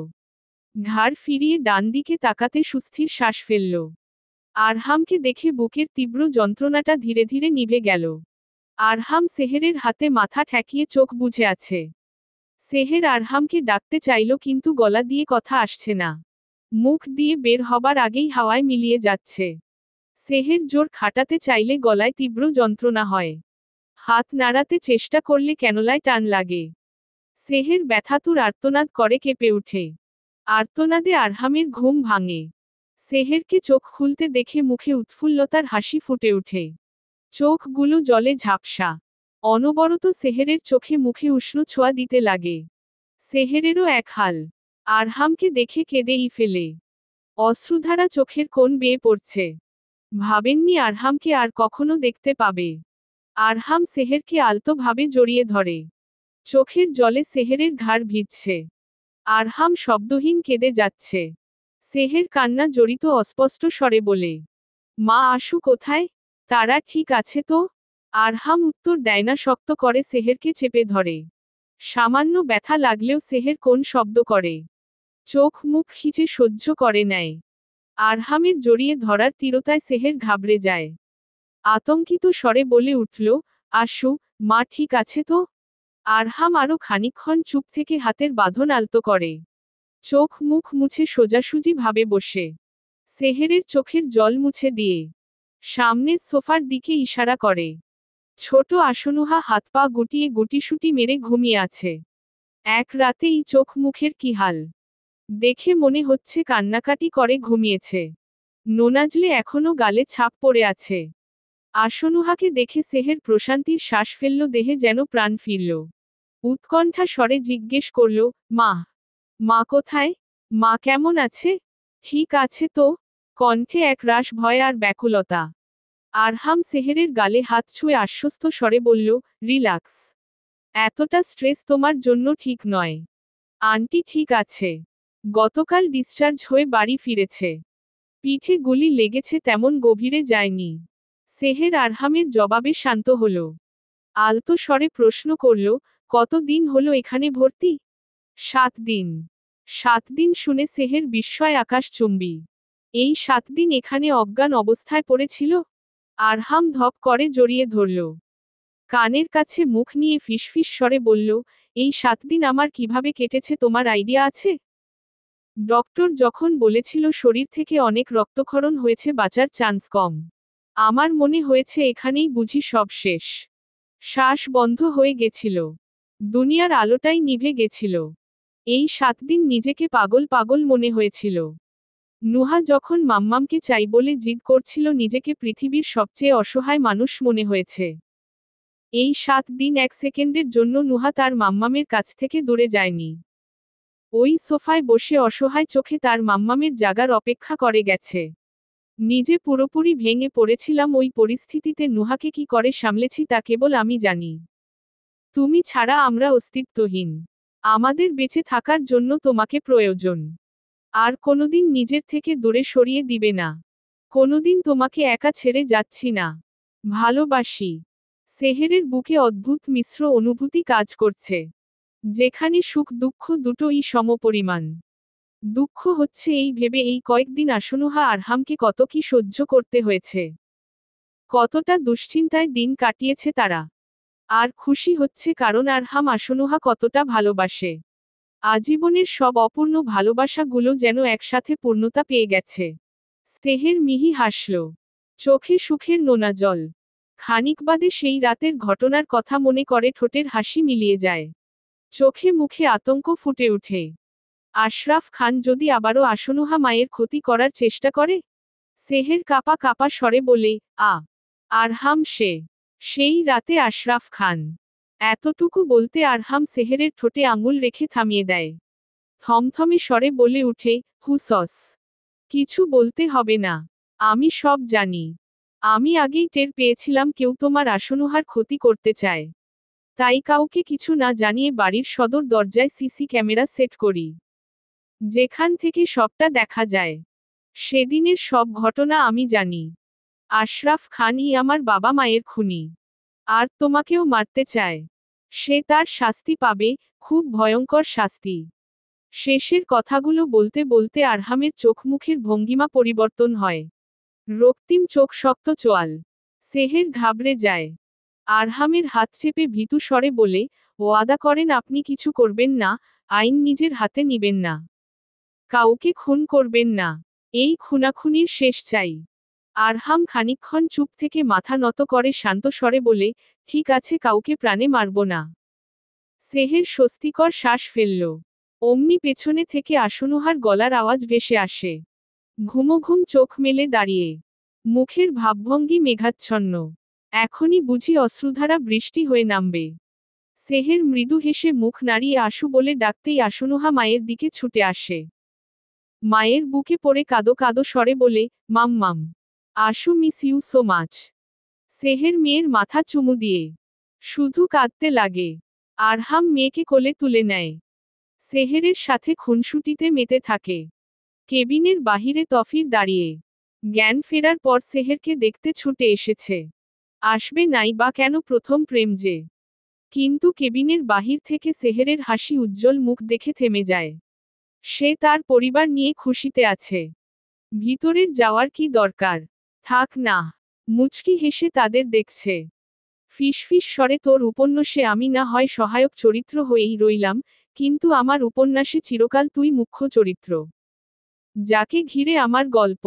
ঘাড় ফিরিয়ে ডান দিকে তাকাতে সুস্থির শ্বাস ফেলল। আরহামকে দেখে বুকের তীব্র যন্ত্রণাটা ধীরে ধীরে নিভে গেল। আরহাম সেহেরের হাতে মাথা ঠেকিয়ে চোখ বুজে আছে। সেহের আরহামকে ডাকতে চাইল কিন্তু গলা দিয়ে কথা আসছে না। মুখ দিয়ে বের হবার আগেই হাওয়ায় মিলিয়ে যাচ্ছে। সেহের জোর খাটাতে চাইলে গলায় তীব্র যন্ত্রণা হয়। হাত নাড়াতে চেষ্টা করলে ক্যানলায় টান লাগে। সেহের ব্যথাতুর আর্তনাদ করে কেঁপে ওঠে। আর্তনাদে আরহামের ঘুম ভাঙে। সেহেরকে চোখ খুলতে দেখে মুখে উৎফুল্লতার হাসি ফুটে ওঠে। চোখগুলো জলে ঝাপসা। অনবরত সেহেরের চোখে মুখে উষ্ণ ছোঁয়া দিতে লাগে। সেহেরেরও এক হাল। আরহামকে দেখে কেঁদেই ফেলে। অশ্রুধারা চোখের কোণ বেয়ে পড়ছে। ভাবেননি আরহামকে আর কখনো দেখতে পাবে। আরহাম সেহেরকে আলতোভাবে জড়িয়ে ধরে। চোখের জলে সেহেরের ঘাড় ভিজছে। আরহাম শব্দহীন কেঁদে যাচ্ছে। সেহের কান্না জড়িত অস্পষ্ট স্বরে বলে, মা আশু কোথায়? তারা ঠিক আছে তো? আরহাম উত্তর দেয় না, শক্ত করে সেহেরকে চেপে ধরে। সামান্য ব্যথা লাগলেও সেহের কোন শব্দ করে। চোখ মুখ খিচে সহ্য করে নেয়। আরহামের জড়িয়ে ধরার তীরতায় সেহের ঘাবড়ে যায়। আতঙ্কিত স্বরে বলে উঠল, আশু, মা ঠিক আছে তো? আরহাম আরো খানিকক্ষণ চুপ থেকে হাতের বাঁধন আলতো করে। চোখ মুখ মুছে সোজাসুজি ভাবে বসে। সেহেরের চোখের জল মুছে দিয়ে সামনের সোফার দিকে ইশারা করে। ছোট আসনুহা হাত পা গুটিয়ে গুটিসুটি মেরে ঘুমিয়ে আছে। এক রাতেই চোখ মুখের কি হাল দেখে মনে হচ্ছে কান্নাকাটি করে ঘুমিয়েছে। নোনাজলে এখনো গালে ছাপ পড়ে আছে। আসনুহাকে দেখে সেহের প্রশান্তির শ্বাস ফেলল, দেহে যেন প্রাণ ফিরল। উৎকণ্ঠা স্বরে জিজ্ঞেস করল, মা? মা কোথায়? মা কেমন আছে? ঠিক আছে তো? কণ্ঠে এক রাশ ভয় আর ব্যাকুলতা। আরহাম সেহেরের গালে হাত ছুঁয়ে আশ্বস্ত স্বরে বলল, রিল্যাক্স। এতটা স্ট্রেস তোমার জন্য ঠিক নয়। আন্টি ঠিক আছে। গতকাল ডিসচার্জ হয়ে বাড়ি ফিরেছে। পিঠে গুলি লেগেছে, তেমন গভীরে যায়নি। সেহের আরহামের জবাবে শান্ত হল। আলতো স্বরে প্রশ্ন করল, কতদিন হলো এখানে ভর্তি? 7 দিন। 7 দিন শুনে সেহের বিস্ময় আকাশচুম্বী। এই 7 দিন এখানে অজ্ঞান অবস্থায় পড়েছিল? আরহাম ধপ করে জড়িয়ে ধরল। কানের কাছে মুখ নিয়ে ফিসফিস স্বরে বলল, এই 7 দিন আমার কিভাবে কেটেছে তোমার আইডিয়া আছে? ডক্টর যখন বলেছিল শরীর থেকে অনেক রক্তক্ষরণ হয়েছে, বাঁচার চান্স কম। আমার মনে হয়েছে এখানেই বুঝি সব শেষ। শ্বাস বন্ধ হয়ে গেছিল। দুনিয়ার আলোটাই নিভে গেছিল। এই 7 দিন নিজেকে পাগল পাগল মনে হয়েছিল। নুহা যখন মাম্মামকে চাই বলে জিদ করছিল, নিজেকে পৃথিবীর সবচেয়ে অসহায় মানুষ মনে হয়েছে। এই 7 দিন এক সেকেন্ডের জন্য নুহা তার মাম্মামের কাছ থেকে দূরে যায়নি। ওই সোফায় বসে অসহায় চোখে তার মাম্মামের জাগার অপেক্ষা করে গেছে। নিজে পুরোপুরি ভেঙে পড়েছিলাম ওই পরিস্থিতিতে। নুহাকে কি করে সামলেছি তা কেবল আমি জানি। তুমি ছাড়া আমরা অস্তিত্বহীন। আমাদের বেঁচে থাকার জন্য তোমাকে প্রয়োজন। আর কোনোদিন নিজের থেকে দূরে সরিয়ে দিবে না। কোনোদিন তোমাকে একা ছেড়ে যাচ্ছি না। ভালোবাসি। সেহেরের বুকে অদ্ভুত মিশ্র অনুভূতি কাজ করছে। যেখানে সুখ দুঃখ দুটোই সমপরিমাণ। দুঃখ হচ্ছে এই ভেবে এই কয়েকদিন আসনুহা আরহামকে কত কি সহ্য করতে হয়েছে। কতটা দুশ্চিন্তায় দিন কাটিয়েছে তারা। আর খুশি হচ্ছে কারণ আরহাম আসনুহা কতটা ভালোবাসে। আজীবনের সব অপূর্ণ ভালোবাসাগুলো যেন একসাথে পূর্ণতা পেয়ে গেছে। সেহের মিহি হাসল। চোখে সুখের নোনা জল। খানিক বাদে সেই রাতের ঘটনার কথা মনে করে ঠোঁটের হাসি মিলিয়ে যায়। চোখে মুখে আতঙ্ক ফুটে ওঠে। আশরাফ খান যদি আবারও আসনুহা মায়ের ক্ষতি করার চেষ্টা করে? সেহের কাপা কাপা স্বরে বলে, আরহাম সেই রাতে আশরাফ খান। এতটুকু বলতে আরহাম সেহেরের ঠোঁটে আঙুল রেখে থামিয়ে দেয়। থমথমে স্বরে বলে উঠে, হুসস। কিছু বলতে হবে না। আমি সব জানি। আমি আগেই টের পেয়েছিলাম কেউ তোমার আসনুহার ক্ষতি করতে চায়। তাই কাউকে কিছু না জানিয়ে বাড়ির সদর দরজায় সিসি ক্যামেরা সেট করি। যেখান থেকে সবটা দেখা যায়। সেদিনের সব ঘটনা আমি জানি। আশরাফ খানই আমার বাবা মায়ের খুনি। আর তোমাকেও মারতে চায়। সে তার শাস্তি পাবে, খুব ভয়ঙ্কর শাস্তি। শেষের কথাগুলো বলতে বলতে আরহামের চোখ মুখের ভঙ্গিমা পরিবর্তন হয়। রক্তিম চোখ, শক্ত চোয়াল। সেহের ঘাবড়ে যায়। আরহামের হাত চেপে ভীতু স্বরে বলে, ওয়াদা করেন আপনি কিছু করবেন না, আইন নিজের হাতে নিবেন না। কাউকে খুন করবেন না। এই খুনাখুনির শেষ চাই। আরহাম খানিকক্ষণ চুপ থেকে মাথা নত করে শান্ত স্বরে বলে, ঠিক আছে, কাউকে প্রাণে মারব না। সেহের স্বস্তিকর শ্বাস ফেলল। অমনি পেছনে থেকে আসনুহার গলার আওয়াজ ভেসে আসে। ঘুমোঘুম চোখ মেলে দাঁড়িয়ে। মুখের ভাবভঙ্গি মেঘাচ্ছন্ন। এখনই বুঝি অশ্রুধারা বৃষ্টি হয়ে নামবে। সেহের মৃদু হেসে মুখ নাড়িয়ে আশু বলে ডাকতেই আসনুহা মায়ের দিকে ছুটে আসে। মায়ের বুকে পড়ে কাঁদো কাঁদো স্বরে বলে, মাম মাম। আশু, miss you so much. Seher মেয়ের মাথা চুমু দিয়ে শুধু কাঁদতে লাগে। আরহাম মেয়েকে কোলে তুলে নেয়। সেহেরের সাথে খুনসুটিতে মেতে থাকে। কেবিনের বাহিরে তফির দাঁড়িয়ে। জ্ঞান ফেরার পর সেহেরকে দেখতে ছুটে এসেছে। আসবে নাই বা কেন, প্রথম প্রেম যে। কিন্তু কেবিনের বাহির থেকে সেহেরের হাসি উজ্জ্বল মুখ দেখে থেমে যায়। সে তার পরিবার নিয়ে খুশিতে আছে। ভিতরের যাওয়ার কি দরকার? থাক না। মুচকি হেসে তাদের দেখছে। ফিসফিস স্বরে, তোর উপন্যাসে আমি না হয় সহায়ক চরিত্র হয়েই রইলাম, কিন্তু আমার উপন্যাসে চিরকাল তুই মুখ্য চরিত্র। যাকে ঘিরে আমার গল্প।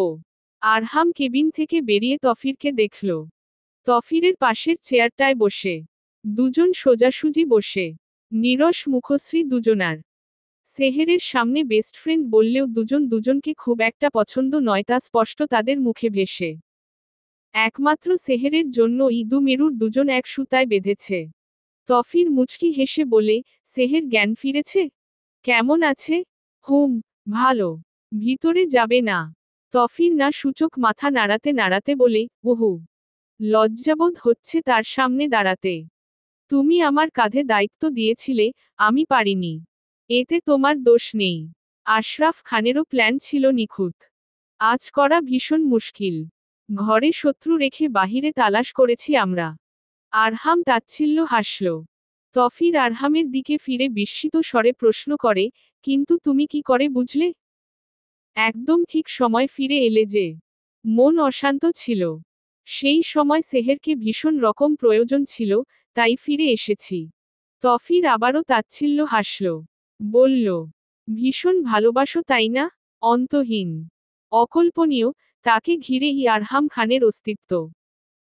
আরহাম কেবিন থেকে বেরিয়ে তফিরকে দেখল। তফিরের পাশের চেয়ারটায় বসে। দুজন সোজাসুজি বসে। নীরস মুখশ্রী দুজনার। সেহেরের সামনে বেস্ট ফ্রেন্ড বললেও দুজন দুজনকে খুব একটা পছন্দ নয়, তা স্পষ্ট তাদের মুখে ভেসে। একমাত্র সেহেরের জন্য ইদু মেরুর দুজন এক সুতায় বেঁধেছে। তফির মুচকি হেসে বলে, সেহের জ্ঞান ফিরেছে? কেমন আছে? হুম, ভালো। ভিতরে যাবে না? তফির না সূচক মাথা নাড়াতে নাড়াতে বলে, ওহু। লজ্জাবোধ হচ্ছে তার সামনে দাঁড়াতে। তুমি আমার কাঁধে দায়িত্ব দিয়েছিলে, আমি পারিনি। এতে তোমার দোষ নেই। আশরাফ খানেরও প্ল্যান ছিল নিখুঁত। আজ করা ভীষণ মুশকিল। ঘরে শত্রু রেখে বাহিরে তালাশ করেছি আমরা। আরহাম তাচ্ছিল্য হাসল। তফির আরহামের দিকে ফিরে বিস্মিত স্বরে প্রশ্ন করে, কিন্তু তুমি কি করে বুঝলে? একদম ঠিক সময় ফিরে এলে যে। মন অশান্ত ছিল। সেই সময় সেহেরকে ভীষণ রকম প্রয়োজন ছিল, তাই ফিরে এসেছি। তফির আবারও তাচ্ছিল্য হাসল। বলল, ভীষণ ভালোবাসো তাই না? অন্তহীন। অকল্পনীয়। তাকে ঘিরেই আরহাম খানের অস্তিত্ব।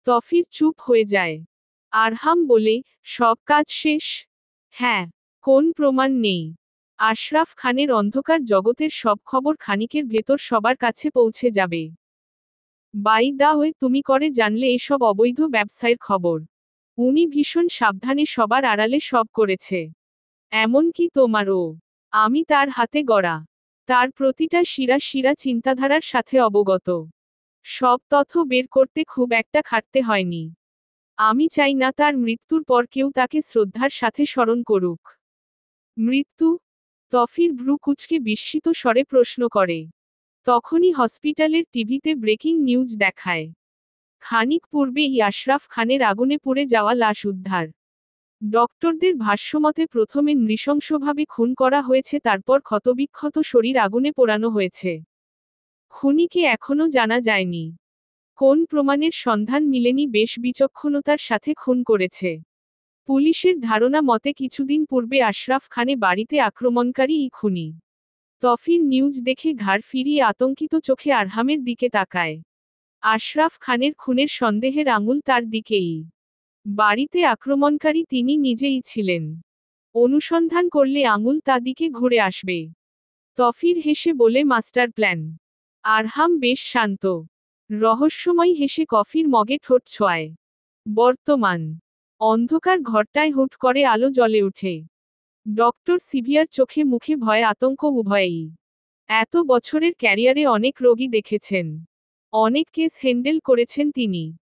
তফির চুপ হয়ে যায়। আরহাম বলে, সব কাজ শেষ? হ্যাঁ। কোন প্রমাণ নেই। আশরাফ খানের অন্ধকার জগতের সব খবর খানিকের ভেতর সবার কাছে পৌঁছে যাবে। বাই দা ওয়ে, তুমি করে জানলে এসব অবৈধ ব্যবসায়ের খবর? উনি ভীষণ সাবধানে সবার আড়ালে সব করেছে। এমনকি তোমারও। আমি তার হাতে গড়া। তার প্রতিটা শিরা শিরা চিন্তাধারার সাথে অবগত। সব তথ্য বের করতে খুব একটা খাটতে হয়নি। আমি চাই না তার মৃত্যুর পর কেউ তাকে শ্রদ্ধার সাথে স্মরণ করুক। মৃত্যু? তফির ভ্রু কুঁচকে বিস্মিত স্বরে প্রশ্ন করে। তখনই হসপিটালের টিভিতে ব্রেকিং নিউজ দেখায়। খানিক পূর্বেই আশরাফ খানের আগুনে পুড়ে যাওয়া লাশ উদ্ধার। ডক্টরদের ভাষ্যমতে প্রথমে নৃশংসভাবে খুন করা হয়েছে, তারপর ক্ষতবিক্ষত শরীর আগুনে পোড়ানো হয়েছে। খুনিকে এখনও জানা যায়নি। কোন প্রমাণের সন্ধান মিলেনি, বেশ বিচক্ষণতার সাথে খুন করেছে। পুলিশের ধারণা মতে কিছুদিন পূর্বে আশরাফ খানে বাড়িতে আক্রমণকারী এই খুনি। তফির নিউজ দেখে ঘাড় ফিরিয়ে আতঙ্কিত চোখে আরহামের দিকে তাকায়। আশরাফ খানের খুনের সন্দেহের আঙুল তার দিকেই। বাড়িতে আক্রমণকারী তিনি নিজেই ছিলেন। অনুসন্ধান করলে আঙুল তাদিকে ঘুরে আসবে। তফির হেসে বলে, মাস্টার প্ল্যান। আরহাম বেশ শান্ত। রহস্যময় হেসে কফির মগে ঠোঁট ছোঁয়ায়। বর্তমান অন্ধকার ঘরটায় হুট করে আলো জ্বলে ওঠে। ডক্টর সিভিয়ার চোখে মুখে ভয় আতঙ্ক উভয়েই। এত বছরের ক্যারিয়ারে অনেক রোগী দেখেছেন। অনেক কেস হ্যান্ডেল করেছেন তিনি।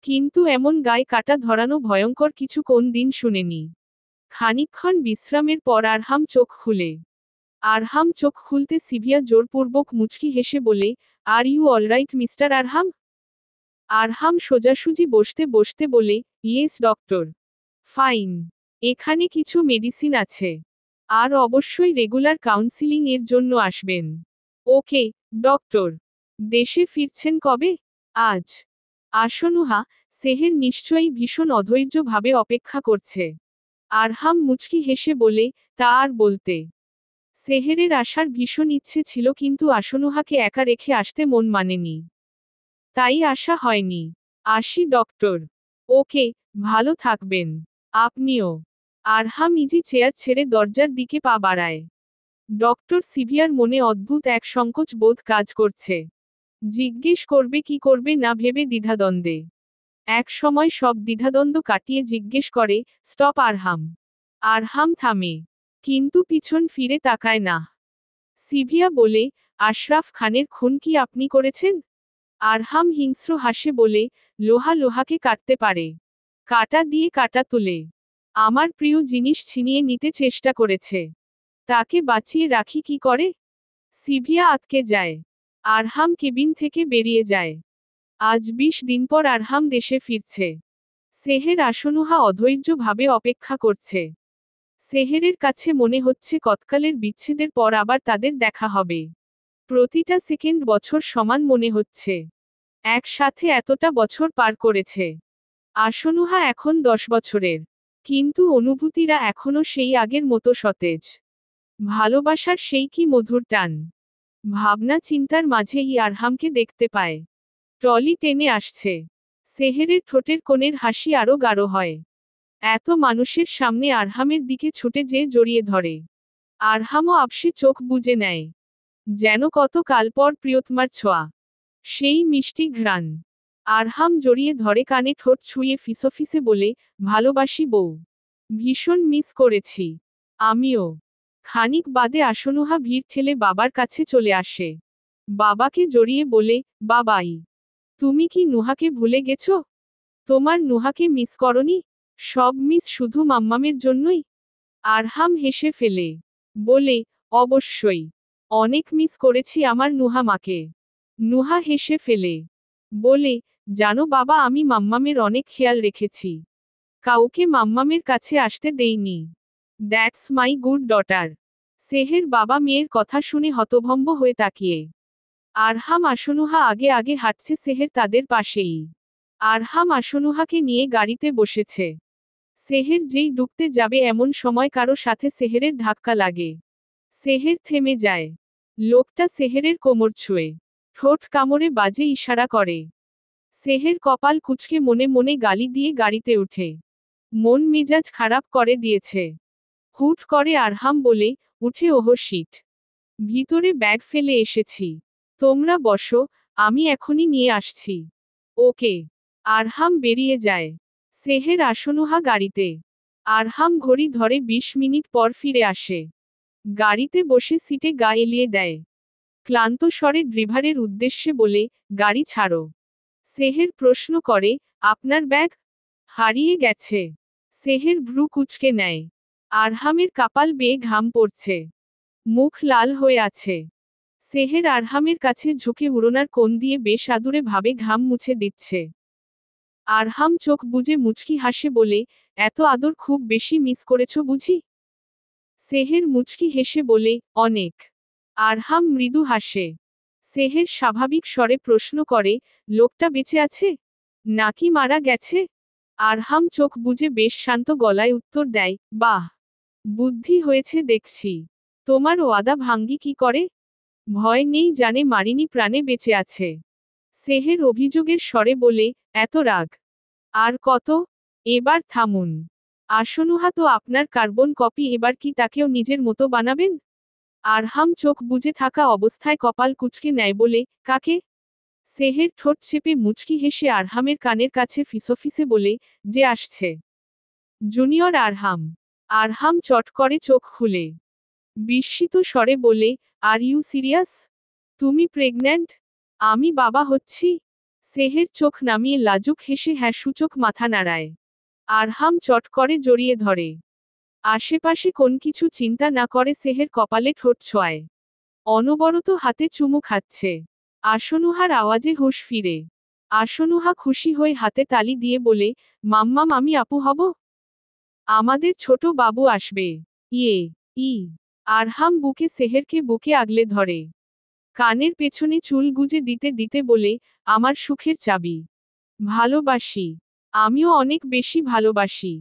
কিন্তু এমন গায়ে কাটা ধরানো ভয়ঙ্কর কিছু কোন দিন শুনেনি। খানিকক্ষণ বিশ্রামের পর আরহাম চোখ খুলতে সিভিয়া জোরপূর্বক মুচকি হেসে বলে, আর ইউ অলরাইট মিস্টার আরহাম? আরহাম সোজাসুজি বসতে বসতে বলে, ইয়েস ডক্টর। ফাইন। এখানে কিছু মেডিসিন আছে। আর অবশ্যই রেগুলার কাউন্সিলিং এর জন্য আসবেন। ওকে, ডক্টর। দেশে ফিরছেন কবে? আজ। আশনুহা, সেহের নিশ্চয়ই ভীষণ অধৈর্যভাবে অপেক্ষা করছে। আরহাম মুচকি হেসে বলে, তা আর বলতে। সেহেরের আসার ভীষণ ইচ্ছে ছিল কিন্তু আশনুহাকে একা রেখে আসতে মন মানেনি। তাই আসা হয়নি। আসি ডক্টর। ওকে, ভালো থাকবেন। আপনিও। আরহাম ইজি চেয়ার ছেড়ে দরজার দিকে পা বাড়ায়। ডক্টর সিভিয়ার মনে অদ্ভুত এক সংকোচ বোধ কাজ করছে। জিজ্ঞেস করবে কি করবে না ভেবে দ্বিধাদ্বন্দ্বে। এক সময় সব দ্বিধাদ্বন্দ্ব কাটিয়ে জিজ্ঞেস করে, স্টপ আরহাম। আরহাম থামে। কিন্তু পিছন ফিরে তাকায় না। সিভিয়া বলে, আশরাফ খানের খুন কি আপনি করেছেন? আরহাম হিংস্র হাসে বলে, লোহা লোহাকে কাটতে পারে। কাটা দিয়ে কাটা তুলে। আমার প্রিয় জিনিস ছিনিয়ে নিতে চেষ্টা করেছে। তাকে বাঁচিয়ে রাখি কি করে? সিভিয়া আটকে যায়। আরহাম কেবিন থেকে বেরিয়ে যায়। আজ ২০ দিন পর আরহাম দেশে ফিরছে। সেহের আশনুহা অধৈর্যভাবে অপেক্ষা করছে। সেহেরের কাছে মনে হচ্ছে কতকালের বিচ্ছেদের পর আবার তাদের দেখা হবে। প্রতিটা সেকেন্ড বছর সমান মনে হচ্ছে। একসাথে এতটা বছর পার করেছে। আশনুহা এখন 10 বছরের। কিন্তু অনুভূতিরা এখনো সেই আগের মতো সতেজ। ভালোবাসার সেই কি মধুর টান। ভাবনা চিন্তার মাঝেই আরহামকে দেখতে পায়। ট্রলি টেনে আসছে। সেহেরের ঠোঁটের কোণের হাসি আরো গাঢ় হয়। এত মানুষের সামনে আরহামের দিকে ছুটে যেয়ে জড়িয়ে ধরে। আরহামও আপসে চোখ বুজে নেয়। যেন কত কাল পর প্রিয়তমার ছোঁয়া। সেই মিষ্টি ঘ্রাণ। আরহাম জড়িয়ে ধরে কানে ঠোঁট ছুঁয়ে ফিসফিসে বলে, ভালোবাসি বউ। ভীষণ মিস করেছি। আমিও। খানিক বাদে আশনুহা ভিড় ঠেলে বাবার কাছে চলে আসে। বাবাকে জড়িয়ে বলে, বাবাই। তুমি কি নুহাকে ভুলে গেছো? তোমার নুহাকে মিস করনি? সব মিস শুধু মাম্মামের জন্যই? আরহাম হেসে ফেলে। বলে, অবশ্যই। অনেক মিস করেছি আমার নুহা মাকে। নুহা হেসে ফেলে। বলে, জানো বাবা আমি মাম্মামের অনেক খেয়াল রেখেছি। কাউকে মাম্মামের কাছে আসতে দেইনি। That's my good daughter. Seher বাবা মেয়ের কথা শুনে হতভম্ব হয়ে তাকিয়ে। আরহাম আশনুহা আগে আগে হাঁটছে সেহের তাদের পাশেই। আরহাম আশনুহাকে নিয়ে গাড়িতে বসেছে। সেহের যেই ঢুকতে যাবে এমন সময় কারো সাথে সেহেরের ধাক্কা লাগে। সেহের থেমে যায়। লোকটা সেহেরের কোমর ছুঁয়ে ঠোঁট কামড়ে বাজে ইশারা করে। সেহের কপাল কুঁচকে মনে মনে গালি দিয়ে গাড়িতে উঠে। মন মেজাজ খারাপ করে দিয়েছে। হুট করে আরহাম বলে, উঠে ওহ শিট। ভিতরে ব্যাগ ফেলে এসেছি। তোমরা বসো, আমি এখনই নিয়ে আসছি। ওকে। আরহাম বেরিয়ে যায়। সেহের আশনুহা গাড়িতে। আরহাম ঘড়ি ধরে ২০ মিনিট পর ফিরে আসে। গাড়িতে বসে সিটে গা এলিয়ে দেয়। ক্লান্ত স্বরে ড্রাইভারের উদ্দেশ্যে বলে, গাড়ি ছাড়ো। সেহের প্রশ্ন করে, আপনার ব্যাগ? হারিয়ে গেছে। সেহের ভ্রু কুঁচকে নেয়। আরহামের কপাল বেয়ে ঘাম পড়ছে। মুখ লাল হয়ে আছে। সেহের আরহামের কাছে ঝুঁকে উড়োনার কোণ দিয়ে বেশ আদুরে ভাবে ঘাম মুছে দিচ্ছে। আরহাম চোখ বুজে মুচকি হাসে বলে, এত আদর খুব বেশি মিস করেছো বুঝি? সেহের মুচকি হেসে বলে, অনেক। আরহাম মৃদু হাসে। সেহের স্বাভাবিক স্বরে প্রশ্ন করে, লোকটা বেঁচে আছে? নাকি মারা গেছে? আরহাম চোখ বুজে বেশ শান্ত গলায় উত্তর দেয়, বাহ! বুদ্ধি হয়েছে দেখছি। তোমার ওয়াদা ভাঙ্গি কি করে? ভয় নেই জানে মারিনি প্রাণে বেঁচে আছে। সেহের অভিযোগের স্বরে বলে, এত রাগ? আর কত? এবার থামুন। আশনুহা তো আপনার কার্বন কপি এবার কি তাকেও নিজের মতো বানাবেন? আরহাম চোখ বুজে থাকা অবস্থায় কপাল কুঁচকে নেয় বলে, কাকে? সেহের ঠোঁট চেপে মুচকি হেসে আরহামের কানের কাছে ফিসফিসে বলে, যে আসছে। জুনিয়র আরহাম। আরহাম চট করে চোখ খুলে বিস্মিত স্বরে বলে, আর ইউ সিরিয়াস? তুমি প্রেগন্যান্ট? আমি বাবা হচ্ছি? সেহের চোখ নামিয়ে লাজুক হেসে হ্যাঁ সূচক মাথা নাড়ায়। আরহাম চট করে জড়িয়ে ধরে। আশেপাশে কোন কিছু চিন্তা না করে সেহের কপালে ঠোঁট ছোঁয়ায়। অনবরত হাতে চুমু খাচ্ছে। আসনুহার আওয়াজে হুঁশ ফিরে। আসনুহা খুশি হয়ে হাতে তালি দিয়ে বলে, মাম্মাম আমি আপু হব? আমাদের ছোট বাবু আসবে। ইয়ে, ই। আরহাম বুকে সেহেরকে বুকে আগলে ধরে। কানের পেছনে চুল গুজে দিতে দিতে বলে, আমার সুখের চাবি। ভালোবাসি। আমিও অনেক বেশি ভালোবাসি।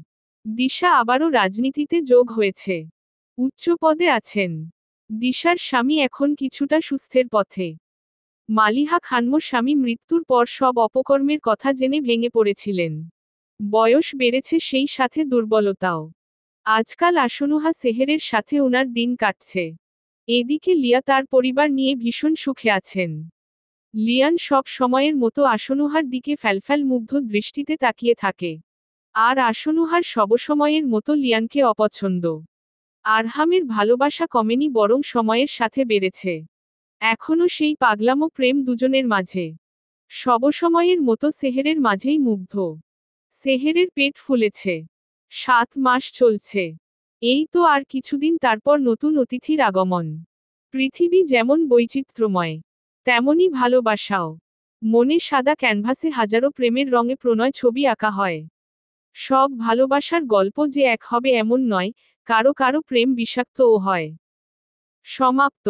দিশা আবারও রাজনীতিতে যোগ হয়েছে। উচ্চ পদে আছেন। দিশার স্বামী এখন কিছুটা সুস্থের পথে। মালিহা খানমোর স্বামী মৃত্যুর পর সব অপকর্মের কথা জেনে ভেঙে পড়েছিলেন। বয়স বেড়েছে সেই সাথে দুর্বলতাও। আজকাল আসনুহা সেহেরের সাথে ওনার দিন কাটছে। এদিকে লিয়া তার পরিবার নিয়ে ভীষণ সুখে আছেন। লিয়ান সব সময়ের মতো আসনুহার দিকে ফ্যালফ্যাল মুগ্ধ দৃষ্টিতে তাকিয়ে থাকে। আর আসনুহার সবসময়ের মতো লিয়ানকে অপছন্দ। আরহামের ভালোবাসা কমেনি বরং সময়ের সাথে বেড়েছে। এখনও সেই পাগলামো প্রেম দুজনের মাঝে। সবসময়ের মতো সেহেরের মাঝেই মুগ্ধ। সেহেরের পেট ফুলেছে। 7 মাস চলছে। এই তো আর কিছুদিন তারপর নতুন অতিথির আগমন। পৃথিবী যেমন বৈচিত্র্যময়, তেমনই ভালোবাসাও। মনে সাদা ক্যানভাসে হাজারো প্রেমের রঙে প্রণয় ছবি আঁকা হয়। সব ভালোবাসার গল্প যে এক হবে এমন নয়, কারো কারো প্রেম বিষাক্তও হয়। সমাপ্ত।